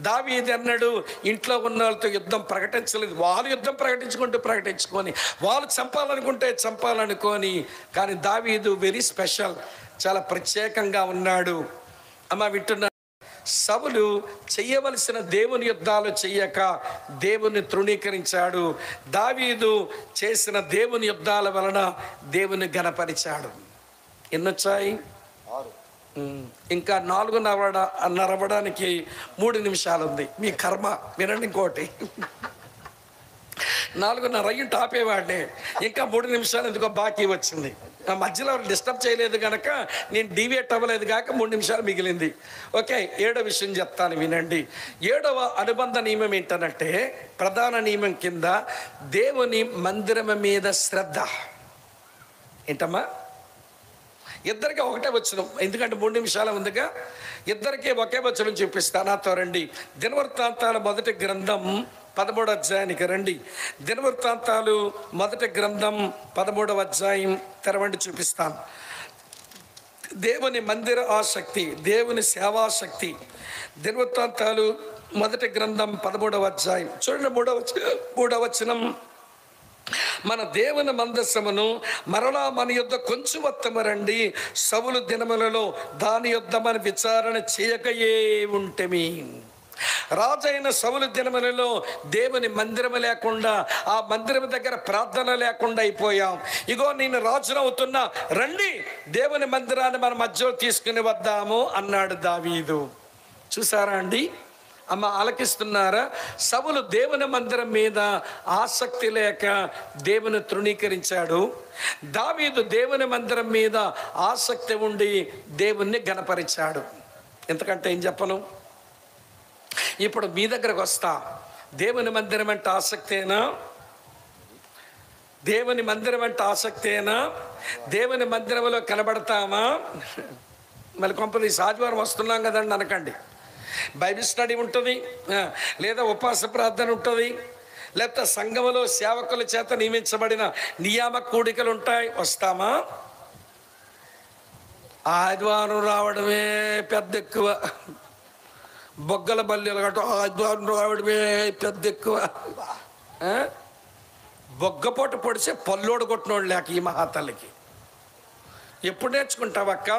దావీదు అన్నాడు, ఇంట్లో ఉన్న వాళ్ళతో యుద్ధం ప్రకటించలేదు. వాళ్ళు యుద్ధం ప్రకటించుకొని వాళ్ళు చంపాలనుకుంటే చంపాలనుకొని. కానీ దావీదు వెరీ స్పెషల్, చాలా ప్రత్యేకంగా ఉన్నాడు. అమ్మ వింటున్నా, సౌలు చెయ్యవలసిన దేవుని యుద్ధాలు చెయ్యక దేవుని తృణీకరించాడు. దావీదు చేసిన దేవుని యుద్ధాల వలన దేవుని ఘనపరిచాడు. ఎన్నొచ్చాయి? ఇంకా 4 నరవడానికి 3 నిమిషాలు ఉంది. మీ కర్మ. వినండి ఇంకోటి, 4:30 అయ్యి ఆపేవాడినే. ఇంకా 3 నిమిషాలు ఎందుకో బాకీ వచ్చింది. మధ్యలో డిస్టర్బ్ చేయలేదు కనుక నేను డీవియేట్ అవ్వలేదు కాక 3 నిమిషాలు మిగిలింది. ఓకే, 7వ విషయం చెప్తాను వినండి. 7వ అనుబంధ నియమం ఏంటనంటే, ప్రధాన నియమం కింద దేవుని మందిరం మీద శ్రద్ధ. ఏంటమ్మా? ఇద్దరికి ఒకటే వచనం, ఎందుకంటే 3 నిమిషాలు ఉందిగా. ఇద్దరికి ఒకే వచనం చూపిస్తా, నాతో రండి. దినవృత్తాంతాల మొదటి గ్రంథం 13వ అధ్యాయానికి రండి. దినవృత్తాంతాలు మొదటి గ్రంథం 13వ అధ్యాయం తెరవండి, చూపిస్తాను. దేవుని మందిర ఆసక్తి, దేవుని సేవాశక్తి. దినవృత్తాంతాలు మొదటి గ్రంథం 13వ అధ్యాయం చూడండి, 3వ వచనం. మన దేవుని మందస్సమును మరలా మన యుద్ధ కొంచెం వత్తమరండి. సౌలు దినములలో దాని యుద్ధ మన విచారణ చేయకయే ఉంటమి. రాజైన సౌలు దినములలో దేవుని మందిరము లేకుండా, ఆ మందిరం దగ్గర ప్రార్థన లేకుండా అయిపోయాం. ఇగో నేను రాజునవుతున్నా, రండి దేవుని మందిరాన్ని మన మధ్యలో తీసుకుని వద్దాము అన్నాడు దావీదు. చూసారా అండి? అమ్మ ఆలకిస్తున్నారా? సౌలు దేవుని మందిరం మీద ఆసక్తి లేక దేవుని తృణీకరించాడు. దావీదు దేవుని మందిరం మీద ఆసక్తి ఉండి దేవుణ్ణి ఘనపరిచాడు. ఎంతకంటే ఏం చెప్పను. ఇప్పుడు మీ దగ్గరకు వస్తా. దేవుని మందిరం అంటే ఆసక్తేనా? దేవుని మందిరం అంటే ఆసక్తేనా? దేవుని మందిరంలో కనబడతామా? మళ్ళీ కొంపదీసి ఆదివారం వస్తున్నాం కదండి అనకండి. బైబిల్ స్టడీ ఉంటుంది, లేదా ఉపవాస ప్రార్థన ఉంటుంది, లేకపోతే సంఘములో సేవకుల చేత నియమించబడిన నియామక కూడికలు ఉంటాయి. వస్తామా? ఆదివారం రావడమే పెద్ద ఎక్కువ. బొగ్గల బల్లీలు గట్టు ఆదివారం రావడమే పెద్ద ఎక్కువ. బొగ్గపోటు పొడిచే పల్లోడు కొట్టినోడు లేక ఈ మహాతల్లికి. ఎప్పుడు నేర్చుకుంటావక్క?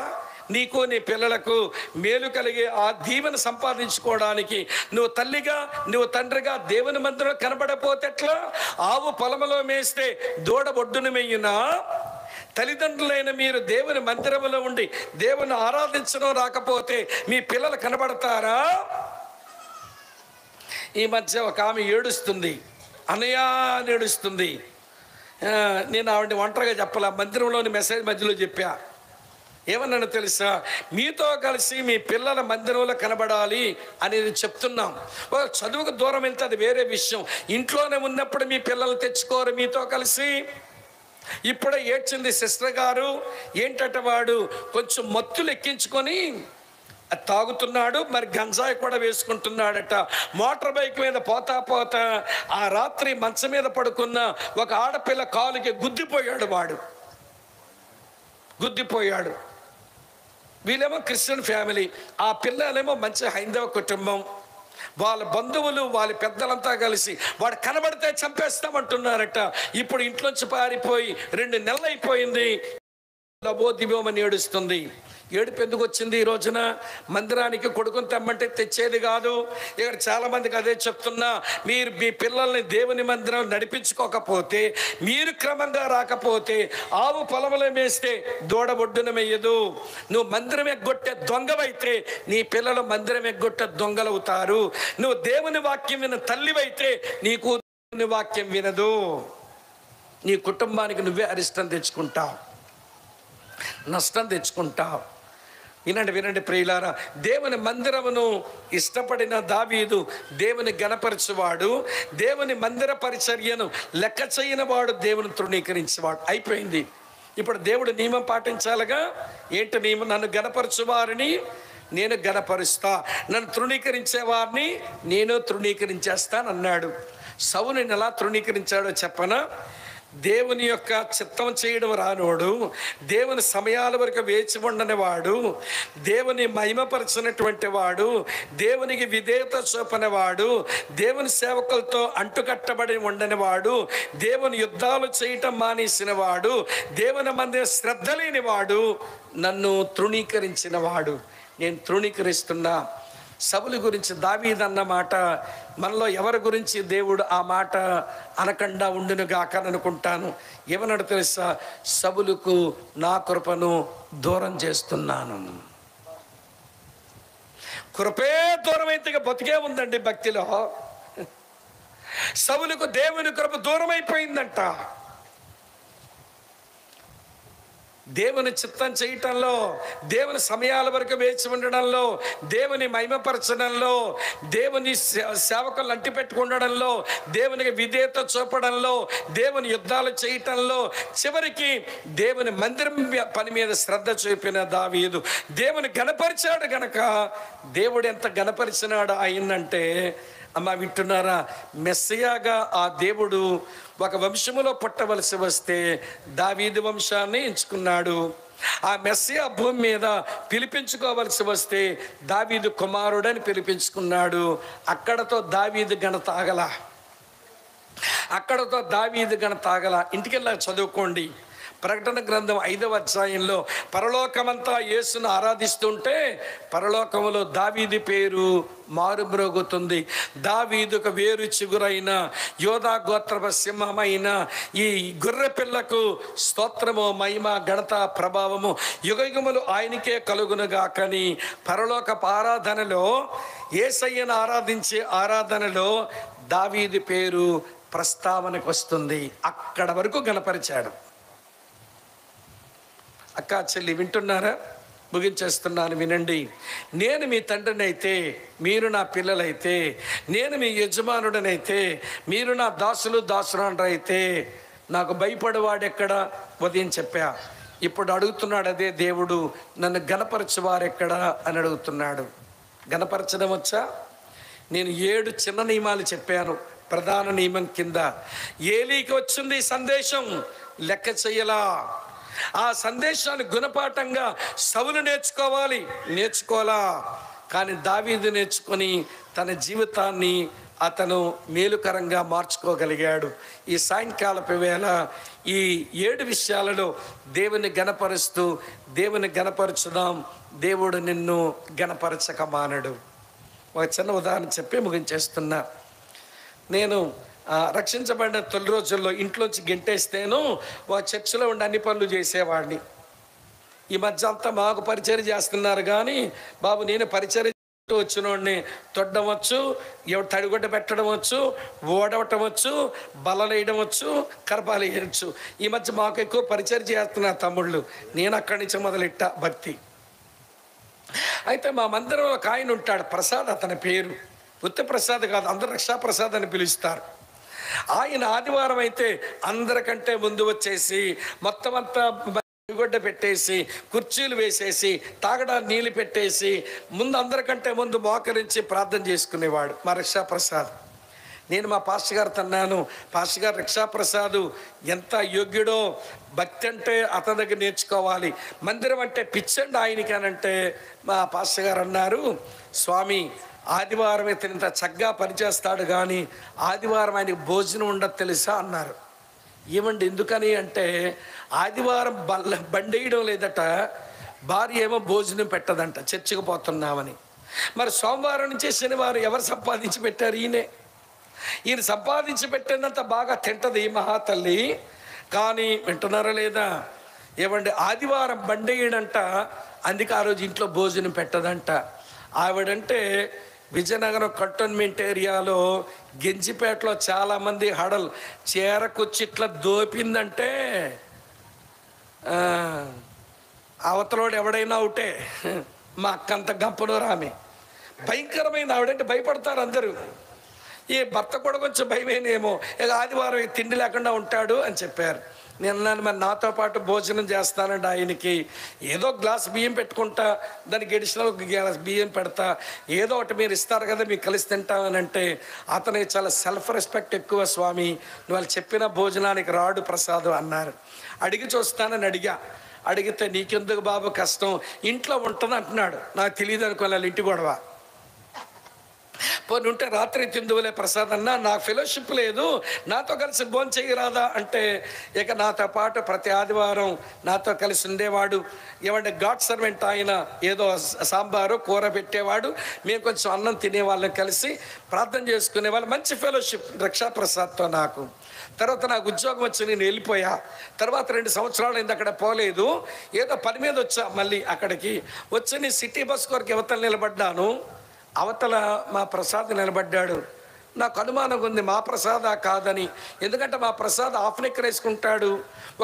నీకు నీ పిల్లలకు మేలు కలిగే ఆ దీవెన సంపాదించుకోవడానికి నువ్వు తల్లిగా, నువ్వు తండ్రిగా దేవుని మందిరంలో కనబడపోతే ఎట్లా? ఆవు పొలములో మేస్తే దూడ ఒడ్డును మెయ్యునా? తల్లిదండ్రులైన మీరు దేవుని మందిరంలో ఉండి దేవుని ఆరాధించడం రాకపోతే మీ పిల్లలు కనబడతారా? ఈ మధ్య ఒక ఆమె ఏడుస్తుంది, అనయా అని ఏడుస్తుంది. నేను ఆవిడ ఒంటరిగా చెప్పాల, మందిరంలోని మెసేజ్ మధ్యలో చెప్పా. ఏమన్నాను తెలుసా? మీతో కలిసి మీ పిల్లల మందిరంలో కనబడాలి అనేది చెప్తున్నాం. చదువుకు దూరం వెళ్తే అది వేరే విషయం. ఇంట్లోనే ఉన్నప్పుడు మీ పిల్లలు తెచ్చుకోరు మీతో కలిసి. ఇప్పుడే ఏడ్చింది సిస్టర్ గారు. ఏంటట, వాడు కొంచెం మత్తులు ఎక్కించుకొని తాగుతున్నాడు, మరి గంజాయి కూడా వేసుకుంటున్నాడట. మోటార్ బైక్ మీద పోతా ఆ రాత్రి మంచం మీద పడుకున్న ఒక ఆడపిల్ల కాలుకి గుద్దిపోయాడు. వాడు గుద్దిపోయాడు. వీళ్ళేమో క్రిస్టియన్ ఫ్యామిలీ, ఆ పిల్లలేమో మంచి హైందవ కుటుంబం. వాళ్ళ బంధువులు, వాళ్ళ పెద్దలంతా కలిసి వాడు కనబడితే చంపేస్తామంటున్నారట. ఇప్పుడు ఇంట్లోంచి పారిపోయి 2 నెలలు అయిపోయింది. లబోదిబోమని ఏడుస్తుంది. ఏడుపు ఎందుకు వచ్చింది? ఈ రోజున మందిరానికి కొడుకుని తెమ్మంటే తెచ్చేది కాదు. ఇక్కడ చాలా మందికి అదే చెప్తున్నా, మీరు మీ పిల్లల్ని దేవుని మందిరం నడిపించుకోకపోతే, మీరు క్రమంగా రాకపోతే, ఆవు పొలంలో మేస్తే దూడ ఒడ్డున మేయదు. నువ్వు మందిరం ఎగ్గొట్టే దొంగవైతే నీ పిల్లలు మందిరం ఎగ్గొట్టే దొంగలవుతారు. నువ్వు దేవుని వాక్యం విన తల్లివైతే నీకు దేవుని వాక్యం వినదు. నీ కుటుంబానికి నువ్వే అరిష్టం తెచ్చుకుంటావు, నష్టం తెచ్చుకుంటావు. వినండి ప్రియులారా, దేవుని మందిరమును ఇష్టపడిన దావీదు దేవుని గణపరచువాడు, దేవుని మందిర పరిచర్యను లెక్క చేయని వాడు, దేవుని తృణీకరించేవాడు. అయిపోయింది. ఇప్పుడు దేవుడు నియమం పాటించాలిగా. ఏంటి నియమం? నన్ను గణపరచువారిని నేను గణపరుస్తా, నన్ను తృణీకరించే వారిని నేను తృణీకరించేస్తానన్నాడు. సౌలుని ఎలా తృణీకరించాడో చెప్పనా? దేవుని యొక్క చిత్తం చేయడం రానోడు, దేవుని సమయాల వరకు వేచి ఉండని వాడు, దేవుని మహిమపరచినటువంటి వాడు, దేవునికి విధేయత చూపని వాడు, దేవుని సేవకులతో అంటుకట్టబడి ఉండని వాడు, దేవుని యుద్ధాలు చేయటం మానేసిన వాడు, దేవుని మంది శ్రద్ధ లేని వాడు నన్ను తృణీకరించిన వాడు. నేను తృణీకరిస్తున్నా. సౌలు గురించి దావీదు అన్న మాట మనలో ఎవరి గురించి దేవుడు ఆ మాట అనకుండా ఉండునుగాక అనుకుంటాను. ఏమన్నాడు తెలుసా? సౌలుకు నా కృపను దూరం చేస్తున్నాను. కృపే దూరం అయితే బతికే ఉందండి భక్తిలో. సౌలుకు దేవుని కృప దూరం అయిపోయిందంట. దేవుని చిత్తం చేయటంలో, దేవుని సమయాల వరకు వేచి ఉండడంలో, దేవుని మహిమపరచడంలో, దేవుని సేవకులను అంటి పెట్టుకుండడంలో, దేవునికి విధేయత చూపడంలో, దేవుని యుద్ధాలు చేయటంలో, చివరికి దేవుని మందిరం పని మీద శ్రద్ధ చూపిన దావీదు దేవుని గణపరిచాడు గనక, దేవుడు ఎంత గణపరిచినాడు అయిందంటే, అమ్మ వింటున్నారా? మెస్సియాగా ఆ దేవుడు ఒక వంశములో పుట్టవలసి వస్తే దావీదు వంశాన్ని ఎంచుకున్నాడు. ఆ మెస్సియా భూమి మీద పిలిపించుకోవలసి వస్తే దావీదు కుమారుడని పిలిపించుకున్నాడు. అక్కడతో దావీదు ఘనత ఆగల, అక్కడతో దావీదు ఘనత ఆగల. ఇంటికెళ్ళా చదువుకోండి. ప్రకటన గ్రంథం 5వ అధ్యాయంలో పరలోకమంతా యేసును ఆరాధిస్తుంటే పరలోకములో దావీదు పేరు మారుమ్రోగుతుంది. దావీదుకు వేరు చిగురైన యోధా గోత్రపు సింహమైన ఈ గొర్రె పిల్లకు స్తోత్రము, మహిమ, ఘనత, ప్రభావము యుగయుగములు ఆయనకే కలుగునుగా. కానీ పరలోకపు ఆరాధనలో, యేసయ్యను ఆరాధించే ఆరాధనలో దావీదు పేరు ప్రస్తావనకు వస్తుంది. అక్కడ వరకు గణపరిచాడు. అక్క చెల్లి వింటున్నారా? ముగించేస్తున్నాను, వినండి. నేను మీ తండ్రినైతే మీరు నా పిల్లలైతే, నేను మీ యజమానుడనైతే మీరు నా దాసురాండ్రైతే నాకు భయపడేవాడెక్కడ? ఉదయం చెప్పా. ఇప్పుడు అడుగుతున్నాడు అదే దేవుడు, నన్ను గణపరచువారెక్కడా అని అడుగుతున్నాడు. గణపరచడం వచ్చా? నేను 7 చిన్న నియమాలు చెప్పాను. ప్రధాన నియమం కింద ఏలీకి వచ్చింది సందేశం, లెక్క చెయ్యలా. ఆ సందేశాన్ని గుణపాఠంగా సౌలు నేర్చుకోవాలా. కానీ దావీదు నేర్చుకొని తన జీవితాన్ని అతను మేలుకరంగా మార్చుకోగలిగాడు. ఈ సాయంకాలపు వేళ ఈ 7 విషయాలలో దేవుని గణపరుస్తూ, దేవుని గణపరచుదాం. దేవుడు నిన్ను గణపరచక మానడు. ఒక చిన్న ఉదాహరణ చెప్పి ముగించేస్తున్నా. నేను రక్షించబడిన తొలి రోజుల్లో ఇంట్లోంచి గెంటేస్తేను చర్చిలో ఉండి అన్ని పనులు చేసేవాడిని. ఈ మధ్య అంతా మాకు పరిచర్య చేస్తున్నారు కానీ బాబు నేను పరిచర్య వచ్చినోడిని తొడ్డం వచ్చు, తడిగొడ్డ పెట్టడం వచ్చు, ఓడవటం వచ్చు, బలలేయడం వచ్చు, కరపాలు వేయచ్చు. ఈ మధ్య మాకు ఎక్కువ పరిచర్య చేస్తున్నారు తమ్ముళ్ళు. నేను అక్కడి నుంచి మొదలెట్టా భక్తి. అయితే మా మందిరంలో ఒక ఆయన ఉంటాడు, ప్రసాద్ అతని పేరు. ఉత్త ప్రసాద్ కాదు, అందరు రక్షాప్రసాద్ అని పిలుస్తారు. ఆయన ఆదివారం అయితే అందరికంటే ముందు వచ్చేసి మొత్తం అంతా గొడ్డ పెట్టేసి, కుర్చీలు వేసేసి, తాగడానికి నీళ్ళు పెట్టేసి, ముందు అందరికంటే ముందు మోకరించి ప్రార్థన చేసుకునేవాడు మా రక్షాప్రసాద్. నేను మా పాస్టర్ గారు అన్నాను, పాస్టర్ గారు రక్షాప్రసాద్ ఎంత యోగ్యుడో, భక్తి అంటే అతని దగ్గర నేర్చుకోవాలి, మందిరం అంటే పిచ్చండి ఆయనకి అని అంటే మా పాస్టర్ గారు అన్నారు, స్వామి ఆదివారం ఇతను ఇంత చక్కగా పనిచేస్తాడు కానీ ఆదివారం ఆయనకి భోజనం ఉండదు తెలుసా అన్నారు. ఏమండి ఎందుకని అంటే ఆదివారం బండేయడం లేదట, భార్య ఏమో భోజనం పెట్టదంట చర్చికి పోతున్నామని. మరి సోమవారం నుంచి శనివారం ఎవరు సంపాదించి పెట్టారు? ఈయన సంపాదించి పెట్టినంత బాగా తింటది మహాతల్లి, కానీ వింటున్నారా లేదా? ఏమండి ఆదివారం బండేయడంట, అందుకే ఆ రోజు ఇంట్లో భోజనం పెట్టదంట. ఆవిడంటే విజయనగరం కంటోన్మెంట్ ఏరియాలో గెంజిపేటలో చాలామంది హడల్ చీరకొచ్చి ఇట్లా దోపిందంటే అవతలోడు ఎవడైనా అవుటే. మా అక్కంత గంపనూరు ఆమె భయంకరమైన ఆవిడంటే భయపడతారు అందరూ. ఈ భర్త కూడా కొంచెం భయమేనేమో, ఇక ఆదివారం తిండి లేకుండా ఉంటాడు అని చెప్పారు. నేను అన్నాను, మరి నాతో పాటు భోజనం చేస్తానండి ఆయనకి, ఏదో గ్లాస్ బియ్యం పెట్టుకుంటా, దానికి అడిషనల్ గ్లాస్ బియ్యం పెడతా, ఏదో ఒకటి మీరు ఇస్తారు కదా మీకు కలిసి తింటామని అంటే, అతనికి చాలా సెల్ఫ్ రెస్పెక్ట్ ఎక్కువ స్వామి, నువ్వు వాళ్ళు చెప్పిన భోజనానికి రాడు ప్రసాదం అన్నారు. అడిగి చూస్తానని అడిగితే నీకెందుకు బాబు కష్టం, ఇంట్లో ఉంటుంది అంటున్నాడు. నాకు తెలియదు అనుకోవాలి ఇంటి గొడవ. పోనీ ఉంటే రాత్రి తిందువులే ప్రసాద్ అన్న, నాకు ఫెలోషిప్ లేదు, నాతో కలిసి భోజనం చేయరాదా అంటే, ఇక నాతో పాటు ప్రతి ఆదివారం నాతో కలిసి ఉండేవాడు. ఏమంటే గాడ్ సర్వెంట్ ఆయన, ఏదో సాంబారు కూర పెట్టేవాడు, మేము కొంచెం అన్నం తినేవాళ్ళం, కలిసి ప్రార్థన చేసుకునేవాళ్ళు. మంచి ఫెలోషిప్ రక్షాప్రసాద్తో నాకు. తర్వాత నాకు ఉద్యోగం వచ్చి నేను వెళ్ళిపోయా. తర్వాత 2 సంవత్సరాలు అయింది అక్కడ పోలేదు, ఏదో పని మీద వచ్చా. మళ్ళీ అక్కడికి వచ్చి నేను సిటీ బస్ కొరకు యువతలు నిలబడ్డాను. అవతల మా ప్రసాద్ నిలబడ్డాడు. నాకు అనుమానం ఉంది మా ప్రసాద కాదని, ఎందుకంటే మా ప్రసాద్ హాఫ్ నెక్ వేసుకుంటాడు,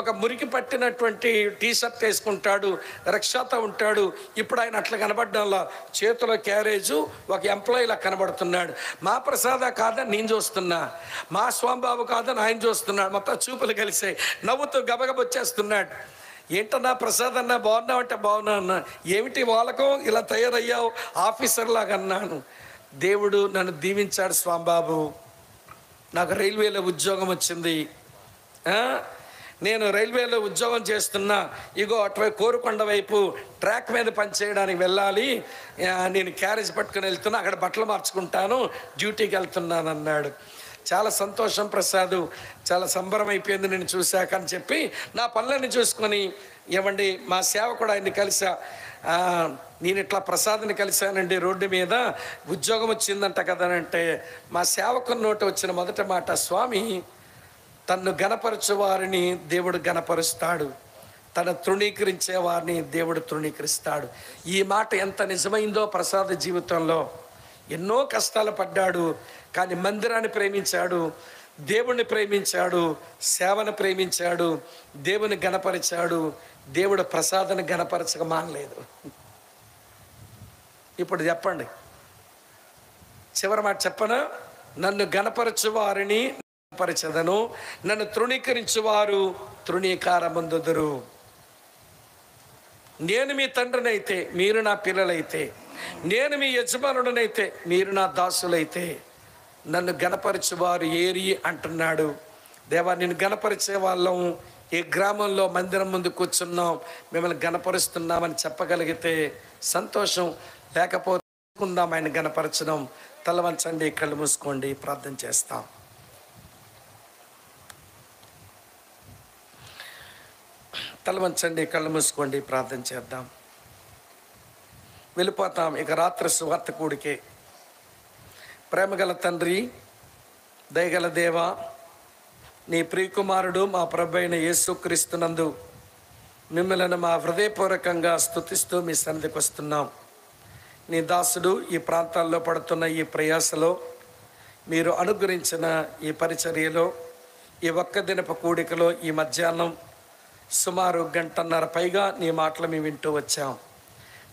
ఒక మురికి పట్టినటువంటి టీషర్ట్ వేసుకుంటాడు, రక్షాతో ఉంటాడు. ఇప్పుడు ఆయన అట్లా కనబడ్డంలా, చేతిలో క్యారేజు, ఒక ఎంప్లాయీలా కనబడుతున్నాడు. మా ప్రసాద కాదని నేను చూస్తున్నా, మా స్వామిబాబు కాదని ఆయన చూస్తున్నాడు. మొత్తం చూపులు కలిసాయి, నవ్వుతూ గబగబ వచ్చేస్తున్నాడు. ఏంటన్నా ప్రసాద్ అన్నా బాగున్నావు అంటే బాగున్నా అన్నా. ఏమిటి వాళ్ళకం ఇలా తయారయ్యావు ఆఫీసర్ లాగా అన్నాను. దేవుడు నన్ను దీవించాడు స్వామిబాబు, నాకు రైల్వేలో ఉద్యోగం వచ్చింది. నేను రైల్వేలో ఉద్యోగం చేస్తున్నా, ఇగో అటువైపు కోరుకొండ వైపు ట్రాక్ మీద పనిచేయడానికి వెళ్ళాలి, నేను క్యారేజ్ పట్టుకుని వెళ్తున్నా, అక్కడ బట్టలు మార్చుకుంటాను, డ్యూటీకి వెళ్తున్నాను అన్నాడు. చాలా సంతోషం ప్రసాద్, చాలా సంబరం అయిపోయింది నేను చూశాక అని చెప్పి నా పనులన్నీ చూసుకొని, ఏమండి మా సేవకుడు ఆయన్ని కలిసా, నేను ఇట్లా ప్రసాద్ని కలిశానండి రోడ్డు మీద, ఉద్యోగం వచ్చిందంట కదనంటే, మా సేవకుని నోట వచ్చిన మొదటి మాట, స్వామి తన్ను గణపరచు వారిని దేవుడు గణపరుస్తాడు, తను తృణీకరించే వారిని దేవుడు తృణీకరిస్తాడు. ఈ మాట ఎంత నిజమైందో ప్రసాద్ జీవితంలో. ఎన్నో కష్టాలు పడ్డాడు, కానీ మందిరాన్ని ప్రేమించాడు, దేవుణ్ణి ప్రేమించాడు, సేవను ప్రేమించాడు, దేవుని గణపరిచాడు. దేవుడు ప్రసాదాన్ని గణపరచక మానలేదు. ఇప్పుడు చెప్పండి, చివరి మాట చెప్పనా? నన్ను గణపరచు వారిని గణపరచదను, నన్ను తృణీకరించువారు తృణీకారమందుదురు. నేను మీ తండ్రినైతే మీరు నా పిల్లలైతే, నేను మీ యజమానుడనైతే మీరు నా దాసులైతే, నన్ను గణపరిచేవారు ఏరి అంటున్నాడు. దేవా నిన్ను గణపరిచే వాళ్ళం ఏ గ్రామంలో మందిరం ముందు కూర్చున్నాం, మిమ్మల్ని గణపరుస్తున్నామని చెప్పగలిగితే సంతోషం, లేకపోతే ఉందాం ఆయన గణపరచడం. తల వంచండి, కళ్ళు మూసుకోండి, ప్రార్థన చేస్తాం. తల వంచండి, కళ్ళు మూసుకోండి, ప్రార్థన చేద్దాం. వెళ్ళిపోతాం ఇక రాత్రి సువార్త కూడికే. ప్రేమగల తండ్రి, దయగల దేవ, నీ ప్రియకుమారుడు మా ప్రభు అయిన యేసుక్రీస్తునందు మిమ్మల్ని మా హృదయపూర్వకంగా స్తుతిస్తూ మీ సన్నిధికి వస్తున్నాం. నీ దాసుడు ఈ ప్రాంతాల్లో పడుతున్న ఈ ప్రయాసలో, మీరు అనుగ్రహించిన ఈ పరిచర్యలో, ఈ ఒక్క దినపు కూడికలో, ఈ మధ్యాహ్నం సుమారు 1.5 గంటల పైగా నీ మాటలు మేము వింటూ వచ్చాం.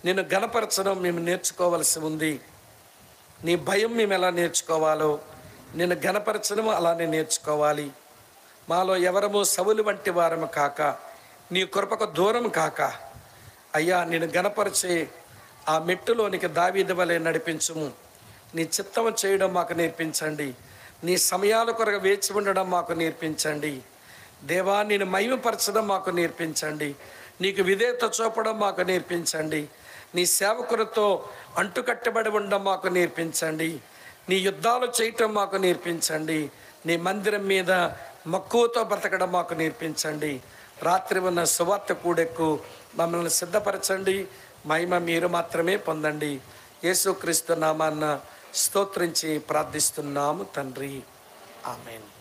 నిన్ను గణపరచడం మేము నేర్చుకోవలసి ఉంది. నీ భయం మేము ఎలా నేర్చుకోవాలో, నిన్ను గణపరచడం అలానే నేర్చుకోవాలి. మాలో ఎవరము సవులు వంటి వారము కాక, నీ కృపకు దూరం కాక, అయ్యా నిన్ను గణపరిచే ఆ మెట్టులోనికి దావీదు వలె నడిపించుము. నీ చిత్తము చేయడం మాకు నేర్పించండి, నీ సమయాల కొరకు వేచి ఉండడం మాకు నేర్పించండి. దేవా నిన్ను మహిమపరచడం మాకు నేర్పించండి, నీకు విధేయత చూపడం మాకు నేర్పించండి, నీ సేవకులతో అంటుకట్టబడి ఉండడం మాకు నేర్పించండి, నీ యుద్ధాలు చేయటం మాకు నేర్పించండి, నీ మందిరం మీద మక్కువతో బ్రతకడం మాకు నేర్పించండి. రాత్రి ఉన్న సువార్త కూడెక్కు మమ్మల్ని సిద్ధపరచండి. మహిమ మీరు మాత్రమే పొందండి. యేసుక్రీస్తు నామాన్న స్తోత్రించి ప్రార్థిస్తున్నాము తండ్రి. ఆమేన్.